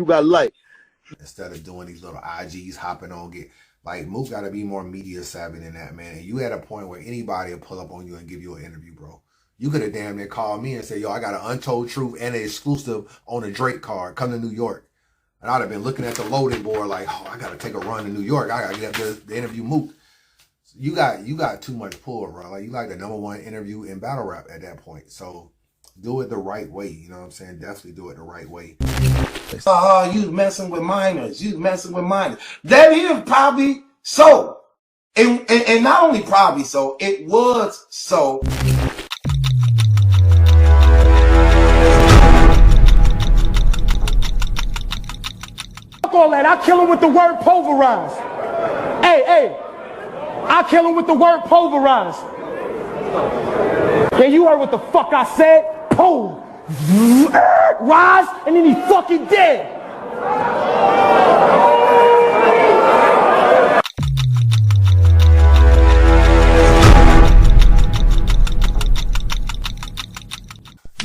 got light. Instead of doing these little IGs hopping on, like Mook got to be more media savvy than that, man. And you at a point where anybody will pull up on you and give you an interview, bro. You could have damn near called me and said, yo, I got an Untold Truth and an exclusive on a Drake card. Come to New York. And I'd have been looking at the loaded board like, oh, I got to take a run to New York. I got to get up there to interview Mook. So you got too much pull, bro. Like, you like the #1 interview in battle rap at that point. So do it the right way. You know what I'm saying? Definitely do it the right way. You messing with minors. That is probably so. And not only probably so, it was so. Fuck all that. I kill him with the word pulverize. Hey. I kill him with the word pulverize. Yeah, you heard what the fuck I said? Pulverize, and then he fucking dead.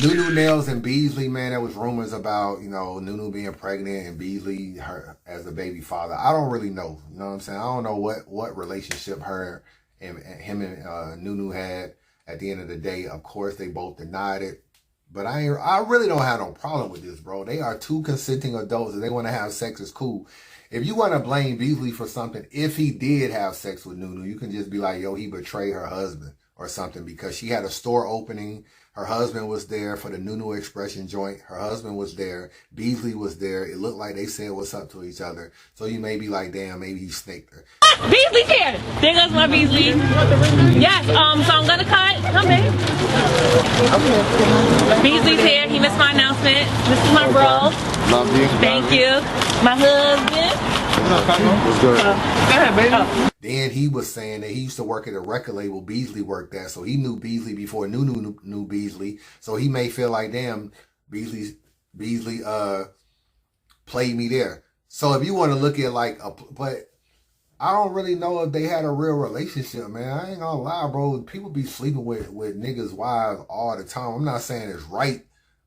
Nunu Nails and Beasley, man, there was rumors about, Nunu being pregnant and Beasley her as a baby father. I don't really know. You know what I'm saying? I don't know what relationship him and Nunu had at the end of the day. Of course, they both denied it. But I really don't have no problem with this, bro. They are two consenting adults and they want to have sex. Is cool. If you want to blame Beasley for something, if he did have sex with Nunu, you can just be like, yo, he betrayed her husband or something because she had a store opening. Her husband was there for the Nunu Expression joint. Her husband was there. Beasley was there. It looked like they said what's up to each other. So you may be like, damn, maybe he snaked her. Beasley's here. There goes my Beasley. Yes, so I'm gonna cut. Come in. Beasley's here. He missed my announcement. This is my bro. Love you. Thank you. My husband. What's good? Go ahead, baby. Then he was saying that he used to work at a record label Beasley worked at, so he knew Beasley before Nunu knew Beasley. So he may feel like, damn, Beasley played me there. So if you want to look at like but I don't really know if they had a real relationship, man. I ain't gonna lie, bro. People be sleeping with niggas' wives all the time. I'm not saying it's right,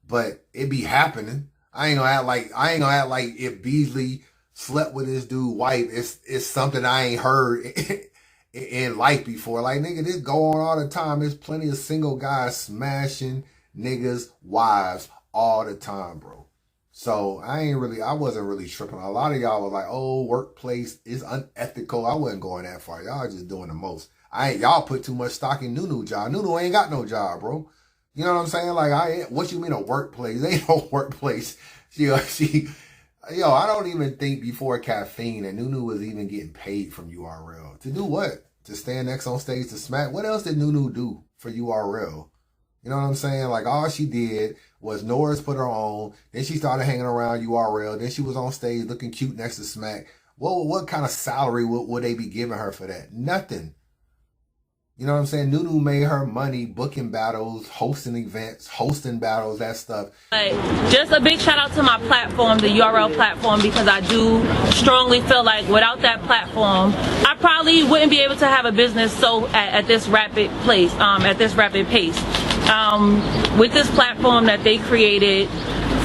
but it be happening. I ain't gonna act like if Beasley slept with this dude's wife, it's something I ain't heard in life before. Like, nigga, this go on all the time. There's plenty of single guys smashing niggas' wives all the time, bro. So I wasn't really tripping. A lot of y'all were like, oh, workplace is unethical. I wasn't going that far. Y'all just doing the most. Y'all put too much stock in Nunu job. Nunu ain't got no job, bro. You know what I'm saying? Like, what you mean a workplace? Ain't no workplace. Yo, I don't even think before Caffeine that Nunu was even getting paid from URL. To do what? To stand next on stage to smack? What else did Nunu do for URL? You know what I'm saying? Like, all she did was Norris put her on. Then she started hanging around URL. Then she was on stage looking cute next to Smack. What kind of salary would they be giving her for that? Nothing. You know what I'm saying? Nunu made her money booking battles, hosting events, hosting battles, that stuff. But just a big shout out to my platform, the URL platform, because I do strongly feel like without that platform, I probably wouldn't be able to have a business at this rapid pace. With this platform that they created,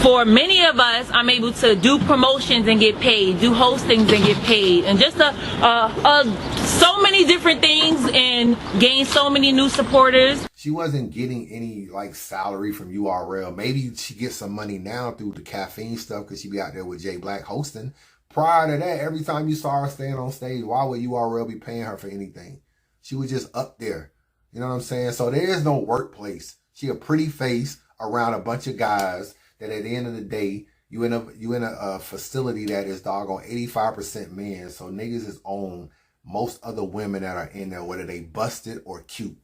for many of us, I'm able to do promotions and get paid, do hostings and get paid, and just so many different things and gain so many new supporters. She wasn't getting any like salary from URL. Maybe she gets some money now through the Caffeine stuff because she be out there with Jay Black hosting. Prior to that, every time you saw her stand on stage, why would URL be paying her for anything? She was just up there. You know what I'm saying? So there is no workplace. She a pretty face around a bunch of guys that at the end of the day, you in a facility that is doggone 85% men. So niggas is on most other women that are in there, whether they busted or cute.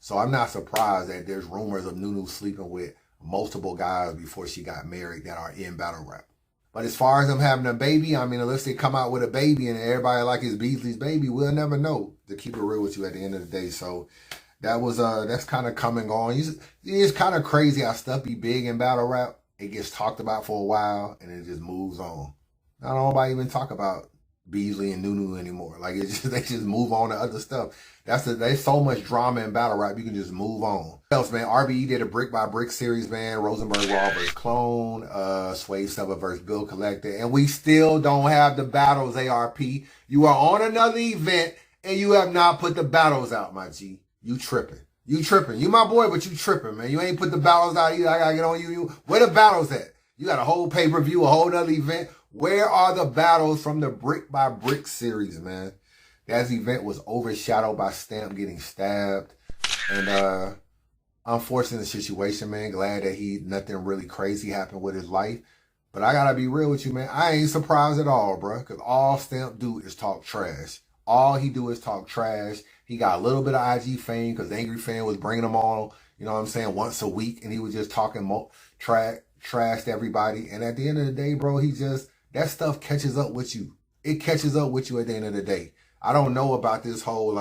So I'm not surprised that there's rumors of Nunu sleeping with multiple guys before she got married that are in battle rap. But as far as them having a baby, I mean, unless they come out with a baby and everybody like it's Beasley's baby, we'll never know, to keep it real with you at the end of the day. So that's kind of coming on. It's kind of crazy how stuff be big in battle rap. It gets talked about for a while and it just moves on. Not nobody even talk about Beasley and Nunu anymore. Like they just move on to other stuff. There's so much drama in battle rap, you can just move on. What else, man? RBE did a brick by brick series, man. Rosenberg Raw vs. Clone, Sway Stubber vs. Bill Collector, and we still don't have the battles. ARP, you are on another event and you have not put the battles out, my G. You tripping. You tripping. You my boy, but you tripping, man. You ain't put the battles out either. I gotta get on you. Where the battles at? You got a whole pay-per-view, a whole other event. Where are the battles from the Brick by Brick series, man? That event was overshadowed by Stamp getting stabbed. And unfortunate situation, man. Glad that nothing really crazy happened with his life. But I gotta be real with you, man. I ain't surprised at all, bro. Because all Stamp do is talk trash. All he do is talk trash. He got a little bit of IG fame because the Angry Fan was bringing him on, you know what I'm saying, once a week. And he was just talking trash to everybody. And at the end of the day, bro, that stuff catches up with you. It catches up with you at the end of the day. I don't know about this whole,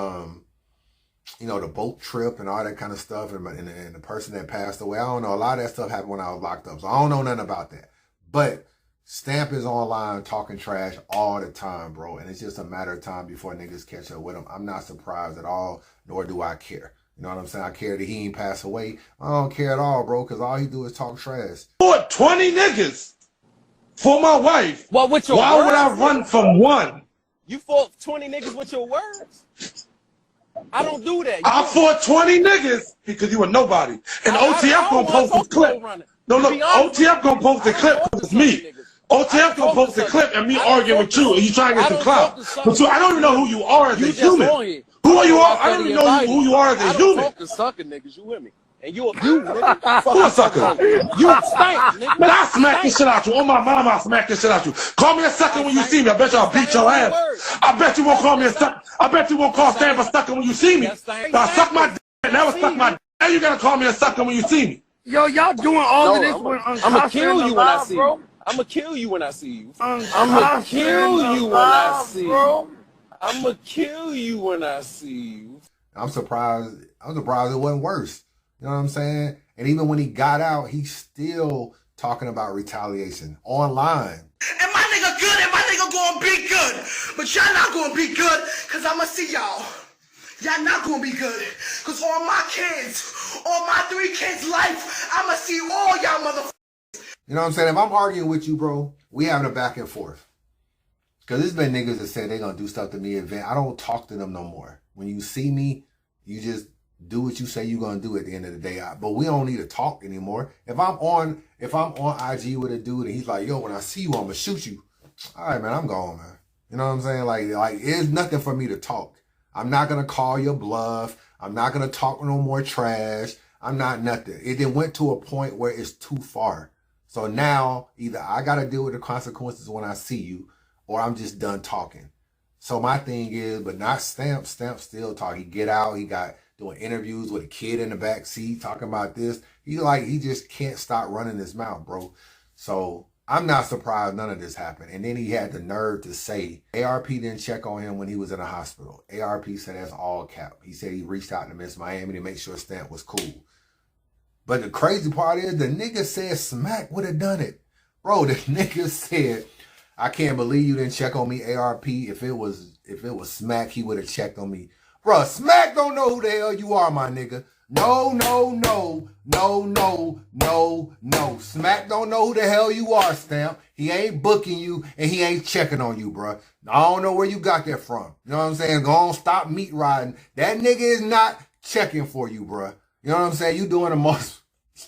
the boat trip and all that kind of stuff and the person that passed away. I don't know. A lot of that stuff happened when I was locked up. So I don't know nothing about that. But Stamp is online talking trash all the time, bro. And it's just a matter of time before niggas catch up with him. I'm not surprised at all, nor do I care. You know what I'm saying? I care that he ain't passed away. I don't care at all, bro, because all he do is talk trash. For 20 niggas for my wife. Well, with your why words? would I run from one? You fought 20 niggas with your words? I don't do that. I fought 20 niggas because you were nobody. And OTF gonna post this clip. No, OTF gonna post the clip because it's me. OTF gonna post the clip and me arguing with you and you trying to get some clout. But I don't even know who you are as a human. Who are you? I don't even know who you are as a human. I don't talk to sucker niggas, you hear me? And you nigga. Who a sucker? You stank, nigga. Man, I smack this shit out you. On my mama, I smack this shit out you. Call me a sucker when you see me. I bet you I'll beat your ass. I bet you won't call me a sucker. I bet you won't call Stamp a sucker when you see me. Now suck my dick. Never suck my dick. Now you gotta call me a sucker when you see me. Yo, y'all doing all of this when I'm gonna kill you when I see you. I'ma kill you when I see you. I'ma kill you when I see you. I'ma kill you when I see you. I'm surprised it wasn't worse. You know what I'm saying? And even when he got out, he's still talking about retaliation online. And my nigga good and my nigga gonna be good. But y'all not gonna be good, cause I'ma see y'all. Y'all not gonna be good. Cause on my kids, on my 3 kids' life, I'ma see all y'all motherfuckers. You know what I'm saying? If I'm arguing with you, bro, we having a back and forth. Cause there's been niggas that say they gonna do stuff to me at event. I don't talk to them no more. When you see me, you just do what you say you're gonna do at the end of the day. But we don't need to talk anymore. If I'm on IG with a dude and he's like, yo, when I see you, I'm gonna shoot you. All right, man, I'm gone, man. You know what I'm saying? Like it's nothing for me to talk. I'm not gonna call your bluff. I'm not gonna talk no more trash. I'm not nothing. It then went to a point where it's too far. So now either I gotta deal with the consequences when I see you, or I'm just done talking. So my thing is, but not Stamp. Stamp still talk. He get out. He got doing interviews with a kid in the back seat talking about this. He just can't stop running his mouth, bro. So I'm not surprised none of this happened. And then he had the nerve to say ARP didn't check on him when he was in the hospital. ARP said that's all cap. He said he reached out to Miss Miami to make sure Stamp was cool. But the crazy part is the nigga said Smack would have done it. Bro, the nigga said, I can't believe you didn't check on me, ARP. If it was Smack, he would have checked on me. Bro, Smack don't know who the hell you are, my nigga. No. Smack don't know who the hell you are, Stamp. He ain't booking you and he ain't checking on you, bro. I don't know where you got that from. You know what I'm saying? Go on, stop meat riding. That nigga is not checking for you, bro. You know what I'm saying? You doing the most.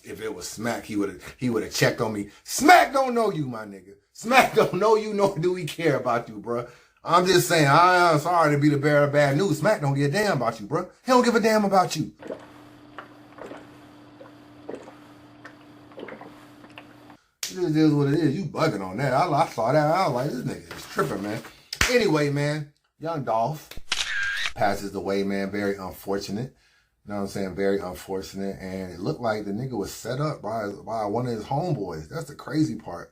If it was Smack, he would have checked on me. Smack don't know you, my nigga. Smack don't know you, nor do we care about you, bro. I'm just saying, I'm sorry to be the bearer of bad news. Smack don't give a damn about you, bro. He don't give a damn about you. It just is what it is. You bugging on that. I saw that. I was like, this nigga is tripping, man. Anyway, man, Young Dolph passes away, man. Very unfortunate. You know what I'm saying? Very unfortunate. And it looked like the nigga was set up by one of his homeboys. That's the crazy part.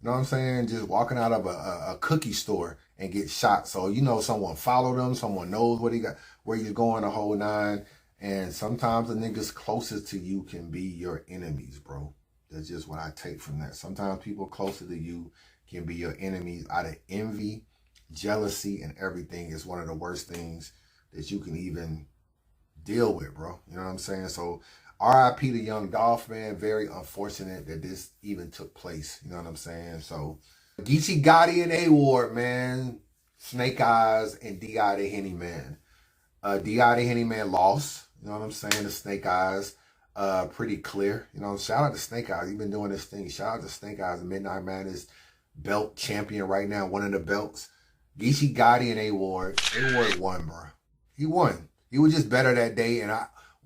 You know what I'm saying? Just walking out of a cookie store and get shot. So, you know, someone followed him. Someone knows where he's going the whole nine. And sometimes the niggas closest to you can be your enemies, bro. That's just what I take from that. Sometimes people closer to you can be your enemies out of envy, jealousy, and everything. Is one of the worst things that you can even deal with, bro. You know what I'm saying? So RIP to Young Dolph, man. Very unfortunate that this even took place. You know what I'm saying? So Geechee Gotti and A-Ward, man. Snake Eyes and D.I. the Henny Man. D.I. the Henny Man lost. You know what I'm saying? The Snake Eyes, pretty clear. You know, shout out to Snake Eyes. He's been doing this thing. Shout out to Snake Eyes, the Midnight Madness belt champion right now, one of the belts. Geechee Gotti and A-Ward. A-Ward won, bro. He won. He was just better that day. And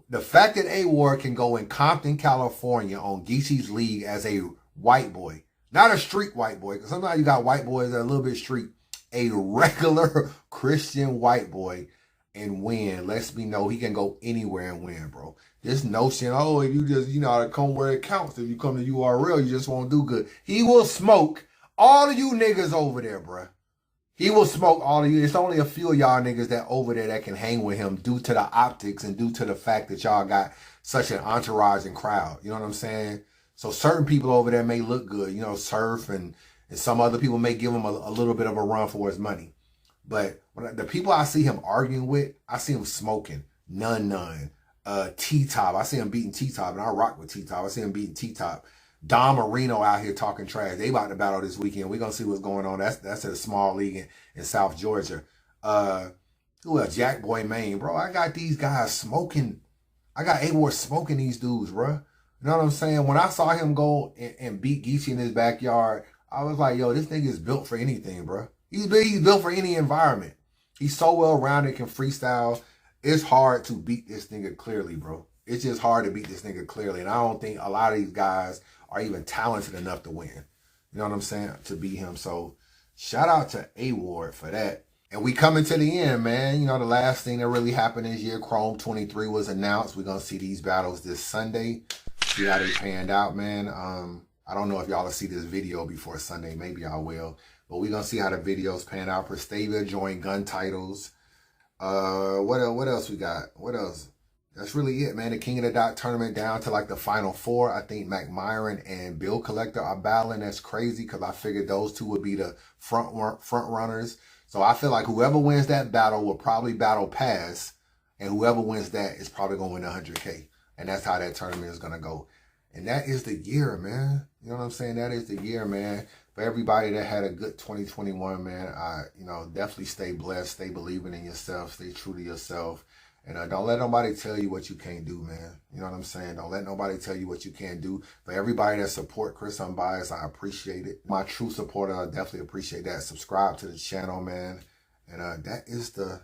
the fact that A-Ward can go in Compton, California on Geechee's league as a white boy, not a street white boy, because sometimes you got white boys that are a little bit street, a regular Christian white boy, and win lets me know he can go anywhere and win, bro. This notion, oh, if you just, you know, come where it counts. If you come to URL, you just won't do good. He will smoke all of you niggas over there, bro. He will smoke all of you. It's only a few of y'all niggas that over there that can hang with him due to the optics and due to the fact that y'all got such an entourage and crowd. You know what I'm saying? So certain people over there may look good. You know, Surf and some other people may give him a little bit of a run for his money. But the people I see him arguing with, I see him smoking. None. T-Top. I see him beating T-Top, and I rock with T-Top. I see him beating T-Top. Don Marino out here talking trash. They about to battle this weekend. We're going to see what's going on. That's at a small league in South Georgia. Who else? Jack Boy Maine. Bro, I got these guys smoking. I got A-Ward smoking these dudes, bro. You know what I'm saying? When I saw him go and beat Geechee in his backyard, I was like, yo, this nigga is built for anything, bro. He's built for any environment. He's so well-rounded, can freestyle. It's hard to beat this nigga clearly, bro. It's just hard to beat this nigga clearly. And I don't think a lot of these guys are even talented enough to win. You know what I'm saying? To beat him. So shout out to A-Ward for that. And we coming to the end, man. You know, the last thing that really happened this year, Chrome 23 was announced. We're going to see these battles this Sunday. See how they panned out, man. I don't know if y'all will see this video before Sunday. Maybe I will. But we're going to see how the videos pan out. Prestavia joined gun titles. What else we got? What else? That's really it, man. The King of the Dot tournament down to like the final four. I think Mac Myron and Bill Collector are battling. That's crazy because I figured those two would be the front runners. So I feel like whoever wins that battle will probably battle Pass, and whoever wins that is probably going to win 100K. And that's how that tournament is going to go. And that is the year, man. You know what I'm saying? That is the year, man. For everybody that had a good 2021, man, definitely stay blessed, stay believing in yourself, stay true to yourself. And don't let nobody tell you what you can't do, man. You know what I'm saying? Don't let nobody tell you what you can't do. For everybody that support Chris Unbias, I appreciate it. My true supporter, I definitely appreciate that. Subscribe to the channel, man. And that is the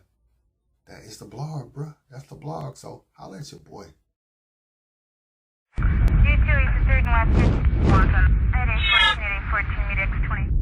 blog, bro. That's the blog. So holla at your boy. G2 is the third and last 1 at 814, 814, meet X20.